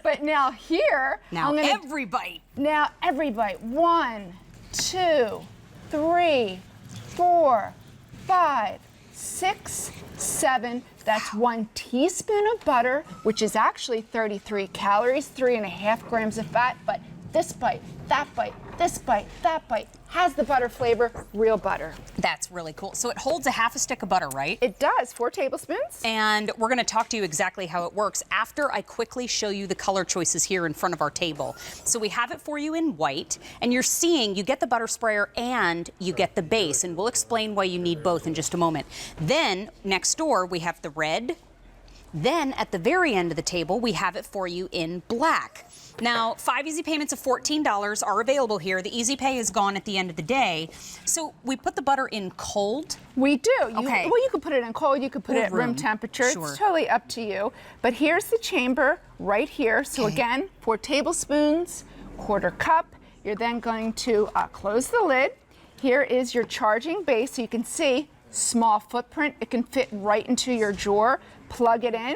But now here, Now I'm gonna, every bite. Now every bite. 1, 2, 3, 4, 5, 6, 7. That's 1 teaspoon of butter, which is actually 33 calories, 3.5 grams of fat. But this bite, that bite, this bite, that bite has the butter flavor, real butter. That's really cool. So it holds a half a stick of butter, right? It does, 4 tablespoons. And we're going to talk to you exactly how it works after I quickly show you the color choices here in front of our table. So we have it for you in white, and you're seeing you get the butter sprayer and you get the base, and we'll explain why you need both in just a moment. Then next door we have the red. Then at the very end of the table we have it for you in black. Now, 5 easy payments of $14 are available here. The easy pay is gone at the end of the day. So we put the butter in cold. We do. Okay. Well, you could put it in cold, you could put it at room temperature. Sure. It's totally up to you. But here's the chamber right here. So again, 4 tablespoons, 1/4 cup. You're then going to close the lid. Here is your charging base. So you can see, small footprint. It can fit right into your drawer. Plug it in.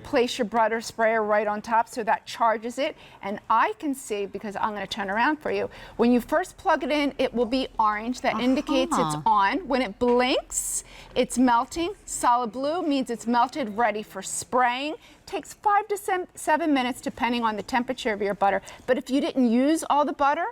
Place your butter sprayer right on top so that charges it. And I can see, because I'm going to turn around for you, when you first plug it in, it will be orange. That indicates it's on. When it blinks, it's melting. Solid blue means it's melted, ready for spraying. Takes 5 to 7 minutes depending on the temperature of your butter. But if you didn't use all the butter,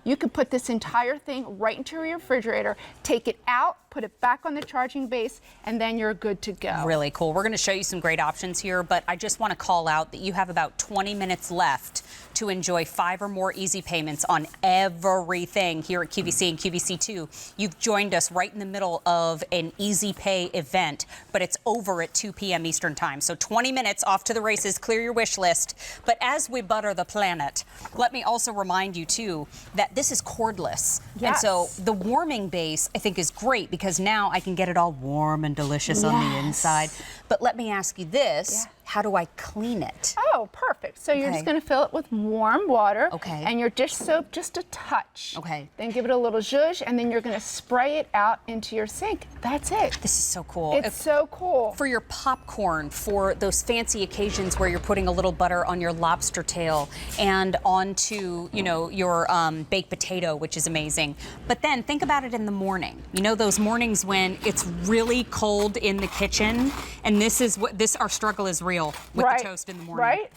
you could put this entire thing right into your refrigerator, take it out, put it back on the charging base, and then you're good to go. Really cool. We're going to show you some great options here, but I just want to call out that you have about 20 minutes left to enjoy 5 or more easy payments on everything here at QVC and QVC2. You've joined us right in the middle of an easy pay event, but it's over at 2 p.m. Eastern time. So 20 minutes off to the races, clear your wish list. But as we butter the planet, let me also remind you too that this is cordless. Yes. And so the warming base I think is great because now I can get it all warm and delicious on the inside. But let me ask you this. How do I clean it? Oh, perfect. So you're just going to fill it with warm water. Okay. And your dish soap just a touch. Okay. Then give it a little zhuzh, and then you're going to spray it out into your sink. That's it. This is so cool. It's so cool. For your popcorn, for those fancy occasions where you're putting a little butter on your lobster tail and onto, you know, your baked potato, which is amazing. But then think about it in the morning. You know, those mornings when it's really cold in the kitchen, and our struggle is real with the toast in the morning. Right?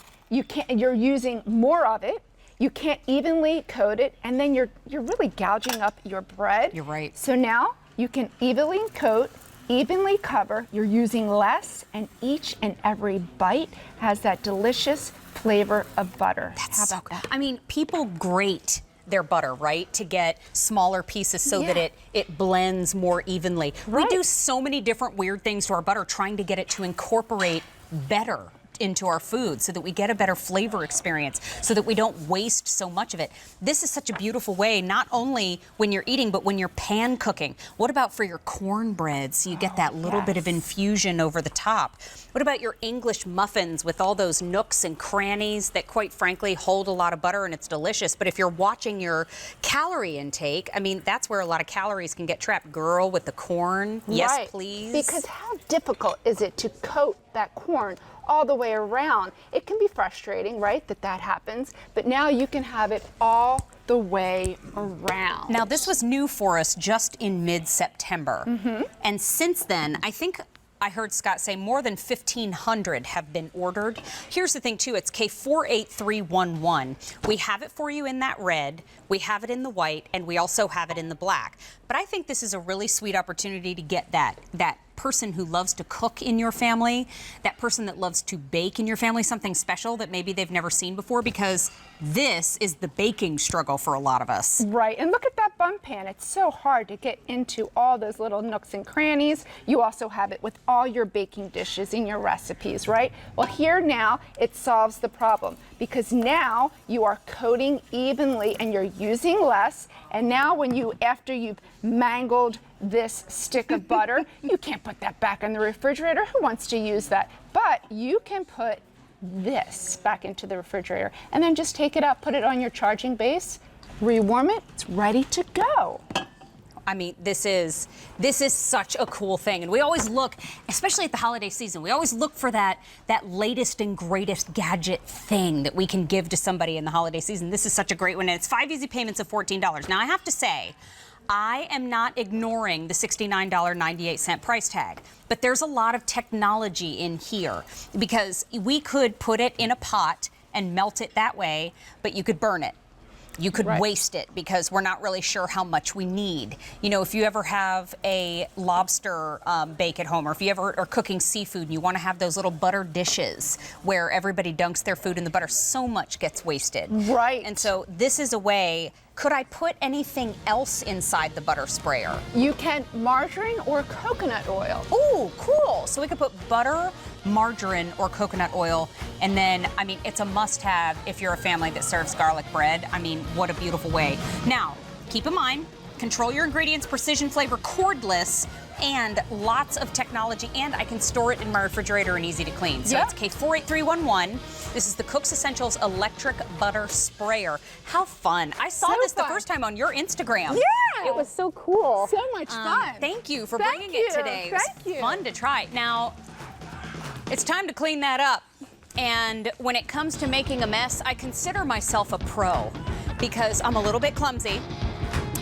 You're using more of it. You can't evenly coat it, and then you're really gouging up your bread. You're right. So now you can evenly coat, evenly cover. You're using less, and each and every bite has that delicious flavor of butter. That's so good. I mean, people grate their butter, right, to get smaller pieces so that it blends more evenly. Right. We do so many different weird things to our butter trying to get it to incorporate better into our food so that we get a better flavor experience, so that we don't waste so much of it. This is such a beautiful way, not only when you're eating, but when you're pan cooking. What about for your cornbread, so you get that little bit of infusion over the top? What about your English muffins with all those nooks and crannies that, quite frankly, hold a lot of butter and it's delicious? But if you're watching your calorie intake, I mean, that's where a lot of calories can get trapped. Girl, with the corn, yes, please. Because how difficult is it to coat that corn all the way around? It can be frustrating, right, that happens, but now you can have it all the way around. Now, this was new for us just in mid-September. And since then, I think I heard Scott say more than 1,500 have been ordered. Here's the thing, too. It's K48311. We have it for you in that red, we have it in the white, and we also have it in the black. But I think this is a really sweet opportunity to get that person who loves to cook in your family, that person that loves to bake in your family, something special that maybe they've never seen before, because this is the baking struggle for a lot of us. Right, and look at that bun pan. It's so hard to get into all those little nooks and crannies. You also have it with all your baking dishes in your recipes, right? Well, here now, it solves the problem, because now you are coating evenly and you're using less, and now after you've mangled this stick of butter, you can't put that back in the refrigerator. Who wants to use that? But you can put this back into the refrigerator and then just take it out, put it on your charging base, rewarm it, it's ready to go. I mean, this is such a cool thing. And we always look, especially at the holiday season, we always look for that latest and greatest gadget thing that we can give to somebody in the holiday season. This is such a great one. And it's 5 easy payments of $14. Now, I have to say, I am not ignoring the $69.98 price tag, but there's a lot of technology in here because we could put it in a pot and melt it that way, but you could burn it. You could waste it because we're not really sure how much we need. You know, if you ever have a lobster bake at home, or if you ever are cooking seafood and you want to have those little butter dishes where everybody dunks their food in the butter, so much gets wasted. Right. And so this is a way. Could I put anything else inside the butter sprayer? You can margarine or coconut oil. Ooh, cool. So we could put butter, margarine, or coconut oil. And then, I mean, it's a must-have if you're a family that serves garlic bread. I mean, what a beautiful way. Now, keep in mind, control your ingredients, precision flavor, cordless, and lots of technology, and I can store it in my refrigerator and easy to clean. So it's K48311. This is the Cook's Essentials Electric Butter Sprayer. How fun. I saw this the first time on your Instagram. Yeah. It was so cool. So much fun. Thank you for bringing it today. It was fun to try. Now, it's time to clean that up. And when it comes to making a mess, I consider myself a pro because I'm a little bit clumsy.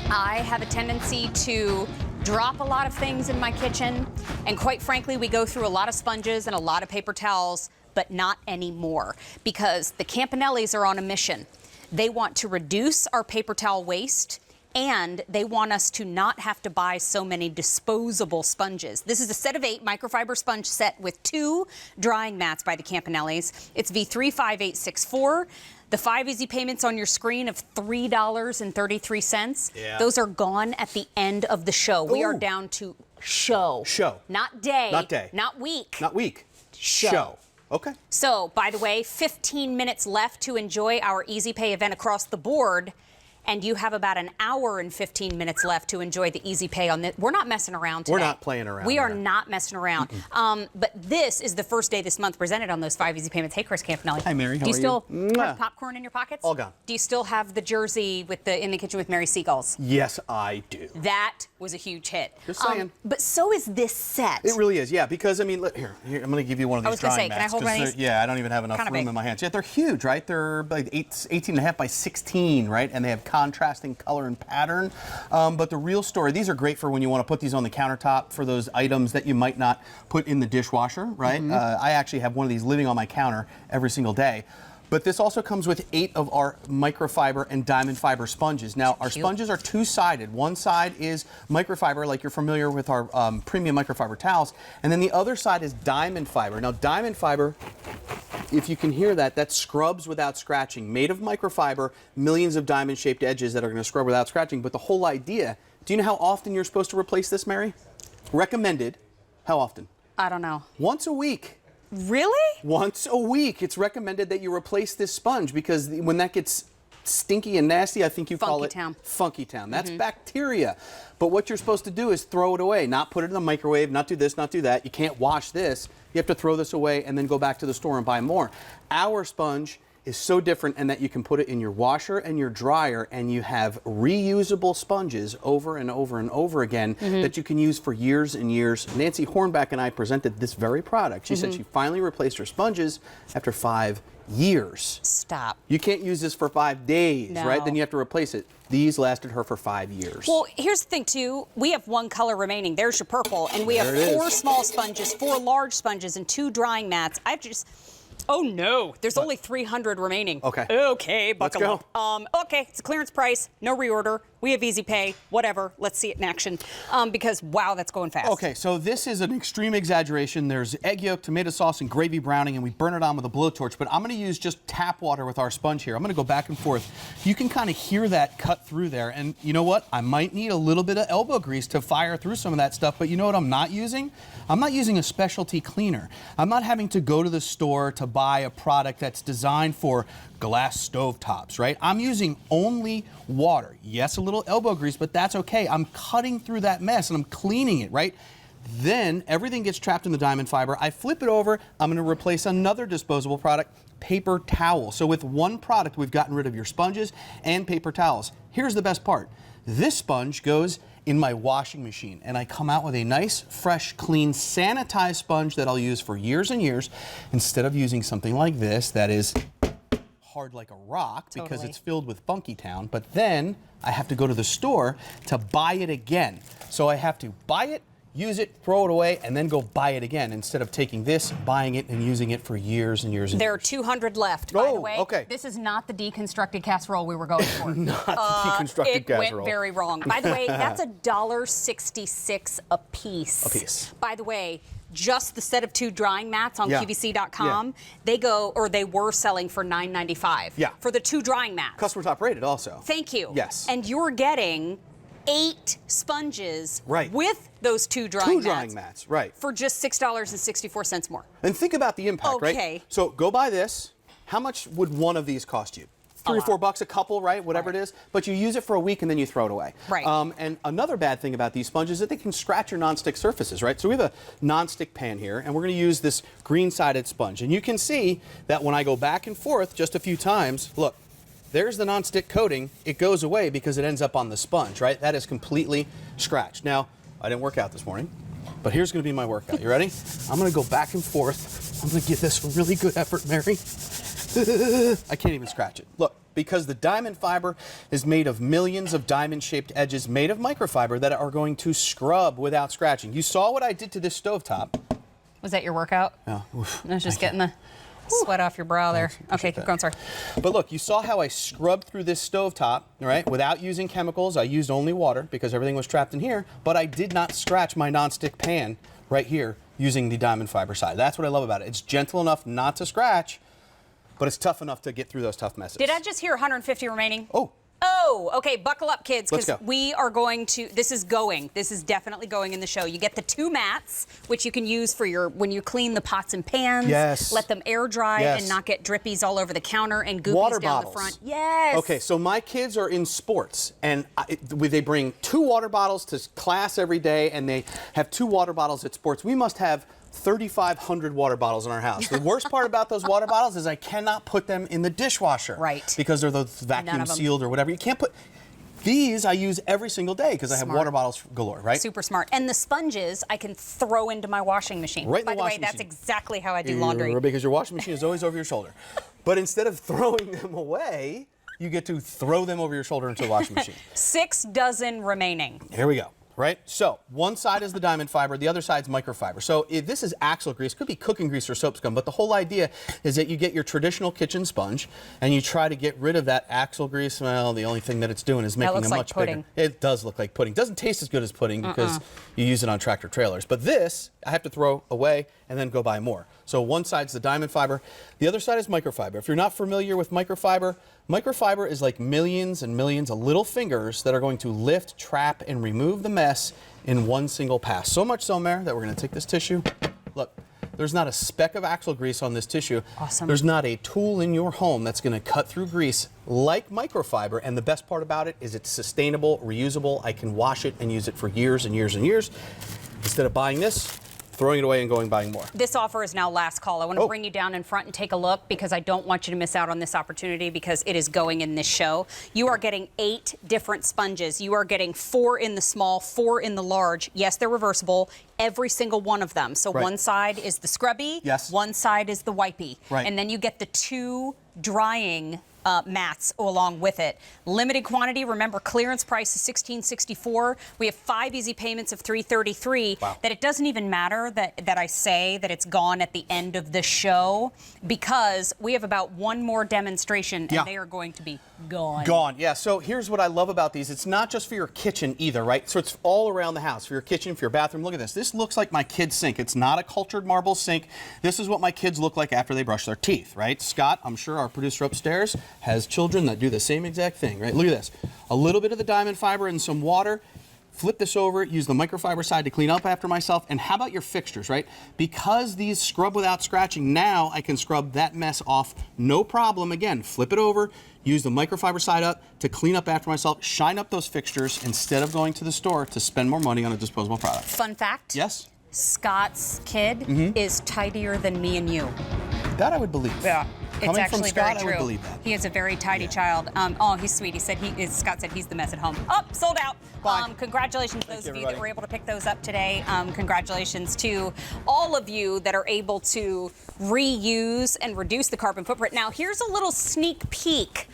I have a tendency to drop a lot of things in my kitchen, and quite frankly, we go through a lot of sponges and a lot of paper towels, but not anymore because the Campanellis are on a mission. They want to reduce our paper towel waste, and they want us to not have to buy so many disposable sponges. This is a set of 8 microfiber sponge set with 2 drying mats by the Campanellis. It's V35864. The 5 easy payments on your screen of $3.33. Yeah. Those are gone at the end of the show. We are down to show. Not day. Not day. Not week. Not week. Show. Okay. So, by the way, 15 minutes left to enjoy our Easy Pay event across the board. And you have about an hour and 15 minutes left to enjoy the Easy Pay on this. We're not messing around today. We're not playing around. We are not messing around. But this is the first day this month presented on those 5 easy payments. Hey, Chris Campanelli. Hi, Mary. How Do you are still you? have popcorn in your pockets? All gone. Do you still have the jersey with the in the kitchen with Mary Seagulls? Yes, I do. That was a huge hit. Just saying. But so is this set. It really is, yeah. Because I mean, look, here I'm going to give you one of these I was gonna drying say, can I mats. hold one of 'Cause these? yeah, I don't even have enough Kinda room big. in my hands. Yeah, they're huge, right? They're like 18 and a half by 16, right? And they have contrasting color and pattern. But the real story, these are great for when you want to put these on the countertop for those items that you might not put in the dishwasher, right? I actually have one of these living on my counter every single day. But this also comes with 8 of our microfiber and diamond fiber sponges. Now, our sponges are 2-sided. One side is microfiber, like you're familiar with our premium microfiber towels, and then the other side is diamond fiber. Now, diamond fiber, if you can hear that, that scrubs without scratching. Made of microfiber, millions of diamond-shaped edges that are going to scrub without scratching. But the whole idea, do you know how often you're supposed to replace this, Mary? Recommended. How often? I don't know. Once a week. Really? Once a week. It's recommended that you replace this sponge because when that gets stinky and nasty, I think you call it Funky Town. That's bacteria. But what you're supposed to do is throw it away, not put it in the microwave, not do this, not do that. You can't wash this. You have to throw this away and then go back to the store and buy more. Our sponge is so different in that you can put it in your washer and your dryer, and you have reusable sponges over and over and over again that you can use for years and years. Nancy Hornback and I presented this very product. She said she finally replaced her sponges after 5 years. Stop. You can't use this for 5 days, No. right? Then you have to replace it. These lasted her for 5 years. Well, here's the thing, too. We have 1 color remaining. There's your purple. And we have There it 4 is. small sponges, 4 large sponges, and 2 drying mats. Oh, no. There's only 300 remaining. Okay. Okay, Let's buckle go. up. Okay, it's a clearance price. No reorder. We have easy pay. Whatever. Let's see it in action. Because, wow, that's going fast. Okay, so this is an extreme exaggeration. There's egg yolk, tomato sauce, and gravy browning, and we burn it on with a blowtorch. But I'm going to use just tap water with our sponge here. I'm going to go back and forth. You can kind of hear that cut through there. And you know what? I might need a little bit of elbow grease to fire through some of that stuff. But you know what I'm not using? I'm not using a specialty cleaner. I'm not having to go to the store to buy a product that's designed for glass stovetops, right? I'm using only water. Yes, a little elbow grease, but that's okay. I'm cutting through that mess and I'm cleaning it, right? Then everything gets trapped in the diamond fiber. I flip it over. I'm going to replace another disposable product, paper towel. So with one product, we've gotten rid of your sponges and paper towels. Here's the best part. This sponge goes in my washing machine, and I come out with a nice, fresh, clean, sanitized sponge that I'll use for years and years instead of using something like this that is hard like a rock because Totally. it's filled with Funky Town, but then I have to go to the store to buy it again. So I have to buy it, use it, throw it away, and then go buy it again instead of taking this, buying it, and using it for years and years and There are years. 200 left, by the way. Okay. This is not the deconstructed casserole we were going for. Not the deconstructed It casserole. went very wrong. By the way, that's $1.66 a piece. A piece. By the way, just the set of 2 drying mats on Yeah. QVC.com, Yeah. they were selling for $9.95. Yeah. For the 2 drying mats. Customer top rated also. Thank you. Yes. And you're getting 8 sponges Right. with those 2 drying Two mats. drying mats, right. For just $6.64 more. And think about the impact, right? Okay. So go buy this. How much would one of these cost you? $3 or $4 a couple, right? Whatever it is. But you use it for a week and then you throw it away. Right. And another bad thing about these sponges is that they can scratch your nonstick surfaces, right? So we have a nonstick pan here, and we're going to use this green-sided sponge. And you can see that when I go back and forth just a few times, look, there's the nonstick coating. It goes away because it ends up on the sponge, right? That is completely scratched. Now, I didn't work out this morning, but here's going to be my workout. You ready? I'm going to go back and forth. I'm going to give this a really good effort, Mary. I can't even scratch it. Look, because the diamond fiber is made of millions of diamond-shaped edges made of microfiber that are going to scrub without scratching. You saw what I did to this stovetop. Was that your workout? Yeah. I was just getting the sweat off your brow there. Okay, keep going, sorry. But look, you saw how I scrubbed through this stovetop, all right, without using chemicals. I used only water because everything was trapped in here, but I did not scratch my nonstick pan right here using the diamond fiber side. That's what I love about it. It's gentle enough not to scratch, but it's tough enough to get through those tough messes. Did I just hear 150 remaining? Oh, okay, buckle up, kids, Let's because go. we are going to, this is definitely going in the show. You get the 2 mats, which you can use for when you clean the pots and pans. Yes. Let them air dry Yes. and not get drippies all over the counter and goopies Water down bottles. the front. Yes. Okay, so my kids are in sports, and they bring 2 water bottles to class every day, and they have 2 water bottles at sports. We must have 3,500 water bottles in our house. The worst part about those water bottles is I cannot put them in the dishwasher. Right. Because they're those vacuum sealed or whatever. You can't put. These I use every single day because I have water bottles galore, right? Super smart. And the sponges I can throw into my washing machine. Right in By the the way, washing that's machine. exactly how I do laundry. Because your washing machine is always over your shoulder. But instead of throwing them away, you get to throw them over your shoulder into the washing machine. 6 dozen remaining. Here we go. Right? So one side is the diamond fiber, the other side's microfiber. So if this is axle grease, could be cooking grease or soap scum, but the whole idea is that you get your traditional kitchen sponge and you try to get rid of that axle grease. Well, the only thing that it's doing is making looks a like much pudding. bigger. It does look like pudding. Doesn't taste as good as pudding because you use it on tractor trailers. But this, I have to throw away and then go buy more. So one side's the diamond fiber, the other side is microfiber. If you're not familiar with microfiber, microfiber is like millions and millions of little fingers that are going to lift, trap, and remove the mess in one single pass. So much so, Mare, that we're going to take this tissue. Look, there's not a speck of axle grease on this tissue. Awesome. There's not a tool in your home that's going to cut through grease like microfiber. And the best part about it is it's sustainable, reusable. I can wash it and use it for years and years and years. Instead of buying this, throwing it away and buying more. This offer is now last call. I want to bring you down in front and take a look because I don't want you to miss out on this opportunity because it is going in this show. You are getting 8 different sponges. You are getting 4 in the small, 4 in the large. Yes, they're reversible. Every single one of them. So one side is the scrubby. Yes. One side is the wipey. Right. And then you get the 2 drying mats along with it. Limited quantity. Remember, clearance price is $16.64. We have 5 easy payments of $333. Wow. That it doesn't even matter that I say that it's gone at the end of the show because we have about 1 more demonstration and they are going to be gone. Gone, yeah. So here's what I love about these. It's not just for your kitchen either, right? So it's all around the house, for your kitchen, for your bathroom. Look at this. This looks like my kid's sink. It's not a cultured marble sink. This is what my kids look like after they brush their teeth, right? Scott, I'm sure our producer upstairs, has children that do the same exact thing, right? Look at this. A little bit of the diamond fiber and some water. Flip this over, use the microfiber side to clean up after myself. And how about your fixtures, right? Because these scrub without scratching, now I can scrub that mess off no problem. Again, flip it over, use the microfiber side up to clean up after myself, shine up those fixtures instead of going to the store to spend more money on a disposable product. Fun fact. Yes? Scott's kid is tidier than me and you. That I would believe. Yeah. Coming from actually Scott, very I would true. believe that. He is a very tidy child. Oh, he's sweet. He said Scott said he's the mess at home. Oh, sold out. Bye. Congratulations to those of you that everybody. were able to pick those up today. Congratulations to all of you that are able to reuse and reduce the carbon footprint. Now, here's a little sneak peek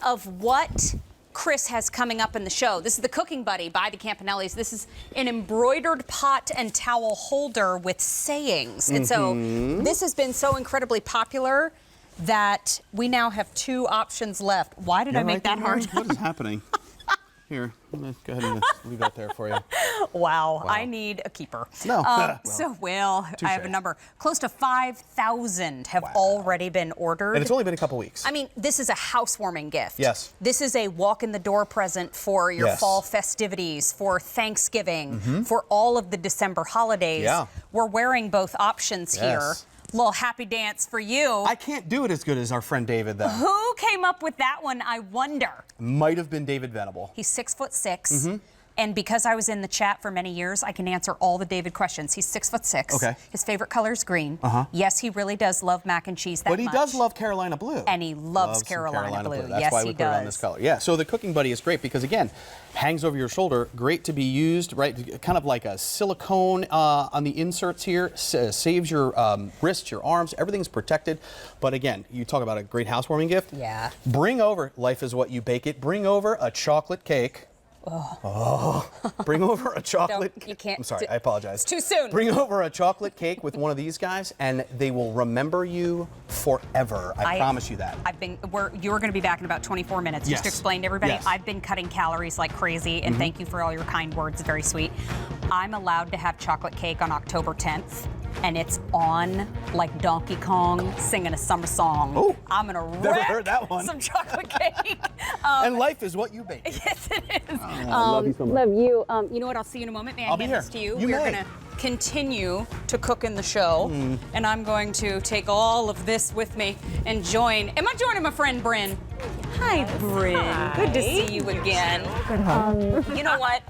of what Chris has coming up in the show. This is the Cooking Buddy by the Campanellis. This is an embroidered pot and towel holder with sayings. And so this has been so incredibly popular that we now have 2 options left. Why did I make that hard? What is happening? Here, I'm gonna go ahead and leave that there for you. Wow, I need a keeper. No. I have a number. Close to 5,000 have already been ordered. And it's only been a couple weeks. I mean, this is a housewarming gift. Yes. This is a walk-in-the-door present for your Yes. fall festivities, for Thanksgiving, for all of the December holidays. Yeah. We're wearing both options here. Yes. Little happy dance for you. I can't do it as good as our friend David, though. Who came up with that one, I wonder? Might have been David Venable. He's 6'6". And because I was in the chat for many years, I can answer all the David questions. He's 6'6". Okay. His favorite color is green. Yes, he really does love mac and cheese that But he much. does love Carolina blue. And he loves some Carolina blue. That's Yes, why he we put it on does. this color. Yeah, so the Cooking Buddy is great because, again, hangs over your shoulder, great to be used, right? Kind of like a silicone on the inserts here, saves your wrists, your arms, everything's protected. But again, you talk about a great housewarming gift. Yeah. Bring over, life is what you bake it, bring over a chocolate cake. Bring over a chocolate. You can't. I'm sorry, I apologize. It's too soon. Bring over a chocolate cake with one of these guys, and they will remember you forever. I promise you that. You're going to be back in about 24 minutes. Yes. Just to explain to everybody, Yes. I've been cutting calories like crazy, and thank you for all your kind words. Very sweet. I'm allowed to have chocolate cake on October 10th. And it's on like Donkey Kong singing a summer song. Oh, I'm gonna never wreck heard that one. some chocolate cake. And life is what you bake. Yes, it is. love you so much. Love you. You know what? I'll see you in a moment. May I I'll be hand this here. to you? You We're may. gonna continue to cook in the show, and I'm going to take all of this with me and join. Am I joining my friend Bryn? Hi, Bryn. Good to see you again. You know what?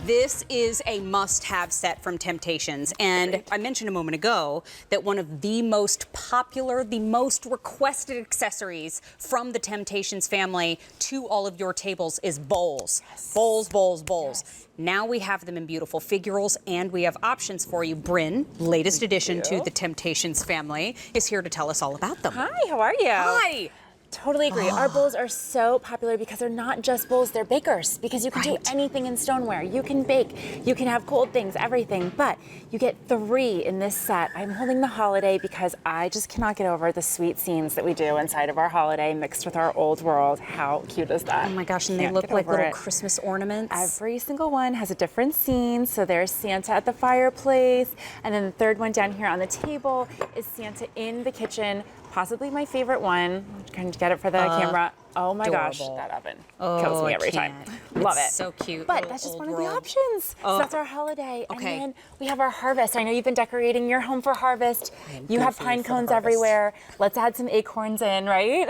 This is a must-have set from Temptations, and I mentioned a moment ago that one of the most popular, the most requested accessories from the Temptations family to all of your tables is bowls. Yes. Bowls, bowls, bowls. Yes. Now we have them in beautiful figurals, and we have options for you. Bryn, latest addition to the Temptations family, is here to tell us all about them. Hi, how are you? Hi. Totally agree. Our bowls are so popular because they're not just bowls, they're bakers. Because you can do anything in stoneware. You can bake, you can have cold things, everything. But you get 3 in this set. I'm holding the holiday because I just cannot get over the sweet scenes that we do inside of our holiday mixed with our old world. How cute is that? Oh my gosh, and they Can't look get like over little it. Christmas ornaments. Every single one has a different scene. So there's Santa at the fireplace, and then the third one down here on the table is Santa in the kitchen. Possibly my favorite one. I'm trying to get it for the camera. Oh my gosh, adorable. that oven kills me every time. Love It's it. so cute. But Little that's just old one of the world. options. So that's our holiday. Okay. And then we have our harvest. I know you've been decorating your home for harvest. You have pine cones everywhere. Let's add some acorns in, right?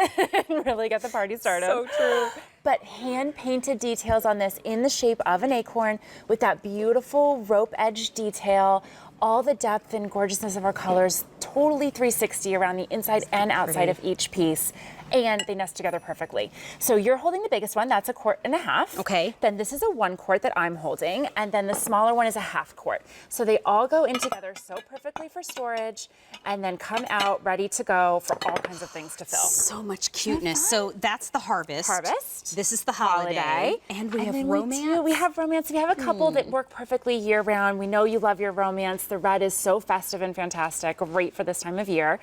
And really get the party started. So true. But hand-painted details on this in the shape of an acorn with that beautiful rope edge detail, all the depth and gorgeousness of our colors, totally 360 around the inside and outside of each piece. And they nest together perfectly. So you're holding the biggest one, that's 1.5 quarts. Okay. Then this is a 1 quart that I'm holding, and then the smaller one is a 1/2 quart. So they all go in together so perfectly for storage, and then come out ready to go for all kinds of things to fill. So much cuteness. So that's the harvest. Harvest. This is the holiday. And we have romance. We have romance. We have a couple that work perfectly year round. We know you love your romance. The red is so festive and fantastic, great for this time of year.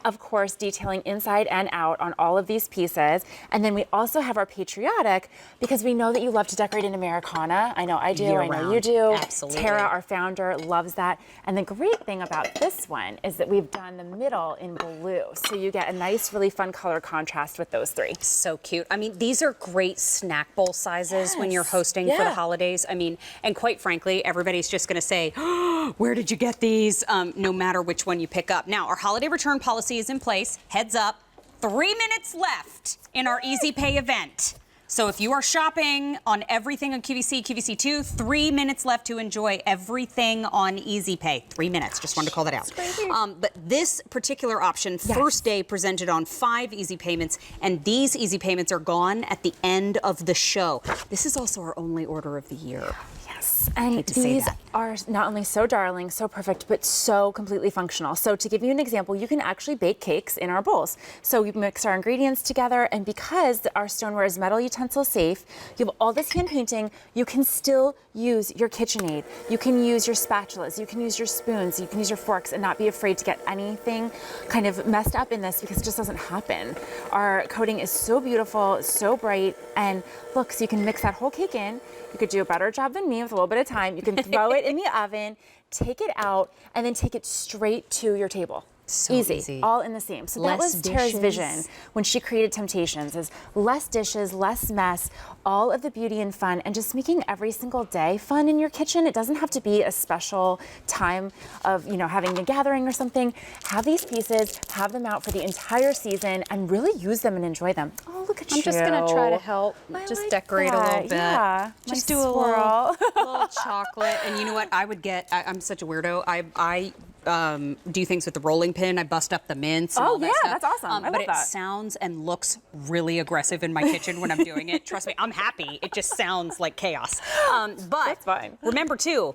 Of course, detailing inside and out on all of these pieces. And then we also have our patriotic, because we know that you love to decorate in Americana. I know I do, I know you do. Absolutely. Tara, our founder, loves that. And the great thing about this one is that we've done the middle in blue. So you get a nice, really fun color contrast with those 3. So cute. I mean, these are great snack bowl sizes when you're hosting for the holidays. I mean, and quite frankly, everybody's just going to say, oh, where did you get these? No matter which one you pick up. Now, our holiday return policy is in place. Heads up, 3 minutes left in our Easy Pay event. So if you are shopping on everything on QVC, QVC2, 3 minutes left to enjoy everything on Easy Pay. 3 minutes, just wanted to call that out. But this particular option, first day presented on 5 easy payments, and these easy payments are gone at the end of the show. This is also our only order of the year. And these are not only so darling, so perfect, but so completely functional. So to give you an example, you can actually bake cakes in our bowls. So we mix our ingredients together, and because our stoneware is metal utensil safe, you have all this hand painting, you can still use your KitchenAid. You can use your spatulas, you can use your spoons, you can use your forks, and not be afraid to get anything kind of messed up in this, because it just doesn't happen. Our coating is so beautiful, so bright, and look, so you can mix that whole cake in. You could do a better job than me with a little bit of time. You can throw it in the oven, take it out, and then take it straight to your table. So easy. All in the same. So that was Tara's vision when she created Temptations, is less dishes, less mess, all of the beauty and fun, and just making every single day fun in your kitchen. It doesn't have to be a special time of, you know, having a gathering or something. Have these pieces, have them out for the entire season, and really use them and enjoy them. Oh, look at you. I'm just gonna try to help, just decorate a little bit. Yeah, Just do a little chocolate. And you know what? I would get, I'm such a weirdo. I do things with the rolling pin. I bust up the mints and all that stuff. That's awesome. I but love that. It sounds and looks really aggressive in my kitchen when I'm doing it. Trust me, I'm happy. It just sounds like chaos. But That's fine. Remember too,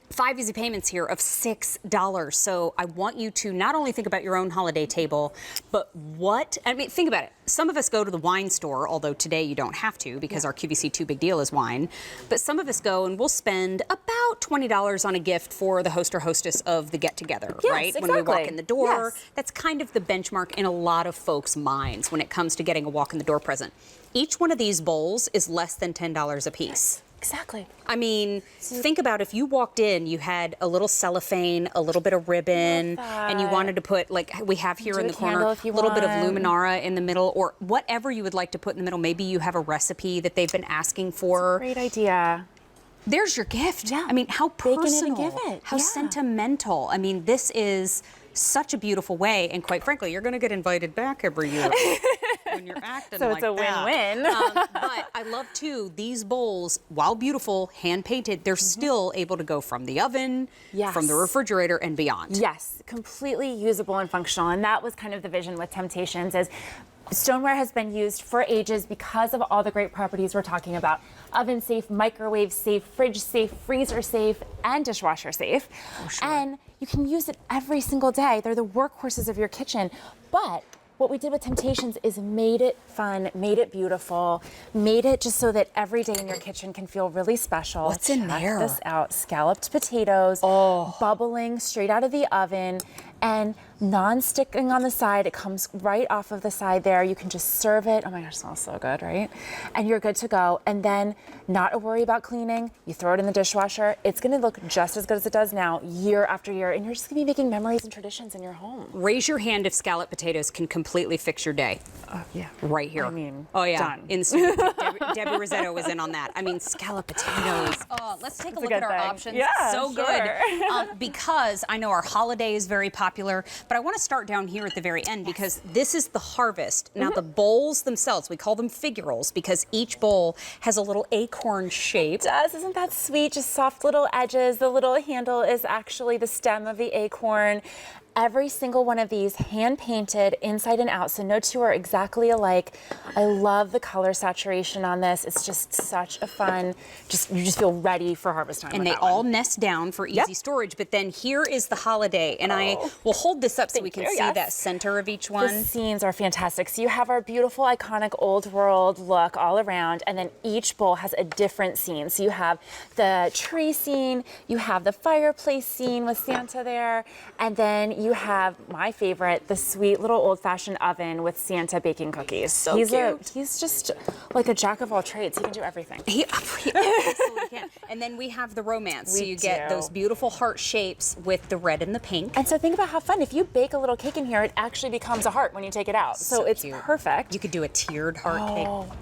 5 easy payments here of $6. So I want you to not only think about your own holiday table, but think about it. Some of us go to the wine store, although today you don't have to because our QVC2 big deal is wine. But some of us go and we'll spend about $20 on a gift for the host or hostess of the get together, right? Exactly. When we walk in the door. Yes. That's kind of the benchmark in a lot of folks' minds when it comes to getting a walk in the door present. Each one of these bowls is less than $10 a piece. Exactly. I mean, think about if you walked in, you had a little cellophane, a little bit of ribbon, and you wanted to put, like we have here in the corner, a little bit of luminara in the middle, or whatever you would like to put in the middle. Maybe you have a recipe that they've been asking for. Great idea. There's your gift. Yeah. I mean, how Bake it personal, and give it. how Yeah. sentimental. I mean, this is such a beautiful way, and quite frankly, you're going to get invited back every year when you're acting So like it's a that. win-win. But I love too, these bowls, while beautiful, hand painted, they're still able to go from the oven, from the refrigerator, and beyond. Yes, completely usable and functional, and that was kind of the vision with Temptations. Is stoneware has been used for ages because of all the great properties we're talking about. Oven safe, microwave safe, fridge safe, freezer safe, and dishwasher safe. And you can use it every single day. They're the workhorses of your kitchen. But what we did with Temptations is made it fun, made it beautiful, made it just so that every day in your kitchen can feel really special. What's in there? Check this out. Scalloped potatoes, bubbling straight out of the oven, and non-sticking on the side. It comes right off of the side there. You can just serve it. Oh my gosh, it smells so good, right? And you're good to go. And then not a worry about cleaning. You throw it in the dishwasher. It's gonna look just as good as it does now, year after year. And you're just gonna be making memories and traditions in your home. Raise your hand if scalloped potatoes can completely fix your day. Yeah. Right here. I mean, oh yeah, done. Instant. Debbie Rosetto was in on that. I mean, scalloped potatoes. Oh, let's take a look at our options. Yeah, so sure. good. Because I know our holiday is very popular, but I want to start down here at the very end because this is the harvest. Now the bowls themselves, we call them figurals because each bowl has a little acorn shape. It does, isn't that sweet? Just soft little edges. The little handle is actually the stem of the acorn. Every single one of these hand painted inside and out, so no two are exactly alike. I love the color saturation on this. It's just such a fun, you just feel ready for harvest time. And with they that all one. nest down for easy storage. But then here is the holiday, and I will hold this up so we can see that center of each one. The scenes are fantastic. So you have our beautiful, iconic old world look all around, and then each bowl has a different scene. So you have the tree scene, you have the fireplace scene with Santa there, and then you have my favorite, the sweet little old-fashioned oven with Santa baking cookies. So cute. He's just like a jack of all trades. He can do everything. He absolutely can. And then we have the romance. So you get those beautiful heart shapes with the red and the pink. And so think about how fun. If you bake a little cake in here, it actually becomes a heart when you take it out. So it's cute. perfect. You could do a tiered heart cake.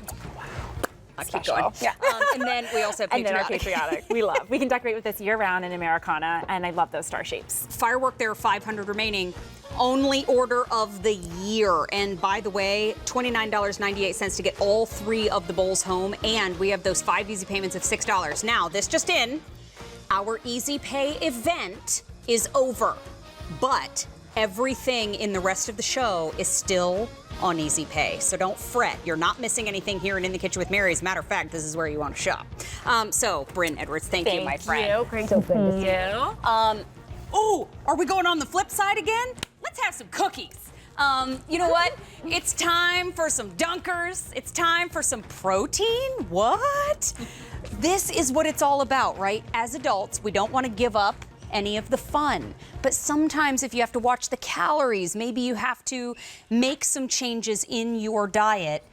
special. Yeah. And then we also have And then our patriotic. patriotic. We can decorate with this year round in Americana, and I love those star shapes. Firework, there are 500 remaining. Only order of the year. And by the way, $29.98 to get all 3 of the bowls home. And we have those 5 easy payments of $6. Now, this just in, our Easy Pay event is over. But everything in the rest of the show is still on Easy Pay. So don't fret. You're not missing anything here in the Kitchen with Mary. As a matter of fact, this is where you want to shop. So, Bryn Edwards, thank you, my friend. Great so good to see you. Ooh, are we going on the flip side again? Let's have some cookies. You know what? It's time for some dunkers. It's time for some protein. What? This is what it's all about, right? As adults, we don't want to give up any of the fun. But sometimes if you have to watch the calories, maybe you have to make some changes in your diet.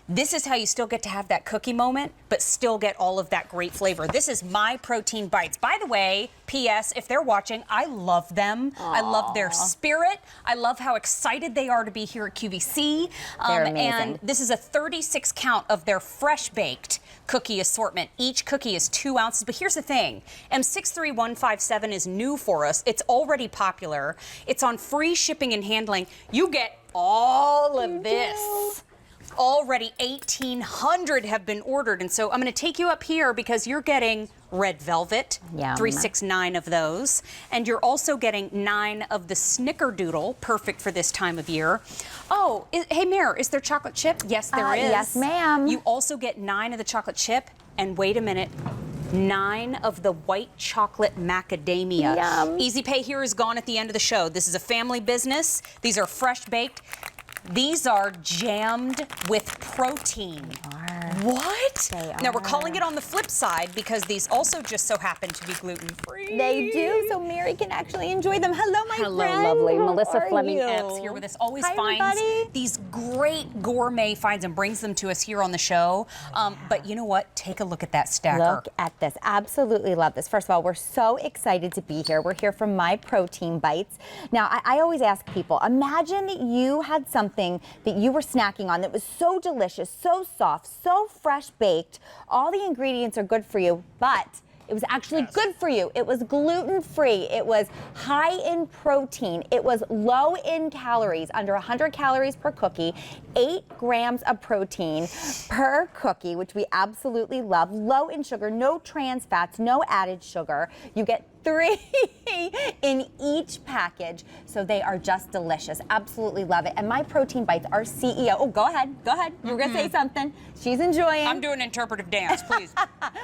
This is how you still get to have that cookie moment, but still get all of that great flavor. This is My Protein Bites. By the way, P.S., if they're watching, I love them. Aww. I love their spirit. I love how excited they are to be here at QVC. They're amazing. And this is a 36 count of their fresh baked cookie assortment. Each cookie is 2 ounces. But here's the thing. M63157 is new for us. It's already popular. It's on free shipping and handling. You get all of this. Already 1,800 have been ordered, and so I'm going to take you up here because you're getting red velvet, 369 of those, and you're also getting 9 of the Snickerdoodle, perfect for this time of year. Oh, hey Mare, is there chocolate chip? Yes, there is. Yes, ma'am. You also get 9 of the chocolate chip, and wait a minute, 9 of the white chocolate macadamia. Yum. Easy Pay here is gone at the end of the show. This is a family business. These are fresh baked. These are jammed with protein. What? Now we're calling it on the flip side because these also just so happen to be gluten-free. They do, so Mary can actually enjoy them. Hello, my friend. Hello, lovely. How Melissa are Fleming you? Epps here with us. Always Hi, finds everybody. these great gourmet finds and brings them to us here on the show. But you know what? Take a look at that stacker. Look at this. Absolutely love this. First of all, we're so excited to be here. We're here from My Protein Bites. Now, I always ask people, imagine that you had something that you were snacking on that was so delicious, so soft, so fresh baked. All the ingredients are good for you, but it was actually good for you. It was gluten-free. It was high in protein. It was low in calories, under 100 calories per cookie, 8 grams of protein per cookie, which we absolutely love. Low in sugar, no trans fats, no added sugar. You get 3 in each package, so they are just delicious. Absolutely love it. And My Protein Bites, our CEO, oh, go ahead. You were gonna say something. She's enjoying. I'm doing interpretive dance, please.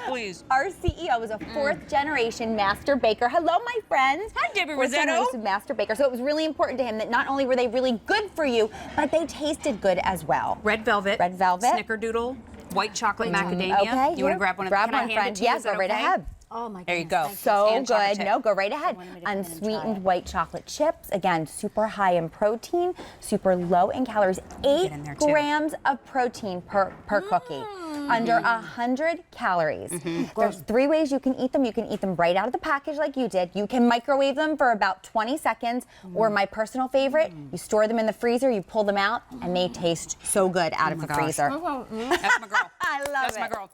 Please. Our CEO is a 4th generation master baker. Hello, my friends. Hi, Debbie 4th Rosetto. generation master baker. So it was really important to him that not only were they really good for you, but they tasted good as well. Red velvet. Red velvet. Snickerdoodle. White chocolate macadamia. Okay. You want to grab one of them? Grab Can I one, hand friend. it to you? Yeah, Is that go right okay? ahead. Oh my goodness. There you go. So And chocolate good. chip. No, go right ahead. Unsweetened white chocolate chips. Again, super high in protein, super low in calories. 8 in there, too. grams of protein per cookie. Under 100 calories. There's 3 ways you can eat them. You can eat them right out of the package like you did. You can microwave them for about 20 seconds. Or my personal favorite, you store them in the freezer, you pull them out, and they taste so good out of the freezer. That's my girl. I love That's it. my girl.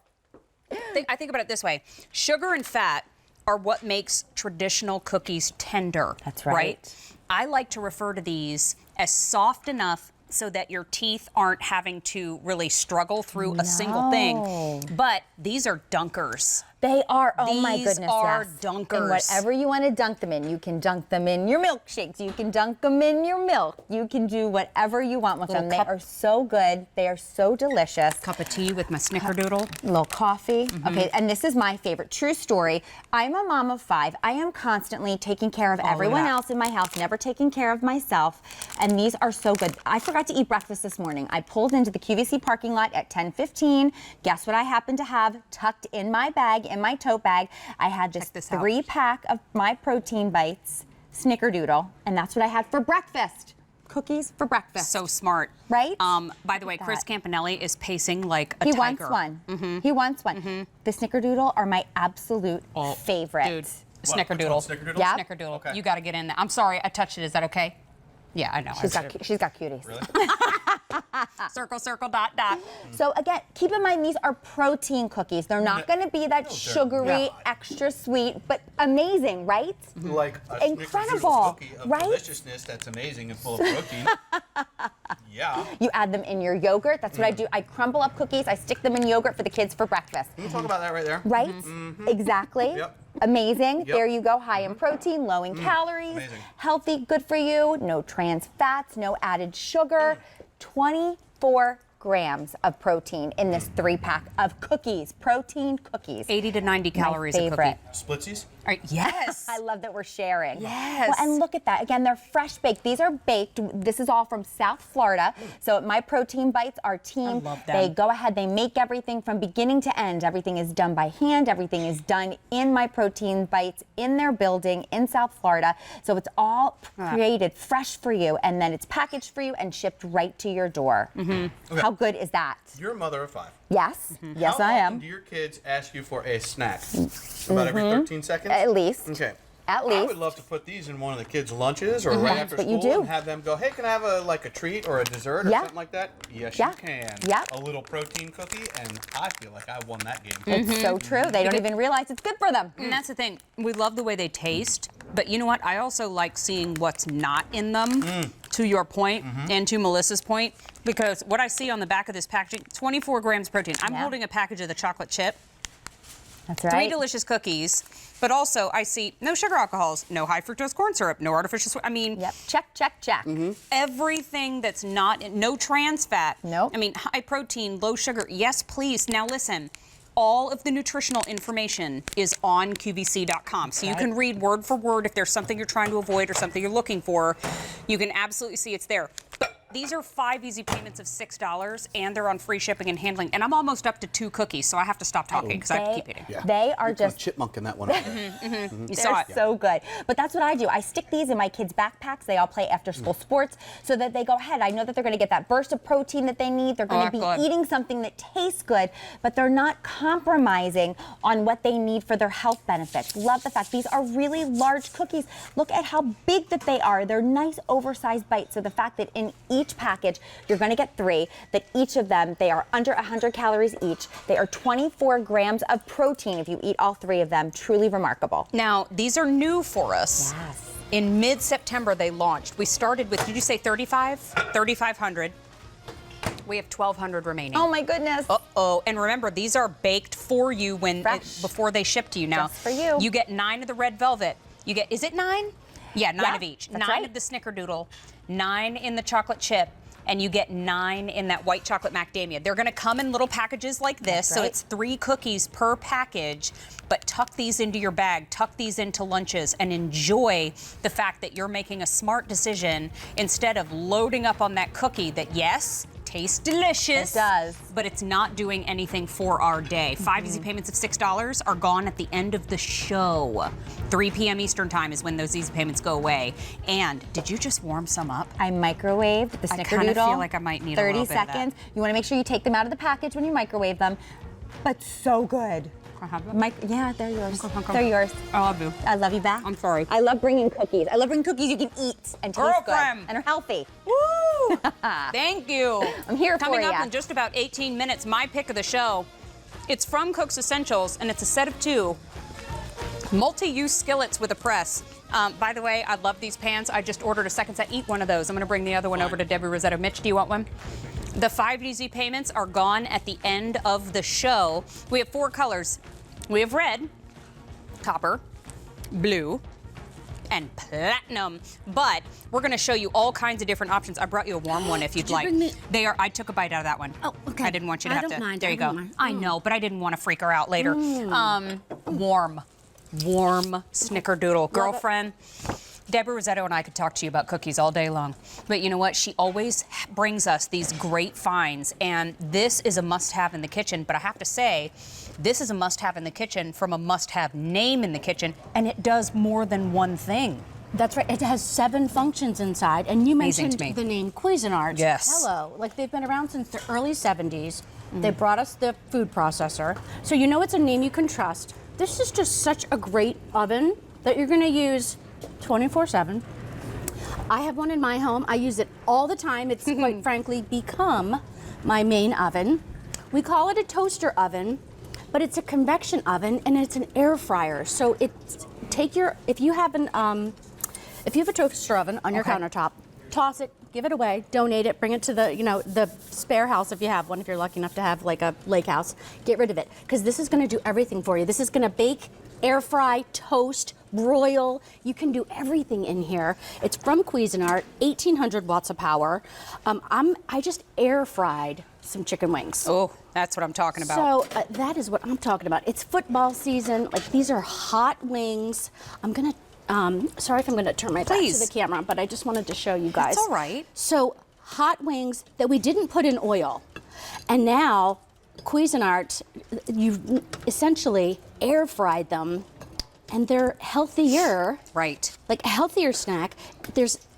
I think about it this way. Sugar and fat are what makes traditional cookies tender. That's right. I like to refer to these as soft enough so that your teeth aren't having to really struggle through a single thing. But these are dunkers. They are, oh my These goodness, are yes. dunkers. And whatever you want to dunk them in, you can dunk them in your milkshakes, you can dunk them in your milk, you can do whatever you want with them. They are so good, they are so delicious. Cup of tea with my Snickerdoodle. A little coffee. Okay, and this is my favorite, true story. I'm a mom of 5. I am constantly taking care of everyone else in my house, never taking care of myself. And these are so good. I forgot to eat breakfast this morning. I pulled into the QVC parking lot at 10:15. Guess what I happened to have tucked in my bag, in my tote bag? I had this 3-pack of My Protein Bites, Snickerdoodle, and that's what I had for breakfast. Cookies for breakfast. So smart. Right? By the way, Chris Campanelli is pacing like a He tiger. wants one. He wants one. The Snickerdoodle are my absolute favorite. Dude, Snickerdoodle. Snickerdoodle? Yep. Snickerdoodle. Okay. You got to get in there. I'm sorry, I touched it. Is that okay? Yeah, I know. She's got cuties. Really? Circle, circle, dot, dot. So again, keep in mind these are protein cookies. They're not going to be that sugary, extra sweet, but amazing, right? Like a Incredible, Snickerdoodle cookie of right? deliciousness that's amazing and full of protein. Yeah. You add them in your yogurt. That's what I do. I crumble up cookies. I stick them in yogurt for the kids for breakfast. Can we talk about that right there? Right? Exactly. Yep. Amazing. Yep. There you go. High in protein, low in calories, Amazing. healthy, good for you, no trans fats, no added sugar. 24 grams of protein in this 3-pack of cookies, protein cookies. 80 to 90 calories My a favorite. cookie. Splitsies? All right, yes. I love that we're sharing. Yes. Well, and look at that. Again, they're fresh baked. These are baked. This is all from South Florida. So at My Protein Bites, our team, I love them. they go ahead, they make everything from beginning to end. Everything is done by hand. Everything is done in My Protein Bites in their building in South Florida. So it's all created fresh for you, and then it's packaged for you and shipped right to your door. How good is that? You're a mother of 5. Yes. Yes, How I often am. do your kids ask you for a snack? About every 13 seconds? At least. Okay. At I least. would love to put these in one of the kids' lunches or right after But school you do. and have them go, hey, can I have a treat or a dessert or Yeah. something like that? Yes, Yeah. you can. Yeah. A little protein cookie, and I feel like I won that game. It's so true. They don't even realize it's good for them. And that's the thing. We love the way they taste, but you know what? I also like seeing what's not in them, to your point, and to Melissa's point, because what I see on the back of this packaging, 24 grams of protein. I'm Yeah. holding a package of the chocolate chip, That's right. 3 delicious cookies, but also I see no sugar alcohols, no high fructose corn syrup, no artificial sweet. I mean, Yep. Check, check, check. everything that's not, no trans fat. Nope. I mean, high protein, low sugar. Yes, please. Now listen, all of the nutritional information is on QVC.com. So you can read word for word if there's something you're trying to avoid or something you're looking for. You can absolutely see it's there. But these are 5 easy payments of $6, and they're on free shipping and handling. And I'm almost up to 2 cookies, so I have to stop talking because I have to keep eating. They are You're just chipmunk in that one. You saw it. They're so good. But that's what I do. I stick these in my kids' backpacks. They all play after school sports so that they go ahead. I know that they're going to get that burst of protein that they need. They're going to be good. eating something that tastes good, but they're not compromising on what they need for their health benefits. Love the fact these are really large cookies. Look at how big that they are. They're nice oversized bites. So the fact that in each package, you're going to get 3, that each of them, they are under 100 calories each. They are 24 grams of protein if you eat all 3 of them. Truly remarkable. Now, these are new for us. Yes. In mid-September, they launched. We started with, did you say 35? 3,500. We have 1,200 remaining. Oh my goodness. Uh-oh. And remember, these are baked for you before they ship to you. Now, Just for you. You get 9 of the red velvet. You get, is it 9? Yeah, 9 Yeah, of each. that's 9 right. of the snickerdoodle, 9 in the chocolate chip, and you get 9 in that white chocolate macadamia. They're going to come in little packages like this, so right. it's 3 cookies per package, but tuck these into your bag, tuck these into lunches, and enjoy the fact that you're making a smart decision instead of loading up on that cookie that, yes, tastes delicious. It does. But it's not doing anything for our day. 5 easy payments of $6 are gone at the end of the show. 3 p.m. Eastern time is when those easy payments go away. And did you just warm some up? I microwaved the I snickerdoodle. kinda feel like I might need a 30 little bit of that. seconds. You want to make sure you take them out of the package when you microwave them. But so good. Can I have them? Yeah, they're yours. Okay. They're yours. I love you. I love you back. I'm sorry. I love bringing cookies. I love bringing cookies you can eat and taste Girlfriend. good and are healthy. Woo! Thank you. I'm here for Coming ya. up in just about 18 minutes, my pick of the show. It's from Cook's Essentials, and it's a set of 2 multi-use skillets with a press. By the way, I love these pans. I just ordered a second set. Eat one of those. I'm going to bring the other one over to Debbie Rossetto. Mitch, do you want one? The 5 easy payments are gone at the end of the show. We have 4 colors. We have red, copper, blue, and platinum. But we're going to show you all kinds of different options. I brought you a warm one if you'd like. They are. I took a bite out of that one. Oh, okay. I didn't want you to I have don't to. mind. There I you go. don't mind. I know, but I didn't want to freak her out later. Warm snickerdoodle. Girlfriend. Deborah Rossetto and I could talk to you about cookies all day long. But you know what? She always brings us these great finds, and this is a must-have in the kitchen. But I have to say, this is a must-have in the kitchen from a must-have name in the kitchen, and it does more than one thing. That's right. It has 7 functions inside, and you Amazing to mentioned me. the name Cuisinart. Yes. Hello. Like, they've been around since the early 70s. They brought us the food processor, so you know it's a name you can trust. This is just such a great oven that you're going to use 24/7. I have one in my home. I use it all the time. It's quite frankly become my main oven. We call it a toaster oven, but it's a convection oven and it's an air fryer. So it's if you have a toaster oven on your countertop, toss it, give it away, donate it, bring it to the spare house if you have one, if you're lucky enough to have like a lake house, get rid of it. Because this is gonna do everything for you. This is gonna bake, air fry, toast, broil. You can do everything in here. It's from Cuisinart, 1800 watts of power. I just air fried some chicken wings. Oh, that's what I'm talking about. So that is what I'm talking about. It's football season. Like, these are hot wings. I'm gonna, sorry if I'm gonna turn my back to the camera, but I just wanted to show you guys. That's all right. So hot wings that we didn't put in oil. And now Cuisinart, you've essentially air fried them and they're healthier. Right. Like a healthier snack.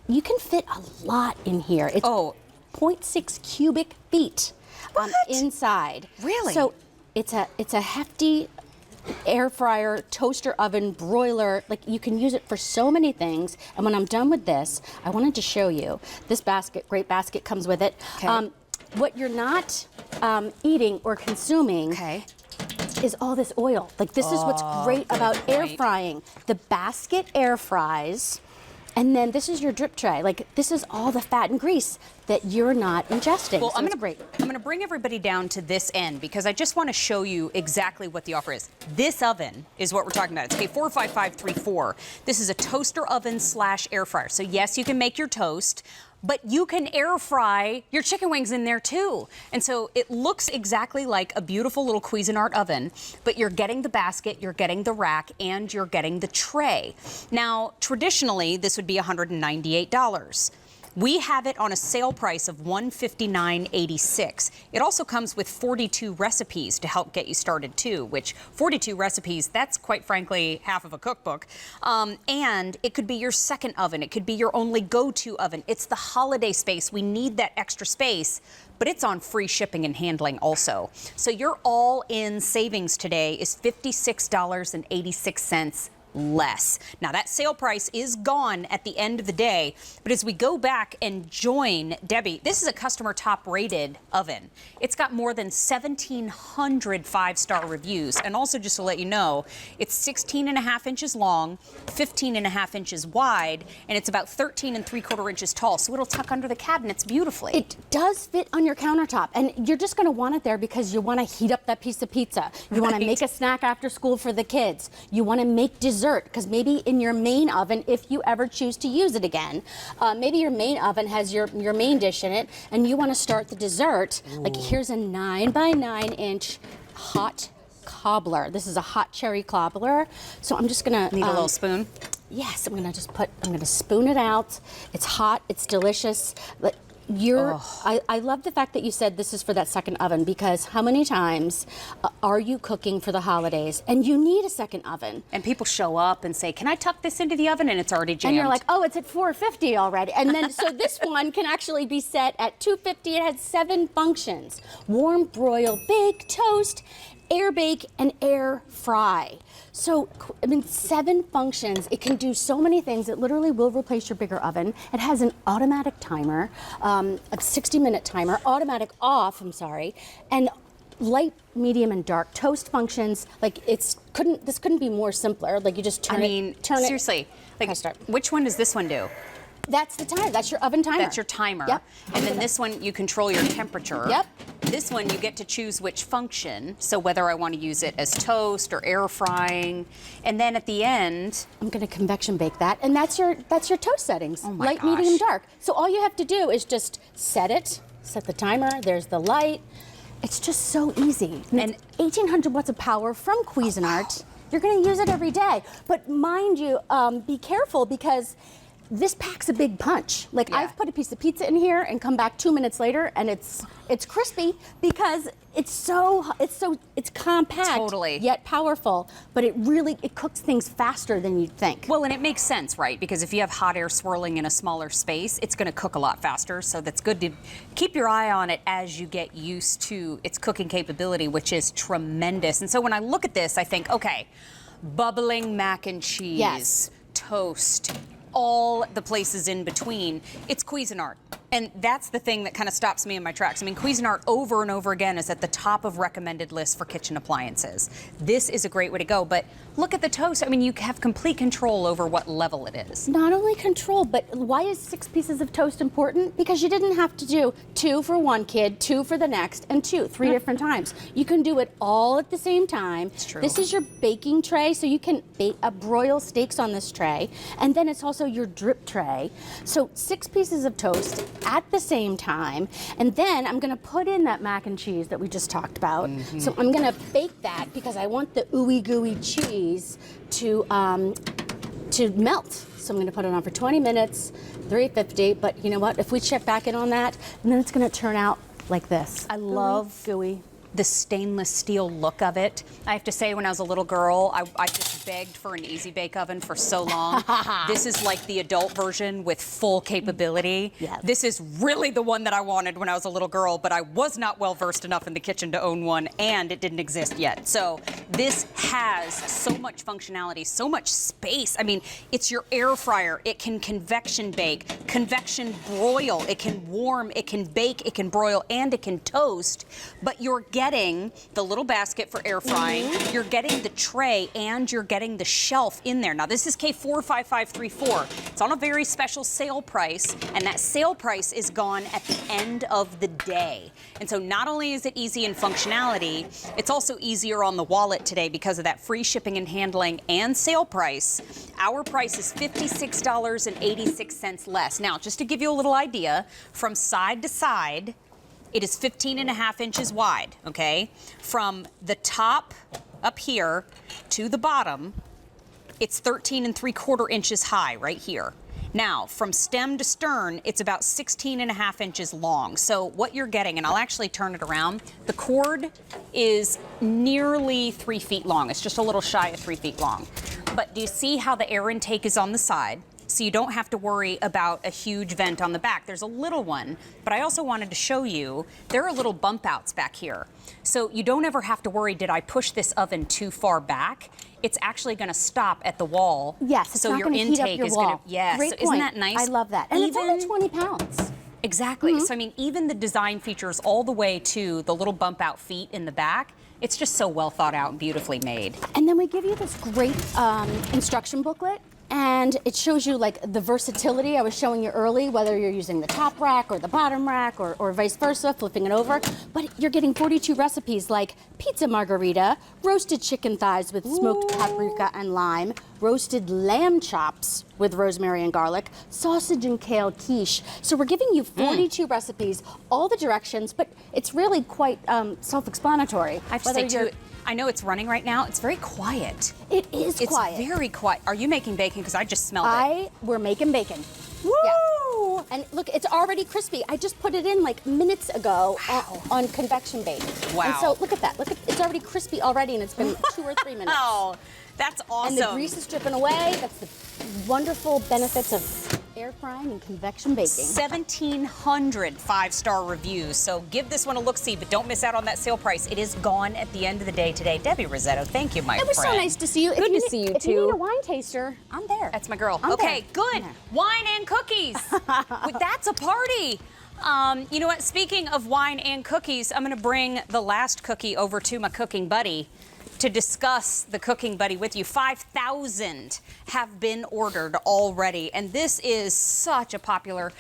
You can fit a lot in here. It's 0.6 cubic feet inside. Really? So it's a hefty air fryer, toaster oven, broiler. Like, you can use it for so many things. And when I'm done with this, I wanted to show you this basket. Great basket comes with it. Okay. What you're not eating or consuming is all this oil. Like, this is what's great about air frying. The basket air fries. And then this is your drip tray. Like, this is all the fat and grease that you're not ingesting. Well, so I'm gonna bring everybody down to this end because I just want to show you exactly what the offer is. This oven is what we're talking about. It's K45534. This is a toaster oven / air fryer. So yes, you can make your toast, but you can air fry your chicken wings in there too. And so it looks exactly like a beautiful little Cuisinart oven, but you're getting the basket, you're getting the rack, and you're getting the tray. Now, traditionally, this would be $198. We have it on a sale price of $159.86. It also comes with 42 recipes to help get you started too, which 42 recipes, that's quite frankly half of a cookbook. And it could be your second oven. It could be your only go-to oven. It's the holiday space. We need that extra space, but it's on free shipping and handling also. So your all-in savings today is $56.86 less. Now that sale price is gone at the end of the day, but as we go back and join Debbie, this is a customer top rated oven. It's got more than 1,700 5-star reviews. And also, just to let you know, it's 16.5 inches long, 15.5 inches wide, and it's about 13 3/4 inches tall. So it'll tuck under the cabinets beautifully. It does fit on your countertop, and you're just going to want it there because you want to heat up that piece of pizza. You want to make a snack after school for the kids. You want to make dessert, because maybe in your main oven, if you ever choose to use it again, maybe your main oven has your main dish in it, and you want to start the dessert. Ooh. Like, here's a 9 by 9 inch hot cobbler. This is a hot cherry cobbler. So I'm just gonna need a little spoon. Yes, I'm gonna spoon it out. It's hot. It's delicious. I love the fact that you said this is for that second oven, because how many times are you cooking for the holidays and you need a second oven? And people show up and say, can I tuck this into the oven? And it's already jammed. And you're like, oh, it's at 450 already. And then, so this one can actually be set at 250. It has 7 functions: warm, broil, bake, toast, air bake, and air fry. So, I mean, 7 functions. It can do so many things. It literally will replace your bigger oven. It has an automatic timer, a 60-minute timer, automatic off, and light, medium, and dark toast functions. Like, this couldn't be more simpler. Like, you just turn it. Seriously, like, which one does this one do? That's the timer. That's your oven timer. That's your timer. Yep. And then this one, you control your temperature. Yep. This one, you get to choose which function. So whether I want to use it as toast or air frying. And then at the end, I'm going to convection bake that. And that's your toast settings. Oh my light, gosh. medium, dark. So all you have to do is just set the timer. There's the light. It's just so easy. And 1,800 watts of power from Cuisinart. You're going to use it every day. But mind you, be careful, because this packs a big punch. Like, I've put a piece of pizza in here and come back 2 minutes later and it's crispy, because it's compact, yet powerful, but it cooks things faster than you'd think. Well, and it makes sense, right? Because if you have hot air swirling in a smaller space, it's going to cook a lot faster. So that's good to keep your eye on it as you get used to its cooking capability, which is tremendous. And so when I look at this, I think, okay, bubbling mac and cheese, toast, all the places in between. It's Cuisinart. And that's the thing that kind of stops me in my tracks. I mean, Cuisinart over and over again is at the top of recommended lists for kitchen appliances. This is a great way to go, but look at the toast. I mean, you have complete control over what level it is. Not only control, but why is 6 pieces of toast important? Because you didn't have to do 2 for one kid, 2 for the next, and 3 different times. You can do it all at the same time. It's true. This is your baking tray, so you can broil steaks on this tray, and then it's also your drip tray. So 6 pieces of toast at the same time, and then I'm gonna put in that mac and cheese that we just talked about. So I'm gonna bake that because I want the ooey gooey cheese to melt. So I'm gonna put it on for 20 minutes, 350, but you know what? If we check back in on that, and then it's gonna turn out like this. I love gooey. The stainless steel look of it. I have to say, when I was a little girl, I just begged for an Easy Bake Oven for so long. This is like the adult version with full capability. Yes. This is really the one that I wanted when I was a little girl, but I was not well versed enough in the kitchen to own one, and it didn't exist yet. So this has so much functionality, so much space. I mean, it's your air fryer. It can convection bake, convection broil. It can warm, it can bake, it can broil, and it can toast. But you're getting the little basket for air frying, you're getting the tray, and you're getting the shelf in there. Now, this is K45534. It's on a very special sale price, and that sale price is gone at the end of the day. And so not only is it easy in functionality, it's also easier on the wallet today because of that free shipping and handling and sale price. Our price is $56.86 less. Now, just to give you a little idea, from side to side, it is 15.5 inches wide, okay? From the top up here to the bottom, it's 13.75 inches high right here. Now, from stem to stern, it's about 16.5 inches long. So what you're getting, and I'll actually turn it around, the cord is nearly 3 feet long. It's just a little shy of 3 feet long. But do you see how the air intake is on the side? So you don't have to worry about a huge vent on the back. There's a little one, but I also wanted to show you, there are little bump outs back here. So you don't ever have to worry, did I push this oven too far back? It's actually gonna stop at the wall. Yes, it's so not your gonna intake heat up your is wall. gonna, yes. Great So point. isn't that nice? I love that. And it's only 20 pounds. Exactly. So I mean, even the design features all the way to the little bump out feet in the back, it's just so well thought out and beautifully made. And then we give you this great instruction booklet. And it shows you like the versatility I was showing you early, whether you're using the top rack or the bottom rack or vice versa, flipping it over. But you're getting 42 recipes like pizza margarita, roasted chicken thighs with smoked paprika and lime, roasted lamb chops with rosemary and garlic, sausage and kale quiche. So we're giving you 42 recipes, all the directions, but it's really quite self-explanatory. I have to say too, I know it's running right now. It's very quiet. It is quiet. It's very quiet. Are you making bacon? Because I just smelled it. We're making bacon. Woo! Yeah. And look, it's already crispy. I just put it in like minutes ago on convection bake. Wow. And so look at that. Look at it's already crispy already, and it's been 2 or 3 minutes. Oh, that's awesome. And the grease is dripping away. That's the wonderful benefits of air frying and convection baking. 1,700 5-star reviews. So give this one a look-see, but don't miss out on that sale price. It is gone at the end of the day today. Debbie Rosetto, thank you, my friend. It was so nice to see you. Good to see you, If you too. need a wine taster, I'm there. That's my girl. I'm Okay, there. good. I'm there. Wine and cookies. That's a party. You know what? Speaking of wine and cookies, I'm going to bring the last cookie over to my cooking buddy to discuss the cooking buddy with you. 5,000 have been ordered already, and this is such a popular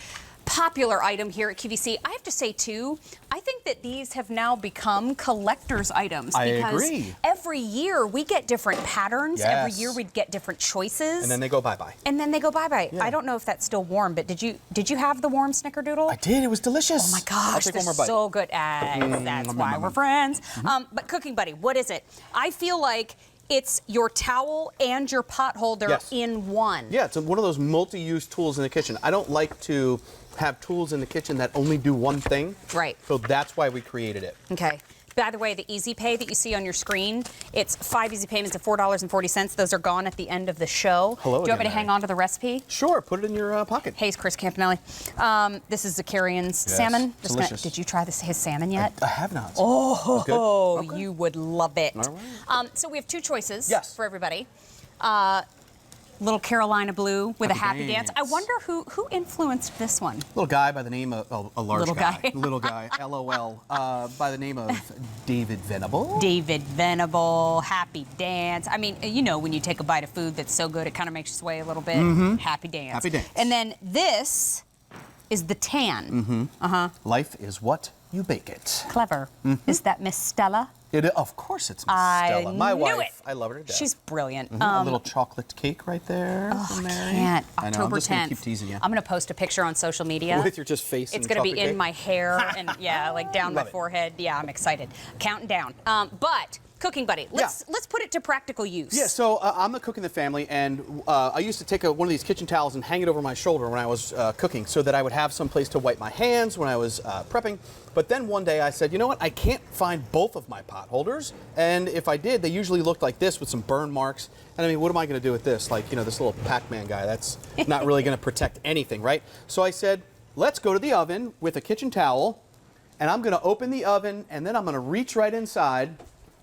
item here at QVC. I have to say too, I think that these have now become collector's items. I because agree. every year we get different patterns. Yes. Every year we get different choices. And then they go bye-bye. And then they go bye-bye. Yeah. I don't know if that's still warm, but did you have the warm snickerdoodle? I did. It was delicious. Oh my gosh, I'll take they're one more bite. so good. That's why we're friends. But Cooking Buddy, what is it? I feel like it's your towel and your pot holder Yes. in one. Yeah, it's one of those multi-use tools in the kitchen. I don't like to have tools in the kitchen that only do one thing. Right. So that's why we created it. Okay. By the way, the Easy Pay that you see on your screen, it's 5 easy payments of $4.40. Those are gone at the end of the show. Hello Do you want me again, to hang Mary. on to the recipe? Sure, put it in your pocket. Hey, it's Chris Campanelli. This is Zakarian's salmon. delicious. Did you try his salmon yet? I have not. Oh, Okay. you would love it. All right. So we have two choices Yes. for everybody. Little Carolina blue with a happy Happy dance. dance. I wonder who influenced this one. Little guy by the name of a large Little guy. little guy, LOL, by the name of David Venable. David Venable, happy dance. I mean, you know, when you take a bite of food that's so good, it kind of makes you sway a little bit. Happy dance. Happy dance. And then this is the tan. Life is what you bake it. Clever. Is that Miss Stella? Of course it's Miss I Stella. My knew wife. it. I love her to death. She's brilliant. A little chocolate cake right there. Oh, for I Mary. can't. I know, I'm October just 10th. gonna keep teasing you. I'm going to post a picture on social media. With your just face It's and going to be chocolate in cake? my hair and, yeah, like down my Love it. forehead. Yeah, I'm excited. Counting down. But, Cooking Buddy, let's put it to practical use. Yeah, so I'm the cook in the family, and I used to take one of these kitchen towels and hang it over my shoulder when I was cooking so that I would have some place to wipe my hands when I was prepping. But then one day I said, you know what, I can't find both of my pot holders, and if I did, they usually looked like this with some burn marks. And I mean, what am I going to do with this? Like, you know, this little Pac-Man guy, that's not really going to protect anything, right? So I said, let's go to the oven with a kitchen towel, and I'm going to open the oven, and then I'm going to reach right inside,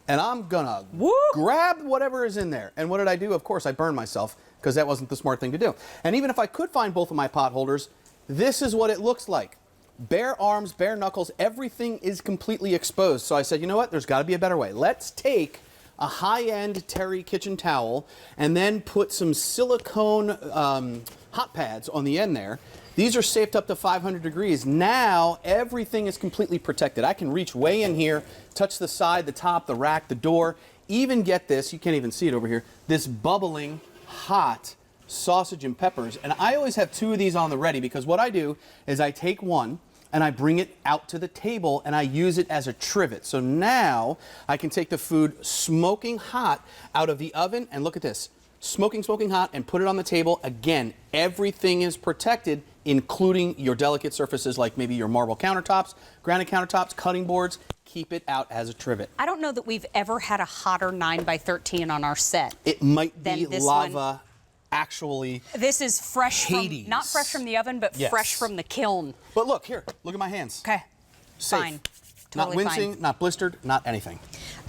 and I'm gonna grab whatever is in there. And what did I do? Of course, I burned myself because that wasn't the smart thing to do. And even if I could find both of my pot holders, this is what it looks like. Bare arms, bare knuckles, everything is completely exposed. So I said, you know what? There's got to be a better way. Let's take a high-end Terry kitchen towel and then put some silicone hot pads on the end there. These are safed up to 500 degrees. Now everything is completely protected. I can reach way in here, touch the side, the top, the rack, the door, even get this, you can't even see it over here, this bubbling hot sausage and peppers. And I always have two of these on the ready because what I do is I take one and I bring it out to the table and I use it as a trivet. So now I can take the food smoking hot out of the oven and look at this. Smoking hot, and put it on the table. Again, everything is protected, including your delicate surfaces like maybe your marble countertops, granite countertops, cutting boards. Keep it out as a trivet. I don't know that we've ever had a hotter 9x13 on our set. It might be this lava, one. actually. This is fresh Hades. from, not fresh from the oven, but Yes. fresh from the kiln. But look, here, look at my hands. Okay, Safe. fine. Not Totally wincing, fine. not blistered, not anything.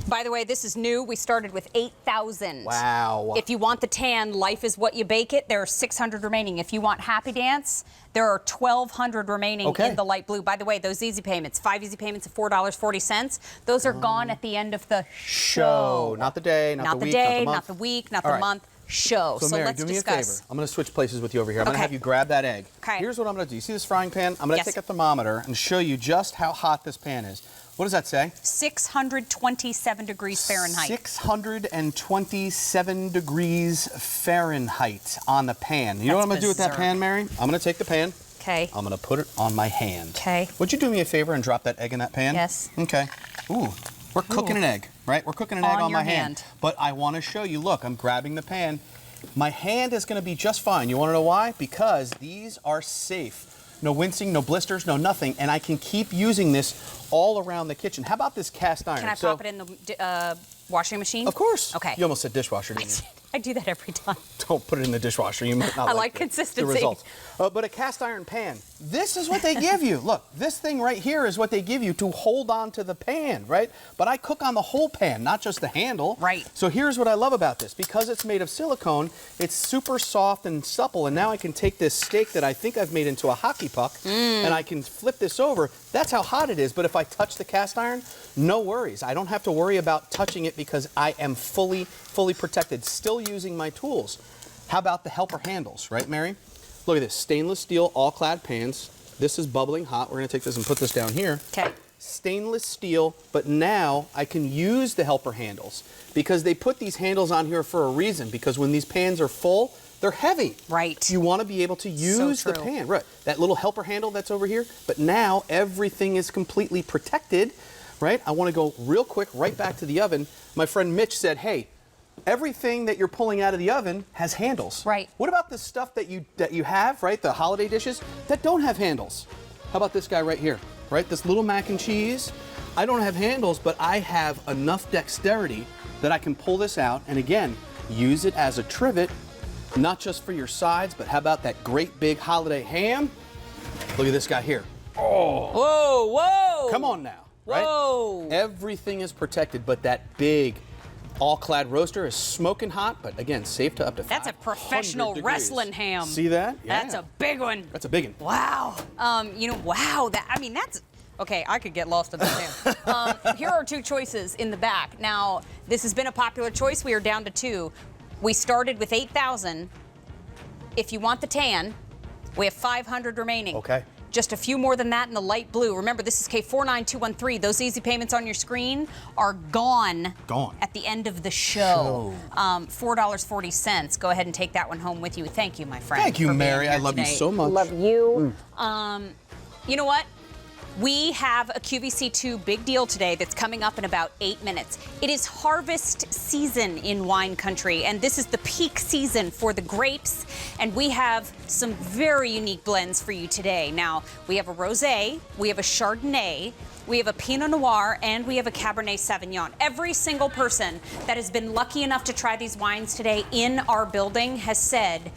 By the way, this is new. We started with 8,000. Wow. If you want the tan, life is what you bake it. There are 600 remaining. If you want Happy Dance, there are 1,200 remaining in the light blue. By the way, those easy payments, 5 easy payments of $4.40, those are gone at the end of the show. Not the day, not the week, day, not the month. not the week, not All the right. month. Show. So Mary, let's do me discuss. a favor. I'm going to switch places with you over here. I'm going to Okay. have you grab that egg. Okay. Here's what I'm going to do. You see this frying pan? I'm going to Yes. take a thermometer and show you just how hot this pan is. What does that say? 627 degrees Fahrenheit. 627 degrees Fahrenheit on the pan. You know what I'm going to do with that berserk. pan, Mary? I'm going to take the pan. Okay. I'm going to put it on my hand. Okay. Would you do me a favor and drop that egg in that pan? Yes. Okay. Ooh, we're cooking an egg, right? We're cooking an egg On on your my hand. hand. But I want to show you, look, I'm grabbing the pan. My hand is going to be just fine. You want to know why? Because these are safe. No wincing, no blisters, no nothing. And I can keep using this all around the kitchen. How about this cast iron? Can I pop it in the washing machine? Of course. Okay. You almost said dishwasher, didn't you? I do that every time. Don't put it in the dishwasher. You might not I like the consistency. results. But a cast iron pan, this is what they give you. Look, this thing right here is what they give you to hold on to the pan, right? But I cook on the whole pan, not just the handle. Right. So here's what I love about this. Because it's made of silicone, it's super soft and supple, and now I can take this steak that I think I've made into a hockey puck, and I can flip this over. That's how hot it is. But if I touch the cast iron, no worries. I don't have to worry about touching it because I am fully protected, still using my tools. How about the helper handles, right, Mary? Look at this, stainless steel all-clad pans. This is bubbling hot. We're gonna take this and put this down here. Okay. Stainless steel, but now I can use the helper handles because they put these handles on here for a reason, because when these pans are full, they're heavy. Right. You want to be able to use the true. pan. Right. That little helper handle that's over here, but now everything is completely protected, right? I want to go real quick right back to the oven. My friend Mitch said, hey, everything that you're pulling out of the oven has handles. Right. What about the stuff that you have, right? The holiday dishes that don't have handles. How about this guy right here, right? This little mac and cheese. I don't have handles, but I have enough dexterity that I can pull this out and again, use it as a trivet, not just for your sides, but how about that great big holiday ham? Look at this guy here. Whoa, whoa. Come on now, right? Whoa. Everything is protected, but that big all-clad roaster is smoking hot, but again, safe to up to 500 That's a professional degrees. wrestling ham. See that? Yeah. That's a big one. That's a big one. Wow. Wow. That's okay. I could get lost in that ham. Here are 2 choices in the back. Now, this has been a popular choice. We are down to 2. We started with 8,000. If you want the tan, we have 500 remaining. Okay. Just a few more than that in the light blue. Remember, this is K49213. Those easy payments on your screen are gone. At the end of the show. $4.40. Go ahead and take that one home with you. Thank you, my friend. Thank you, for being Mary. I here love you today. so much. Love you. You know what? We have a QVC2 big deal today that's coming up in about 8 minutes. It is harvest season in wine country, and this is the peak season for the grapes, and we have some very unique blends for you today. Now, we have a rosé, we have a Chardonnay, we have a Pinot Noir, and we have a Cabernet Sauvignon. Every single person that has been lucky enough to try these wines today in our building has said,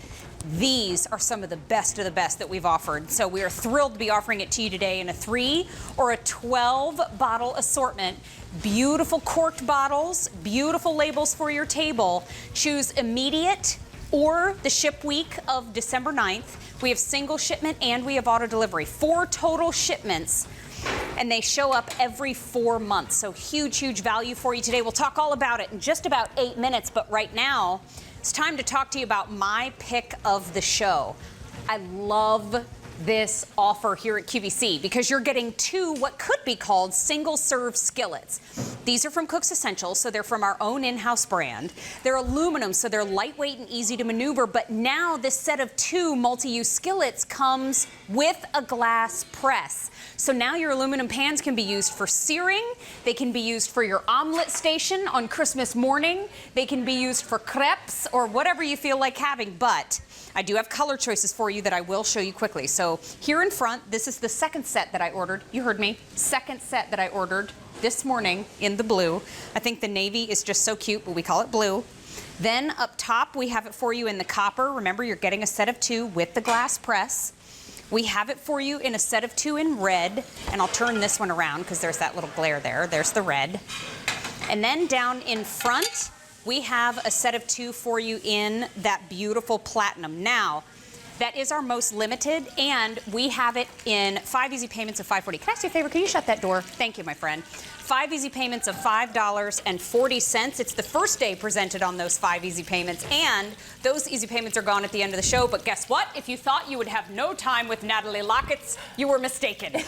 these are some of the best that we've offered. So we are thrilled to be offering it to you today in a 3 or a 12 bottle assortment. Beautiful corked bottles, beautiful labels for your table. Choose immediate or the ship week of December 9th. We have single shipment and we have auto delivery. 4 total shipments, and they show up every 4 months. So huge value for you today. We'll talk all about it in just about 8 minutes, but right now, it's time to talk to you about my pick of the show. I love this offer here at QVC because you're getting 2 what could be called single-serve skillets. These are from Cook's Essentials, so they're from our own in-house brand. They're aluminum, so they're lightweight and easy to maneuver, but now this set of 2 multi-use skillets comes with a glass press. So now your aluminum pans can be used for searing, they can be used for your omelet station on Christmas morning, they can be used for crepes or whatever you feel like having, but I do have color choices for you that I will show you quickly. So here in front, this is the second set that I ordered. You heard me. Second set that I ordered this morning in the blue. I think the navy is just so cute, but we call it blue. Then up top, we have it for you in the copper. Remember, you're getting a set of 2 with the glass press. We have it for you in a set of 2 in red, and I'll turn this one around because there's that little glare there. There's the red. And then down in front, we have a set of 2 for you in that beautiful platinum. Now, that is our most limited, and we have it in 5 easy payments of $5.40. Can I ask you a favor? Can you shut that door? Thank you, my friend. 5 easy payments of $5.40. It's the first day presented on those 5 easy payments, and those easy payments are gone at the end of the show. But guess what? If you thought you would have no time with Natalie Locketts, you were mistaken.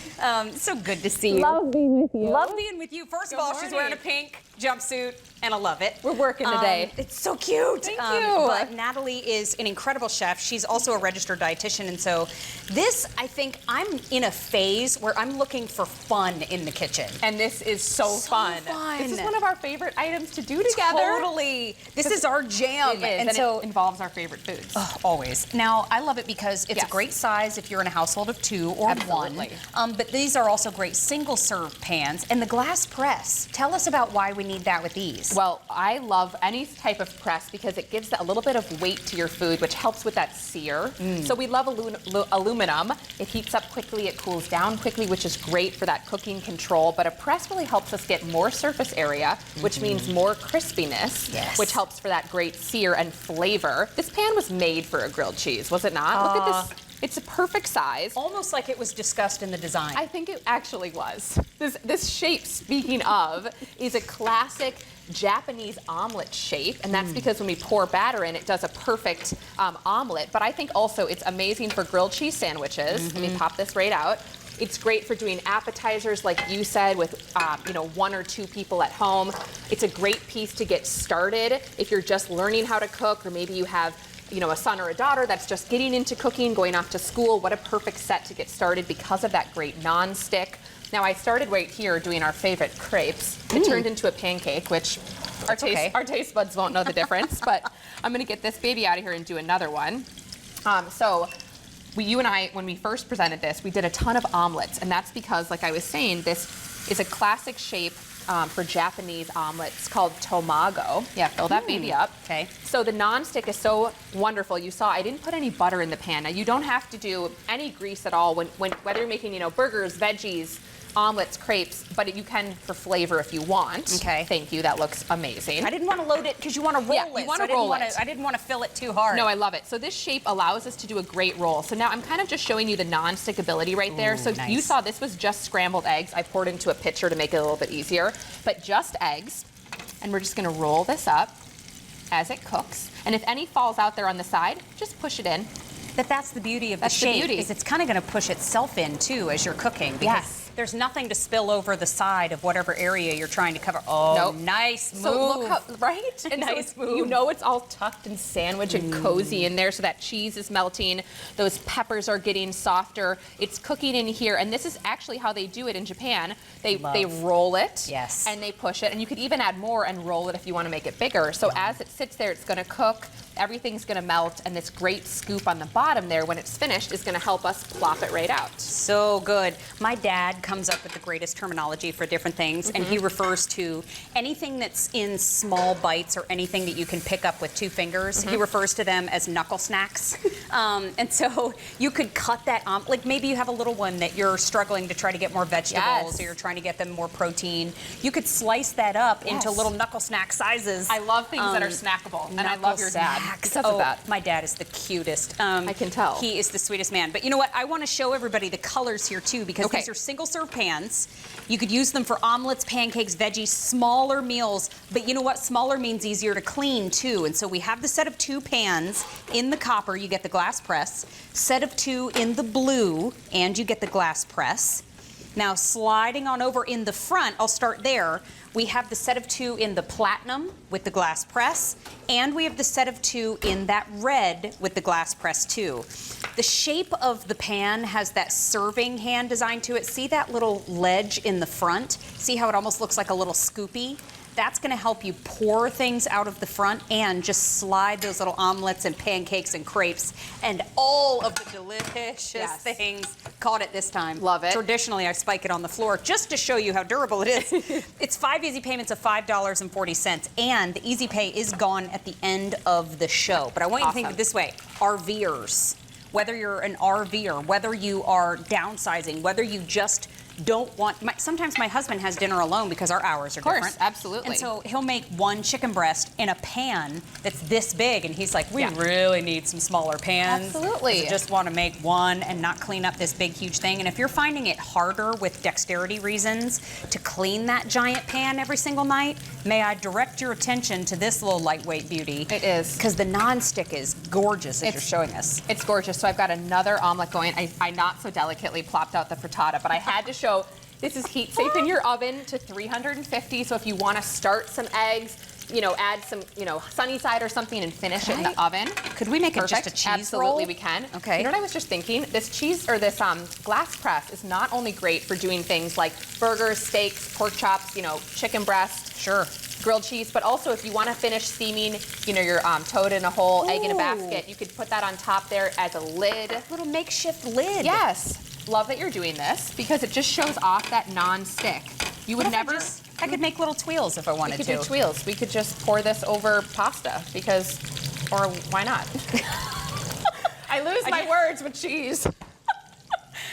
So good to see you. Love being with you. Love being with you. First of all, she's wearing a pink jumpsuit, and I love it. We're working today. It's so cute. Thank you. But Natalie is an incredible chef. She's also a registered dietitian, and so this, I think, I'm in a phase where I'm looking for fun in the kitchen. And this is so fun. This is one of our favorite items to do together. Totally. This is our jam. It is, and so it involves our favorite foods. Always. Now, I love it because it's a great size if you're in a household of 2 or 1. But these are also great single-serve pans. And the glass press. Tell us about why we need that with these. Well, I love any type of press because it gives a little bit of weight to your food, which helps with that sear. So we love aluminum. It heats up quickly, it cools down quickly, which is great for that cooking control. But a press really helps us get more surface area, which means more crispiness, which helps for that great sear and flavor. This pan was made for a grilled cheese, was it not? Look at this. It's a perfect size. Almost like it was discussed in the design. I think it actually was. This shape, speaking of, is a classic Japanese omelet shape, and that's because when we pour batter in, it does a perfect omelet. But I think also it's amazing for grilled cheese sandwiches. Let me pop this right out. It's great for doing appetizers, like you said, with 1 or 2 people at home. It's a great piece to get started if you're just learning how to cook, or maybe you have a son or a daughter that's just getting into cooking, going off to school. What a perfect set to get started because of that great non-stick. Now, I started right here doing our favorite crepes. It turned into a pancake, which our taste buds won't know the difference, but I'm gonna get this baby out of here and do another one. You and I, when we first presented this, we did a ton of omelets, and that's because, like I was saying, this is a classic shape for Japanese omelets called tomago. Yeah, fill that baby up. Okay. So the nonstick is so wonderful. You saw I didn't put any butter in the pan. Now you don't have to do any grease at all whether you're making burgers, veggies, omelets, crepes, but you can for flavor if you want. Okay. Thank you. That looks amazing. I didn't want to load it because you want to roll Yeah, it. you want so to roll it. I didn't want to fill it too hard. No, I love it. So this shape allows us to do a great roll. So now I'm kind of just showing you the non-stick ability right there. So nice. you saw this was just scrambled eggs. I poured into a pitcher to make it a little bit easier, but just eggs. And we're just going to roll this up as it cooks. And if any falls out there on the side, just push it in. But that's the beauty of the That's the shape, beauty. is it's kind of going to push itself in too as you're cooking. Because Yes. there's nothing to spill over the side of whatever area you're trying to cover. Oh, Nope. nice move. So look how, right? And so Nice you know it's all tucked and sandwiched and cozy in there, so that cheese is melting, those peppers are getting softer, it's cooking in here, and this is actually how they do it in Japan. They roll it, Yes. and they push it, and you could even add more and roll it if you want to make it bigger. So as it sits there, it's going to cook, everything's going to melt, and this great scoop on the bottom there, when it's finished, is going to help us plop it right out. So good. My dad comes up with the greatest terminology for different things, and he refers to anything that's in small bites or anything that you can pick up with 2 fingers. He refers to them as knuckle snacks. And so you could cut that, like maybe you have a little one that you're struggling to try to get more vegetables, or you're trying to get them more protein. You could slice that up into little knuckle snack sizes. I love things that are snackable, and I love your dad because of that. My dad is the cutest. I can tell. He is the sweetest man. But you know what? I want to show everybody the colors here too, because these are single-serve pans. You could use them for omelets, pancakes, veggies, smaller meals. But you know what? Smaller means easier to clean too. And so we have the set of 2 pans in the copper. You get the glass press. Set of 2 in the blue, and you get the glass press. Now sliding on over in the front, I'll start there. We have the set of 2 in the platinum with the glass press, and we have the set of 2 in that red with the glass press too. The shape of the pan has that serving hand design to it. See that little ledge in the front? See how it almost looks like a little scoopy? That's going to help you pour things out of the front and just slide those little omelets and pancakes and crepes and all of the delicious things. Caught it this time. Love it. Traditionally, I spike it on the floor just to show you how durable it is. It's 5 easy payments of $5.40, and the easy pay is gone at the end of the show. But I want you to think of it this way. RVers, whether you're an RVer, whether you are downsizing, whether you just don't want, sometimes my husband has dinner alone because our hours are different. Absolutely. And so he'll make 1 chicken breast in a pan that's this big, and he's like, we really need some smaller pans. Absolutely. I just want to make 1 and not clean up this big, huge thing. And if you're finding it harder with dexterity reasons to clean that giant pan every single night, may I direct your attention to this little lightweight beauty. It is. Because the non-stick is gorgeous as you're showing us. It's gorgeous. So I've got another omelet going. I not so delicately plopped out the frittata, but I had to show this is heat safe in your oven to 350. So if you want to start some eggs, you know, add some, you know, sunny side or something and finish it in the oven. Could we make it just a cheese Absolutely, roll? we can. Okay. You know what I was just thinking? This cheese or this glass press is not only great for doing things like burgers, steaks, pork chops, you know, chicken breast. Sure. Grilled cheese, but also if you want to finish steaming, you know, your toad in a hole, egg in a basket, you could put that on top there as a lid. A little makeshift lid. Yes. Love that you're doing this because it just shows off that non-stick. You would never. I could make little twirls if I wanted We to. could do twirls. We could just pour this over pasta because, or why not? I lose my words with cheese.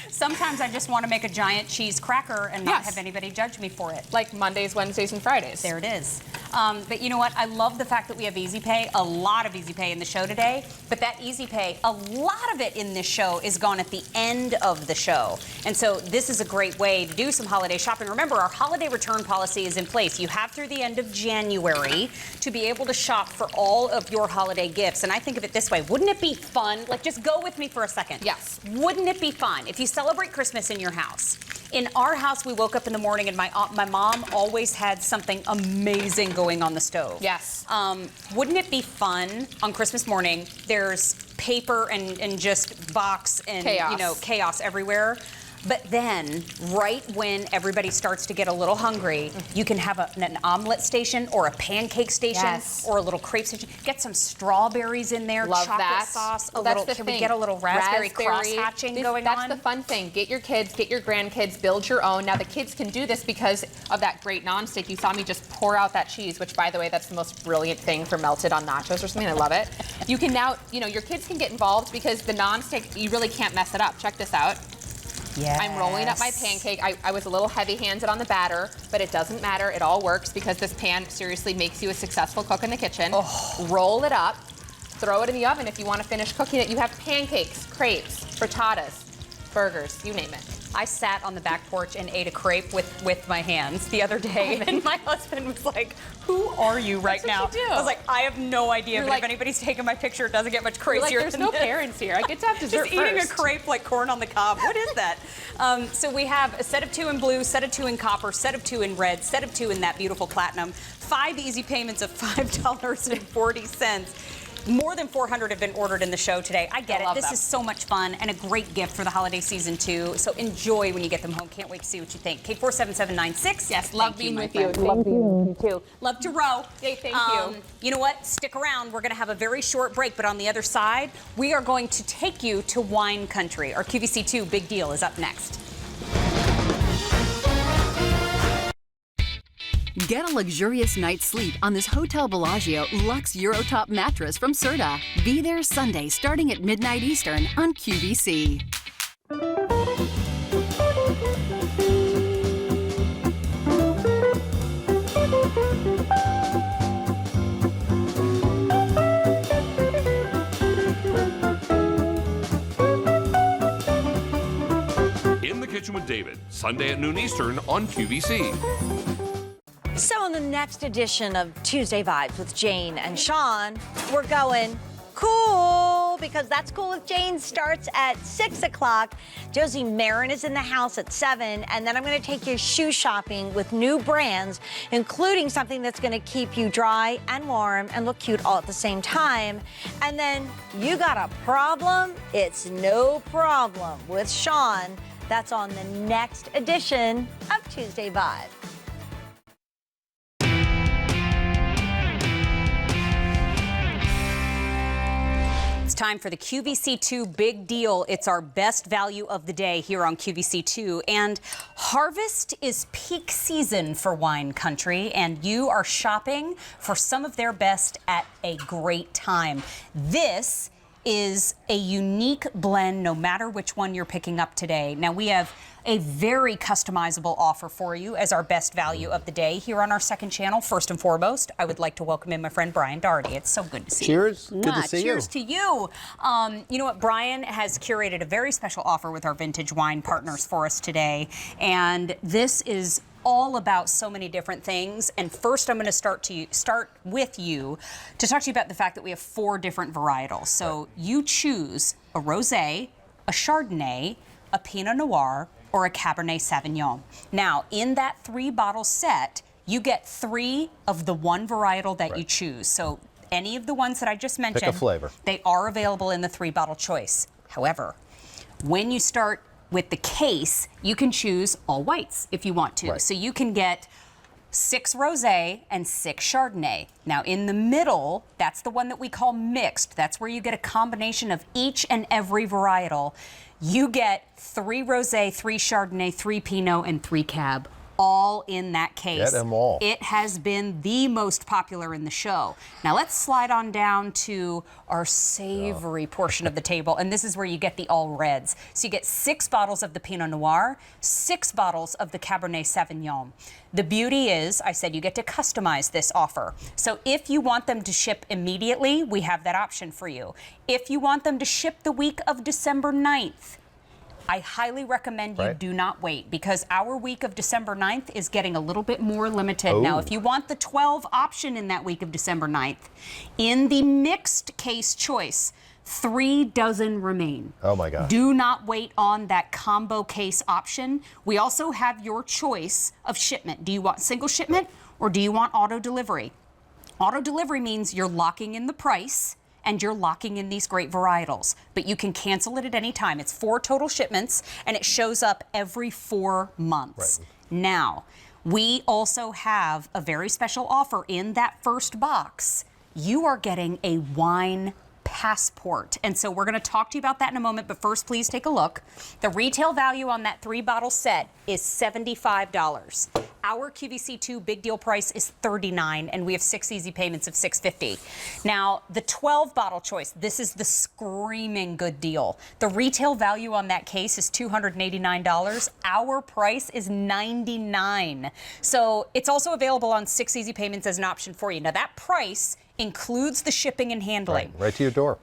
Sometimes I just want to make a giant cheese cracker and not have anybody judge me for it. Like Mondays, Wednesdays, and Fridays. There it is. But you know what? I love the fact that we have Easy Pay, a lot of Easy Pay in the show today. But that Easy Pay, a lot of it in this show is gone at the end of the show. And so this is a great way to do some holiday shopping. Remember, our holiday return policy is in place. You have through the end of January to be able to shop for all of your holiday gifts. And I think of it this way. Wouldn't it be fun? Like, just go with me for a second. Yes. Wouldn't it be fun if you celebrate Christmas in your house? In our house, we woke up in the morning and my mom always had something amazing going on the stove. Yes. Wouldn't it be fun on Christmas morning? There's paper and just box and you know, chaos everywhere. But then, right when everybody starts to get a little hungry, you can have an omelet station or a pancake station or a little crepe station. Get some strawberries in there, Love chocolate that. sauce. Well, Can we get a little raspberry cross-hatching going on? That's the fun thing. Get your kids, get your grandkids, build your own. Now, the kids can do this because of that great nonstick. You saw me just pour out that cheese, which, by the way, that's the most brilliant thing for melted on nachos or something. I love it. You can now, you know, your kids can get involved because the nonstick, you really can't mess it up. Check this out. Yes. I'm rolling up my pancake. I was a little heavy-handed on the batter, but it doesn't matter. It all works because this pan seriously makes you a successful cook in the kitchen. Oh. Roll it up, throw it in the oven if you want to finish cooking it. You have pancakes, crepes, frittatas, burgers, you name it. I sat on the back porch and ate a crepe with my hands the other day, and my husband was like, "Who are you right That's what now?" you do. I was like, "I have no idea, You're but like- if anybody's taking my picture, it doesn't get much crazier There's than no this." parents here. I get to have dessert Just eating first. a crepe like corn on the cob. What is that? So we have a set of 2 in blue, set of 2 in copper, set of 2 in red, set of 2 in that beautiful platinum. 5 easy payments of $5.40. More than 400 have been ordered in the show today. I get it. This is so much fun and a great gift for the holiday season, too. So enjoy when you get them home. Can't wait to see what you think. K47796. Yes, love being with you. Love being with you, too. Love to row. Yay, thank you. You know what? Stick around. We're going to have a very short break, but on the other side, we are going to take you to wine country. Our QVC2 Big Deal is up next. Get a luxurious night's sleep on this Hotel Bellagio Luxe Eurotop mattress from Serta. Be there Sunday starting at midnight Eastern on QVC. In the Kitchen with David, Sunday at noon Eastern on QVC. So in the next edition of Tuesday Vibes with Jane and Sean, we're going cool because That's Cool with Jane starts at 6 o'clock. Josie Marin is in the house at 7, and then I'm going to take you shoe shopping with new brands, including something that's going to keep you dry and warm and look cute all at the same time. And then you got a problem? It's no problem with Sean. That's on the next edition of Tuesday Vibes. It's time for the QVC2 Big Deal. It's our best value of the day here on QVC2. And harvest is peak season for wine country, and you are shopping for some of their best at a great time. This is a unique blend no matter which one you're picking up today. Now we have a very customizable offer for you as our best value of the day here on our second channel. First and foremost, I would like to welcome in my friend Brian Doherty. It's so good to see you. Cheers. Good to see you. Cheers to you. You know what? Brian has curated a very special offer with our vintage wine partners for us today. And this is all about so many different things. And first, I'm going to start with you to talk to you about the fact that we have 4 different varietals. So you choose a rosé, a Chardonnay, a Pinot Noir, or a Cabernet Sauvignon. Now, in that 3-bottle set, you get 3 of the one varietal that you choose. So any of the ones that I just mentioned, Pick a flavor. they are available in the 3-bottle choice. However, when you start with the case, you can choose all whites if you want to. Right. So you can get 6 rosé and 6 Chardonnay. Now in the middle, that's the one that we call mixed. That's where you get a combination of each and every varietal. You get 3 rosé, 3 Chardonnay, 3 Pinot, and 3 Cab, all in that case. Get them all. It has been the most popular in the show. Now let's slide on down to our savory portion of the table, and this is where you get the all reds. So you get 6 bottles of the Pinot Noir, 6 bottles of the Cabernet Sauvignon. The beauty is, I said you get to customize this offer. So if you want them to ship immediately, we have that option for you. If you want them to ship the week of December 9th, I highly recommend you do not wait, because our week of December 9th is getting a little bit more limited. Now, if you want the 12 option in that week of December 9th, in the mixed case choice, 3 dozen remain. Oh my God. Do not wait on that combo case option. We also have your choice of shipment. Do you want single shipment or do you want auto delivery? Auto delivery means you're locking in the price and you're locking in these great varietals, but you can cancel it at any time. It's 4 total shipments, and it shows up every 4 months. Right. Now, we also have a very special offer in that first box. You are getting a wine passport. And so we're going to talk to you about that in a moment, but first, please take a look. The retail value on that 3-bottle set is $75. Our QVC2 big deal price is $39, and we have 6 easy payments of $6.50. Now, the 12 bottle choice, this is the screaming good deal. The retail value on that case is $289. Our price is $99. So it's also available on 6 easy payments as an option for you. Now, that price includes the shipping and handling. Right to your door.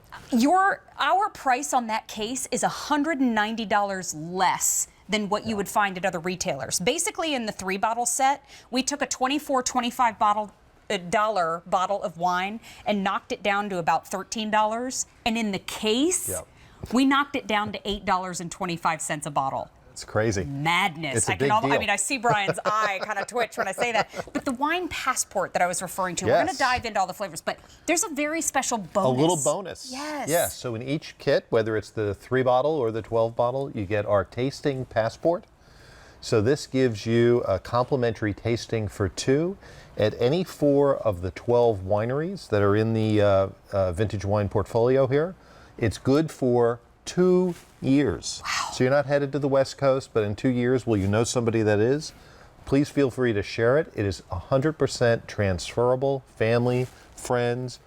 Our price on that case is $190 less than what you would find at other retailers. Basically, in the 3-bottle set, we took a $25 bottle of wine and knocked it down to about $13. And in the case, we knocked it down to $8.25 a bottle. It's crazy. Madness. It's a big deal. I mean, I see Brian's eye kind of twitch when I say that. But the wine passport that I was referring to, we're going to dive into all the flavors, but there's a very special bonus. A little bonus. Yes. Yes. So in each kit, whether it's the 3-bottle or the 12-bottle, you get our tasting passport. So this gives you a complimentary tasting for 2 at any 4 of the 12 wineries that are in the vintage wine portfolio here. It's good for 2 years. Wow. So you're not headed to the West Coast, but in 2 years, will you know somebody that is? Please feel free to share it. It is 100% transferable, family, friends.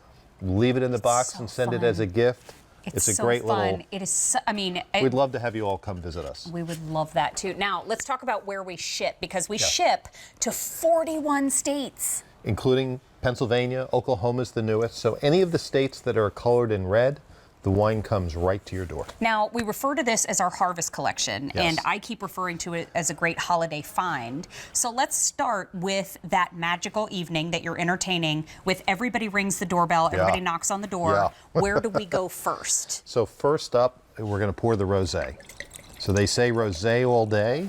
Leave it in the box and send it as a gift. It's a so great fun. little. It is. So, I mean, We'd love to have you all come visit us. We would love that too. Now, let's talk about where we ship, because we ship to 41 states, including Pennsylvania. Oklahoma's the newest. So any of the states that are colored in red, the wine comes right to your door. Now, we refer to this as our harvest collection, Yes. and I keep referring to it as a great holiday find. So let's start with that magical evening that you're entertaining with everybody rings the doorbell, everybody knocks on the door. Where do we go first? So first up, we're going to pour the rosé. So they say rosé all day.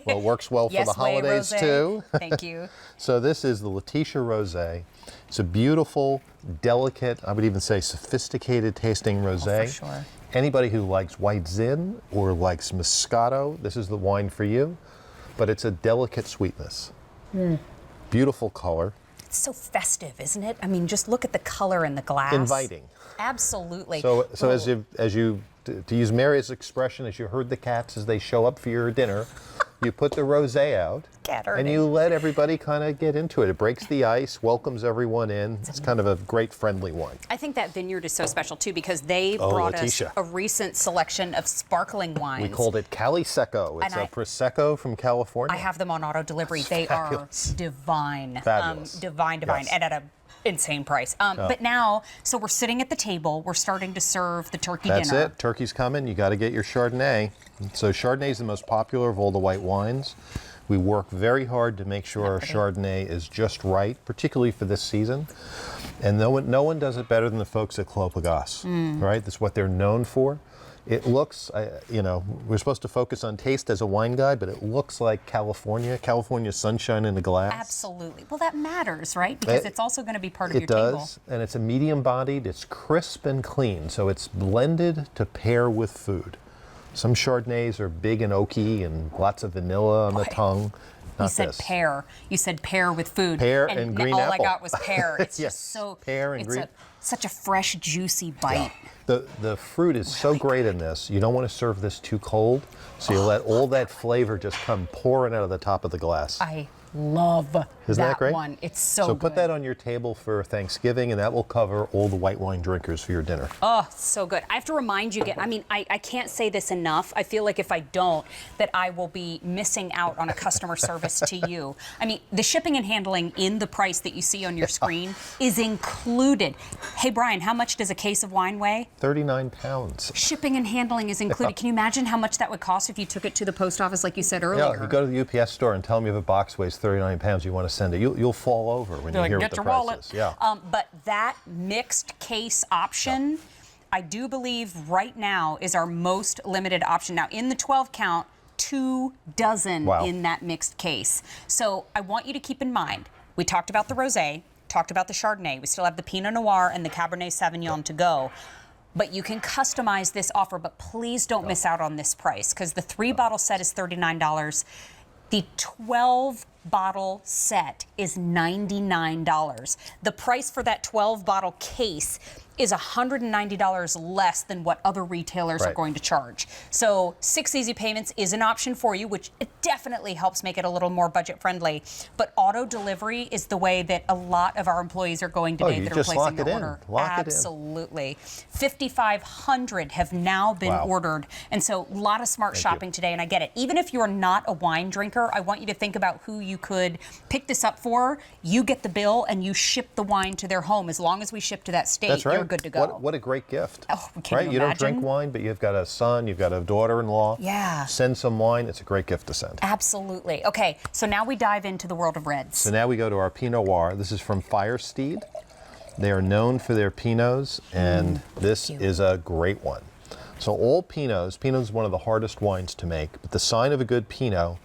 Well, it works well for the holidays too. Thank you. So this is the Letitia Rosé. It's a beautiful, delicate, I would even say sophisticated tasting rosé. Oh, for sure. Anybody who likes white zin or likes Moscato, this is the wine for you. But it's a delicate sweetness. Beautiful color. It's so festive, isn't it? I mean, just look at the color in the glass. Inviting. Absolutely. So as you to use Mary's expression, as you herd the cats as they show up for your dinner, you put the rosé out and you let everybody kind of get into it. It breaks the ice, welcomes everyone in. It's kind of a great friendly wine. I think that vineyard is so special too, because they brought Letitia. us a recent selection of sparkling wines. We called it Cali Secco. It's a Prosecco from California. I have them on auto delivery. They are divine. Fabulous. Divine. Yes. And at an insane price. But now, so we're sitting at the table. We're starting to serve the turkey dinner. That's it. Turkey's coming. You got to get your Chardonnay. So Chardonnay is the most popular of all the white wines. We work very hard to make sure our Chardonnay is just right, particularly for this season. And no one does it better than the folks at Clos Pegase, right? That's what they're known for. It looks, we're supposed to focus on taste as a wine guy, but it looks like California sunshine in a glass. Absolutely. Well, that matters, right? Because it's also going to be part of your table. It table. does, and it's a medium-bodied. It's crisp and clean, so it's blended to pair with food. Some Chardonnays are big and oaky and lots of vanilla on the tongue. You said pear. You said pear with food. Pear and green all apple. I got was pear. It's Yes, just so pear and green. Such a fresh, juicy bite. The fruit is so great in this. You don't want to serve this too cold, so you let all that flavor just come pouring out of the top of the glass. I love Isn't that great? one. It's so So good. put that on your table for Thanksgiving, and that will cover all the white wine drinkers for your dinner. Oh, so good. I have to remind you, I can't say this enough. I feel like if I don't, that I will be missing out on a customer service to you. I mean, the shipping and handling in the price that you see on your screen is included. Hey, Brian, how much does a case of wine weigh? 39 pounds. Shipping and handling is included. Can you imagine how much that would cost if you took it to the post office like you said earlier? Yeah, you go to the UPS store and tell them you have a box weighs 39 pounds, you want to send it. You'll fall over when you hear what the price is. Yeah. But that mixed case option, I do believe right now is our most limited option. Now, in the 12 count, 2 dozen in that mixed case. So I want you to keep in mind, we talked about the rosé, talked about the Chardonnay. We still have the Pinot Noir and the Cabernet Sauvignon to go. But you can customize this offer, but please don't miss out on this price, because the 3-bottle set is $39. The 12 bottle set is $99. The price for that 12 bottle case is $190 less than what other retailers are going to charge. So 6 easy payments is an option for you, which it definitely helps make it a little more budget friendly. But auto delivery is the way that a lot of our employees are going today that are placing their order. Absolutely. 5,500 have now been ordered. And so a lot of smart shopping today, and I get it. Even if you're not a wine drinker, I want you to think about who you could pick this up for. You get the bill and you ship the wine to their home. As long as we ship to that state, That's right. you're good to go. What a great gift. Oh, can you don't drink wine, but you've got a son, you've got a daughter-in-law. Yeah. Send some wine. It's a great gift to send. Absolutely. Okay, so now we dive into the world of reds. So now we go to our Pinot Noir. This is from Firesteed. They are known for their Pinots, and this is a great one. So all Pinot is one of the hardest wines to make, but the sign of a good Pinot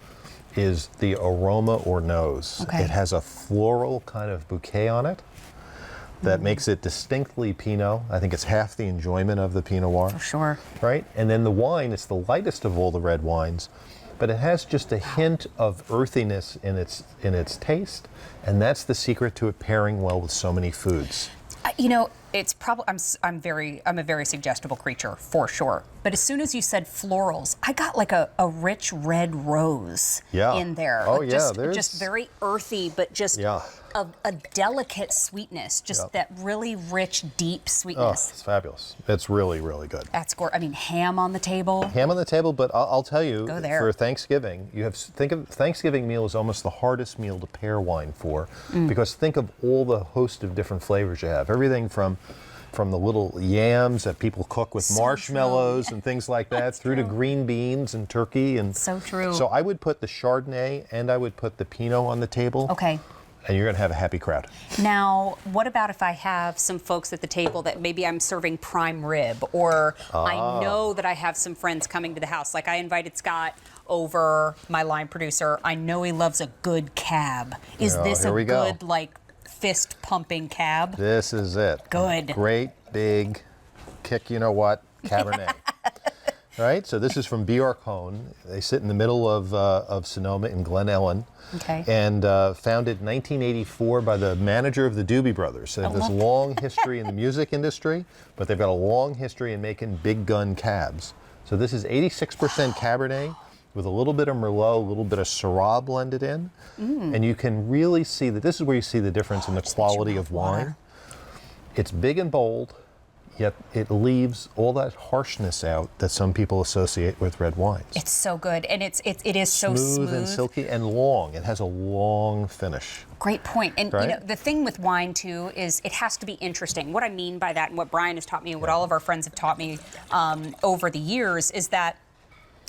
is the aroma or nose. Okay. It has a floral kind of bouquet on it that makes it distinctly Pinot. I think it's half the enjoyment of the Pinot Noir. For sure. Right? And then the wine, it's the lightest of all the red wines, but it has just a hint of earthiness in its taste, and that's the secret to it pairing well with so many foods. You know, it's probably I'm a very suggestible creature for sure. But as soon as you said florals, I got like a rich red rose in there. Oh like just very earthy, but just a delicate sweetness, just that really rich, deep Oh, sweetness. it's fabulous. It's really, really good. That's gorgeous. I mean, ham on the table. Ham on the table, but I'll tell you, Go there. for Thanksgiving, think of Thanksgiving meal as almost the hardest meal to pair wine for, because think of all the host of different flavors you have. Everything from the little yams that people cook with marshmallows and things like that, through to green beans and turkey. And so true. So I would put the Chardonnay and I would put the Pinot on the table. Okay. And you're going to have a happy crowd. Now, what about if I have some folks at the table that maybe I'm serving prime rib, or I know that I have some friends coming to the house? Like I invited Scott over, my line producer. I know he loves a good cab. Is this a good, like, fist pumping cab? This is it. Good. Great, big, kick, you know what, Cabernet. Right? So this is from B.R. Cohn. They sit in the middle of Sonoma in Glen Ellen. Okay. And founded in 1984 by the manager of the Doobie Brothers. So they have this long history in the music industry, but they've got a long history in making big gun cabs. So this is 86% Cabernet with a little bit of Merlot, a little bit of Syrah blended in. And you can really see that this is where you see the difference in the quality of wine. It's big and bold, yet it leaves all that harshness out that some people associate with red wines. It's so good, and it is so smooth and silky and long. It has a long finish. Great point. And Right? you know, the thing with wine too is it has to be interesting. What I mean by that, and what Brian has taught me, and what all of our friends have taught me over the years, is that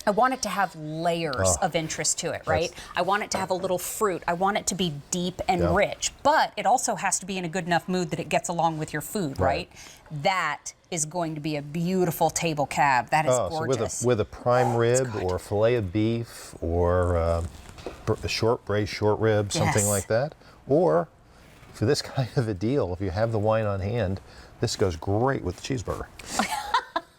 I want it to have layers of interest to it, right? I want it to have a little fruit. I want it to be deep and rich, but it also has to be in a good enough mood that it gets along with your food, right? That is going to be a beautiful table cab. That is gorgeous. So with a prime rib or a filet of beef or a braised short rib, something like that. Or for this kind of a deal, if you have the wine on hand, this goes great with the cheeseburger.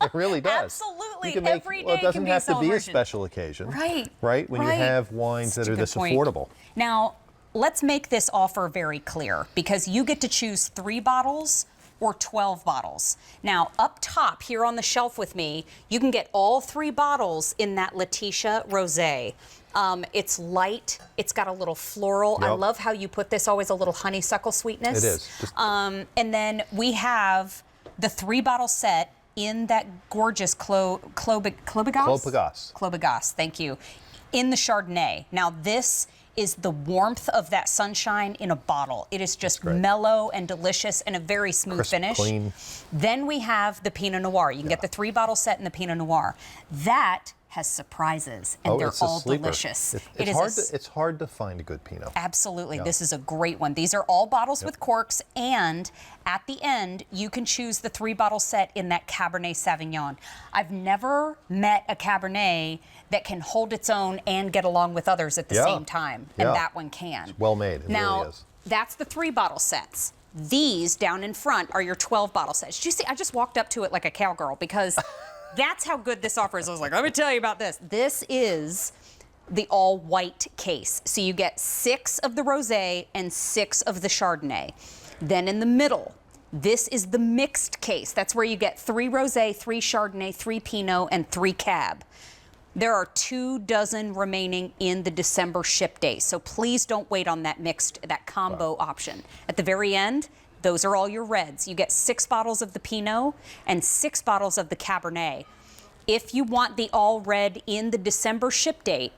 It really does. Absolutely. You can make, Every day well, it doesn't can be have to be a celebration. special occasion. Right. Right? When you have wines that are this affordable. Now, let's make this offer very clear, because you get to choose 3 bottles or 12 bottles. Now, up top here on the shelf with me, you can get all 3 bottles in that Letitia Rosé. It's light. It's got a little floral. I love how you put this, always a little honeysuckle sweetness. It is. And then we have the 3-bottle set in that gorgeous Clobegas? Clobegas, thank you. In the Chardonnay. Now this is the warmth of that sunshine in a bottle. It is just mellow and delicious and a very smooth Crisp, finish. clean. Then we have the Pinot Noir. You can get the 3-bottle set in the Pinot Noir. That has surprises, and they're it's a all sleeper. delicious. It's hard to find a good Pinot. Absolutely. This is a great one. These are all bottles with corks, and at the end, you can choose the 3-bottle set in that Cabernet Sauvignon. I've never met a Cabernet that can hold its own and get along with others at the same time, and that one can. It's well made. It now, really is. That's the 3-bottle sets. These down in front are your 12-bottle sets. Did you see? I just walked up to it like a cowgirl, because that's how good this offer is. I was like, let me tell you about this. This is the all white case. So you get 6 of the rosé and 6 of the Chardonnay. Then in the middle, this is the mixed case. That's where you get 3 rosé, 3 Chardonnay, 3 Pinot, and 3 Cab. There are 2 dozen remaining in the December ship date. So please don't wait on that that combo option. At the very end, those are all your reds. You get 6 bottles of the Pinot and 6 bottles of the Cabernet. If you want the all red in the December ship date,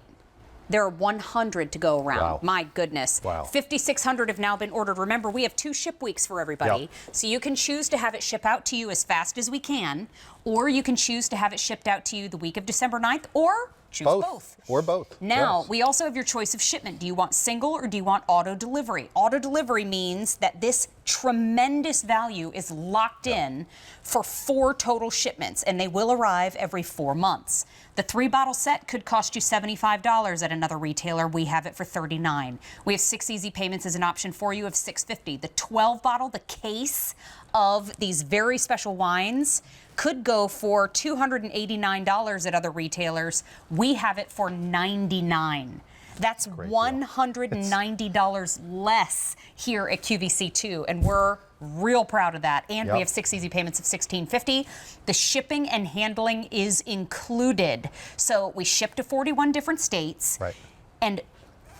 there are 100 to go around. Wow. My goodness. Wow. 5,600 have now been ordered. Remember, we have 2 ship weeks for everybody. Yep. So you can choose to have it ship out to you as fast as we can, or you can choose to have it shipped out to you the week of December 9th, or choose both. Or both. Now, yes. we also have your choice of shipment. Do you want single or do you want auto delivery? Auto delivery means that this tremendous value is locked in for 4 total shipments, and they will arrive every 4 months. The 3-bottle set could cost you $75 at another retailer. We have it for $39. We have 6 easy payments as an option for you of $6.50. The 12-bottle, the case of these very special wines, could go for $289 at other retailers. We have it for $99. That's $190 less here at QVC2, and we're real proud of that. And we have 6 easy payments of $16.50. The shipping and handling is included. So we ship to 41 different states. Right. And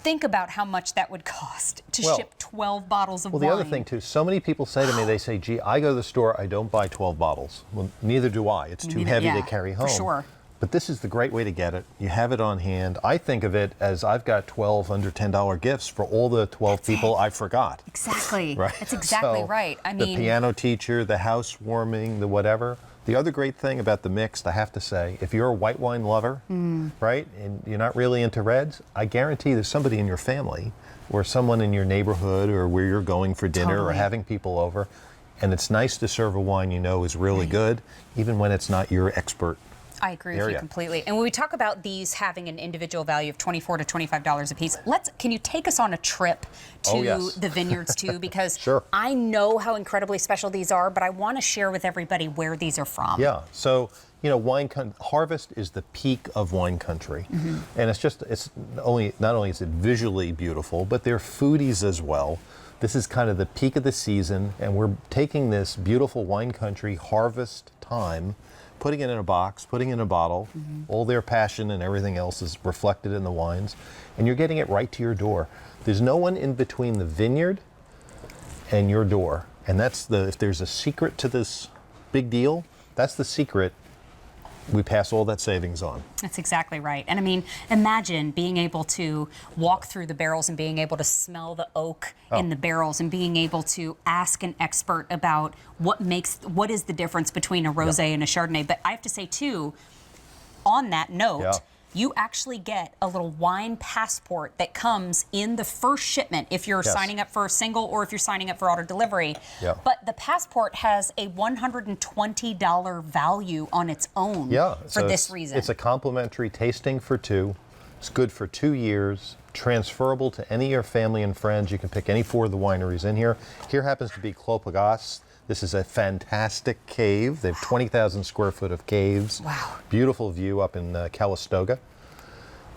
think about how much that would cost to ship 12 bottles of wine. Well, the other thing, too, so many people say to me, they say, gee, I go to the store, I don't buy 12 bottles. Well, neither do I. It's too heavy to carry home. For sure. But this is the great way to get it. You have it on hand. I think of it as I've got 12 under $10 gifts for all the 12 people I forgot. Exactly. Right? That's exactly So, right. I mean, the piano teacher, the housewarming, the whatever. The other great thing about the mixed, I have to say, if you're a white wine lover, right, and you're not really into reds, I guarantee there's somebody in your family or someone in your neighborhood or where you're going for dinner or having people over, and it's nice to serve a wine you know is really good, even when it's not your expert. I agree with you completely. And when we talk about these having an individual value of $24 to $25 a piece, can you take us on a trip to the vineyards too? Because I know how incredibly special these are, but I want to share with everybody where these are from. Yeah. So, you know, harvest is the peak of wine country, and it's not only is it visually beautiful, but they're foodies as well. This is kind of the peak of the season, and we're taking this beautiful wine country harvest time, putting it in a box, putting it in a bottle. All their passion and everything else is reflected in the wines, and you're getting it right to your door. There's no one in between the vineyard and your door, and if there's a secret to this big deal, that's the secret. We pass all that savings on. That's exactly right. And I mean, imagine being able to walk through the barrels and being able to smell the oak in the barrels and being able to ask an expert about what is the difference between a rosé and a Chardonnay. But I have to say too, on that note, you actually get a little wine passport that comes in the first shipment if you're signing up for a single or if you're signing up for auto delivery. But the passport has a $120 value on its own for this reason. It's a complimentary tasting for 2. It's good for 2 years, transferable to any of your family and friends. You can pick any 4 of the wineries in here. Here happens to be Clopagas. This is a fantastic cave. They have 20,000 square foot of caves. Wow. Beautiful view up in Calistoga.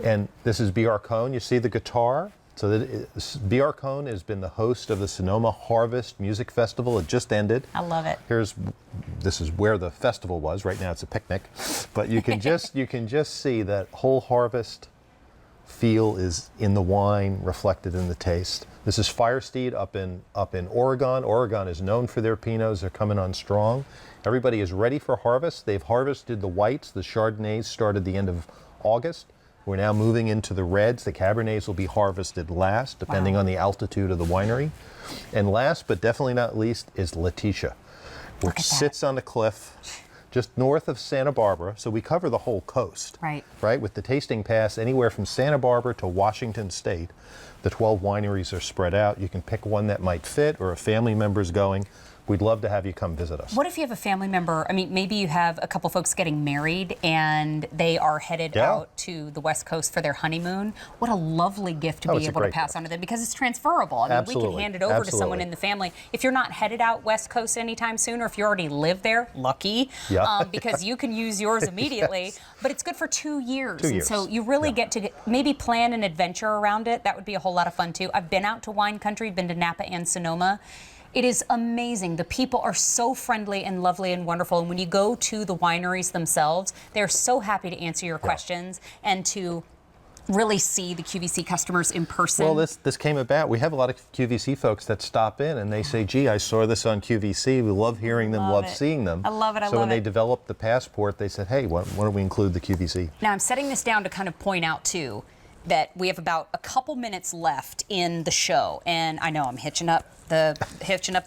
And this is B.R. Cohn. You see the guitar? So B.R. Cohn has been the host of the Sonoma Harvest Music Festival. It just ended. I love it. This is where the festival was. Right now it's a picnic. But you can just see that whole harvest feel is in the wine, reflected in the taste. This is Firesteed up in Oregon. Oregon is known for their Pinots. They're coming on strong. Everybody is ready for harvest. They've harvested the whites. The Chardonnays started the end of August. We're now moving into the reds. The Cabernets will be harvested last, depending on the altitude of the winery. And last, but definitely not least, is Letitia, which sits on a cliff just north of Santa Barbara. So we cover the whole coast, right? With the tasting pass anywhere from Santa Barbara to Washington State. The 12 wineries are spread out. You can pick one that might fit or a family member's going. we'd love to have you come visit us. What if you have a family member? I mean, maybe you have a couple folks getting married and they are headed out to the West Coast for their honeymoon. What a lovely gift to be able to pass on to them, because it's transferable. I mean, we can hand it over to someone in the family. If you're not headed out West Coast anytime soon, or if you already live there, lucky, because you can use yours immediately. But it's good for 2 years. 2 years. And so you really get to maybe plan an adventure around it. That would be a whole lot of fun too. I've been out to wine country, been to Napa and Sonoma. It is amazing. The people are so friendly and lovely and wonderful. And when you go to the wineries themselves, they're so happy to answer your questions and to really see the QVC customers in person. Well, this came about. We have a lot of QVC folks that stop in and they say, gee, I saw this on QVC. We love hearing them, love seeing them. I love it. So when they developed the passport, they said, hey, why don't we include the QVC? Now, I'm setting this down to kind of point out, too, that we have about a couple minutes left in the show. And I know I'm hitching up the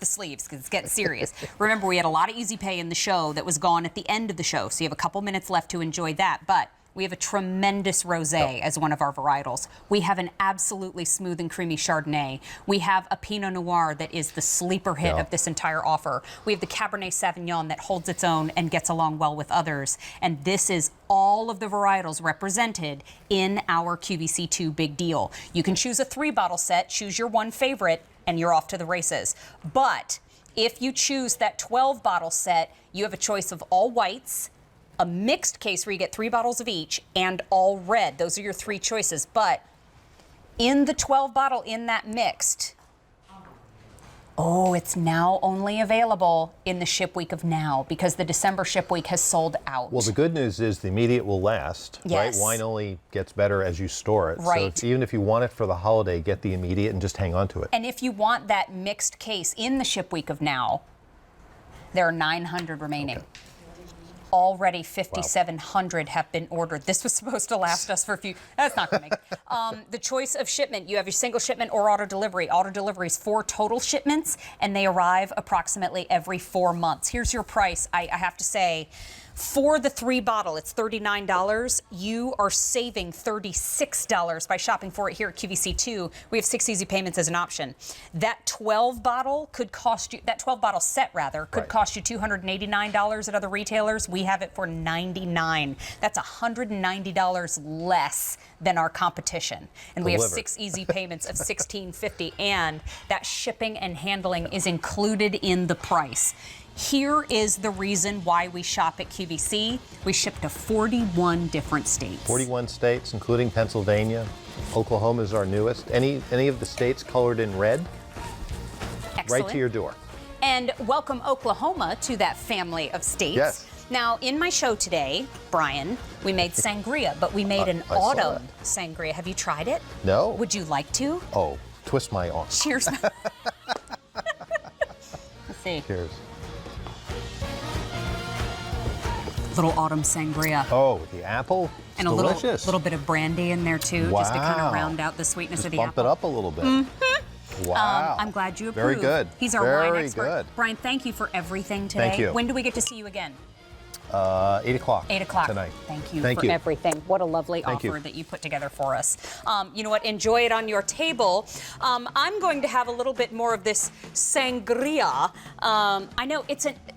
sleeves because it's getting serious. Remember, we had a lot of easy pay in the show that was gone at the end of the show. So you have a couple minutes left to enjoy that. But we have a tremendous rosé as one of our varietals. We have an absolutely smooth and creamy Chardonnay. We have a Pinot Noir that is the sleeper hit of this entire offer. We have the Cabernet Sauvignon that holds its own and gets along well with others. And this is all of the varietals represented in our QVC2 Big Deal. You can choose a 3-bottle set, choose your one favorite, and you're off to the races. But if you choose that 12-bottle set, you have a choice of all whites, a mixed case where you get 3 bottles of each, and all red. Those are your 3 choices. But in the 12 bottle, in that mixed, it's now only available in the ship week of now, because the December ship week has sold out. Well, the good news is the immediate will last, right? Wine only gets better as you store it. Right. So even if you want it for the holiday, get the immediate and just hang on to it. And if you want that mixed case in the ship week of now, there are 900 remaining. Already 5,700 have been ordered. This was supposed to last us for a few. That's not going to make it. The choice of shipment, you have your single shipment or auto delivery. Auto delivery is 4 total shipments, and they arrive approximately every 4 months. Here's your price. I have to say, for the 3-bottle, it's $39. You are saving $36 by shopping for it here at QVC2. We have 6 easy payments as an option. That 12-bottle could cost you, that 12-bottle set rather, could cost you $289 at other retailers. We have it for $99. That's $190 less than our competition. And we have 6 easy payments of $16.50, and that shipping and handling is included in the price. Here is the reason why we shop at QVC. We ship to 41 different states. 41 states, including Pennsylvania. Oklahoma is our newest. Any of the states colored in red? Excellent. Right to your door. And welcome Oklahoma to that family of states. Yes. Now, in my show today, Brian, we made sangria, but we made an autumn sangria. Have you tried it? No. Would you like to? Oh, twist my arm. Cheers. Let's see. Cheers. Little autumn sangria. Oh, the apple? And a little bit of brandy in there too, just to kind of round out the sweetness of the bump apple. Bump it up a little bit. Mm-hmm. Wow. I'm glad you approved. Very good. He's our wine expert. Very good. Brian, thank you for everything today. Thank you. When do we get to see you again? 8 o'clock. 8 o'clock tonight. Thank you Thank for you. everything. What a lovely offer that you put together for us. You know what? Enjoy it on your table. I'm going to have a little bit more of this sangria. I know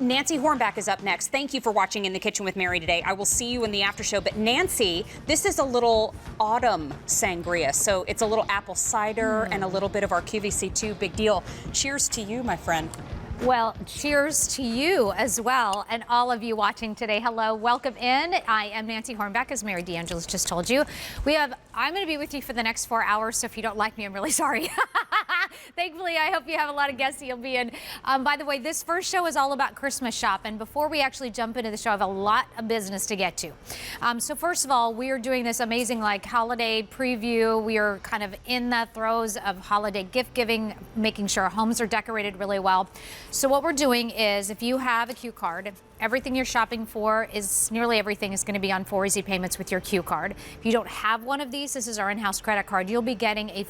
Nancy Hornback is up next. Thank you for watching In the Kitchen with Mary today. I will see you in the after show. But Nancy, this is a little autumn sangria. So it's a little apple cider and a little bit of our QVC2 Big Deal. Cheers to you, my friend. Well, cheers to you as well, and all of you watching today. Hello, welcome in. I am Nancy Hornback, as Mary DeAngelis just told you. I'm going to be with you for the next 4 hours, so if you don't like me, I'm really sorry. Thankfully, I hope you have a lot of guests that you'll be in. By the way, this first show is all about Christmas shop, and before we actually jump into the show, I have a lot of business to get to. So first of all, we are doing this amazing holiday preview. We are kind of in the throes of holiday gift giving, making sure our homes are decorated really well. So what we're doing is, if you have a Q card, everything you're shopping for nearly everything is going to be on 4 easy payments with your Q card. If you don't have one of these, this is our in-house credit card. You'll be getting a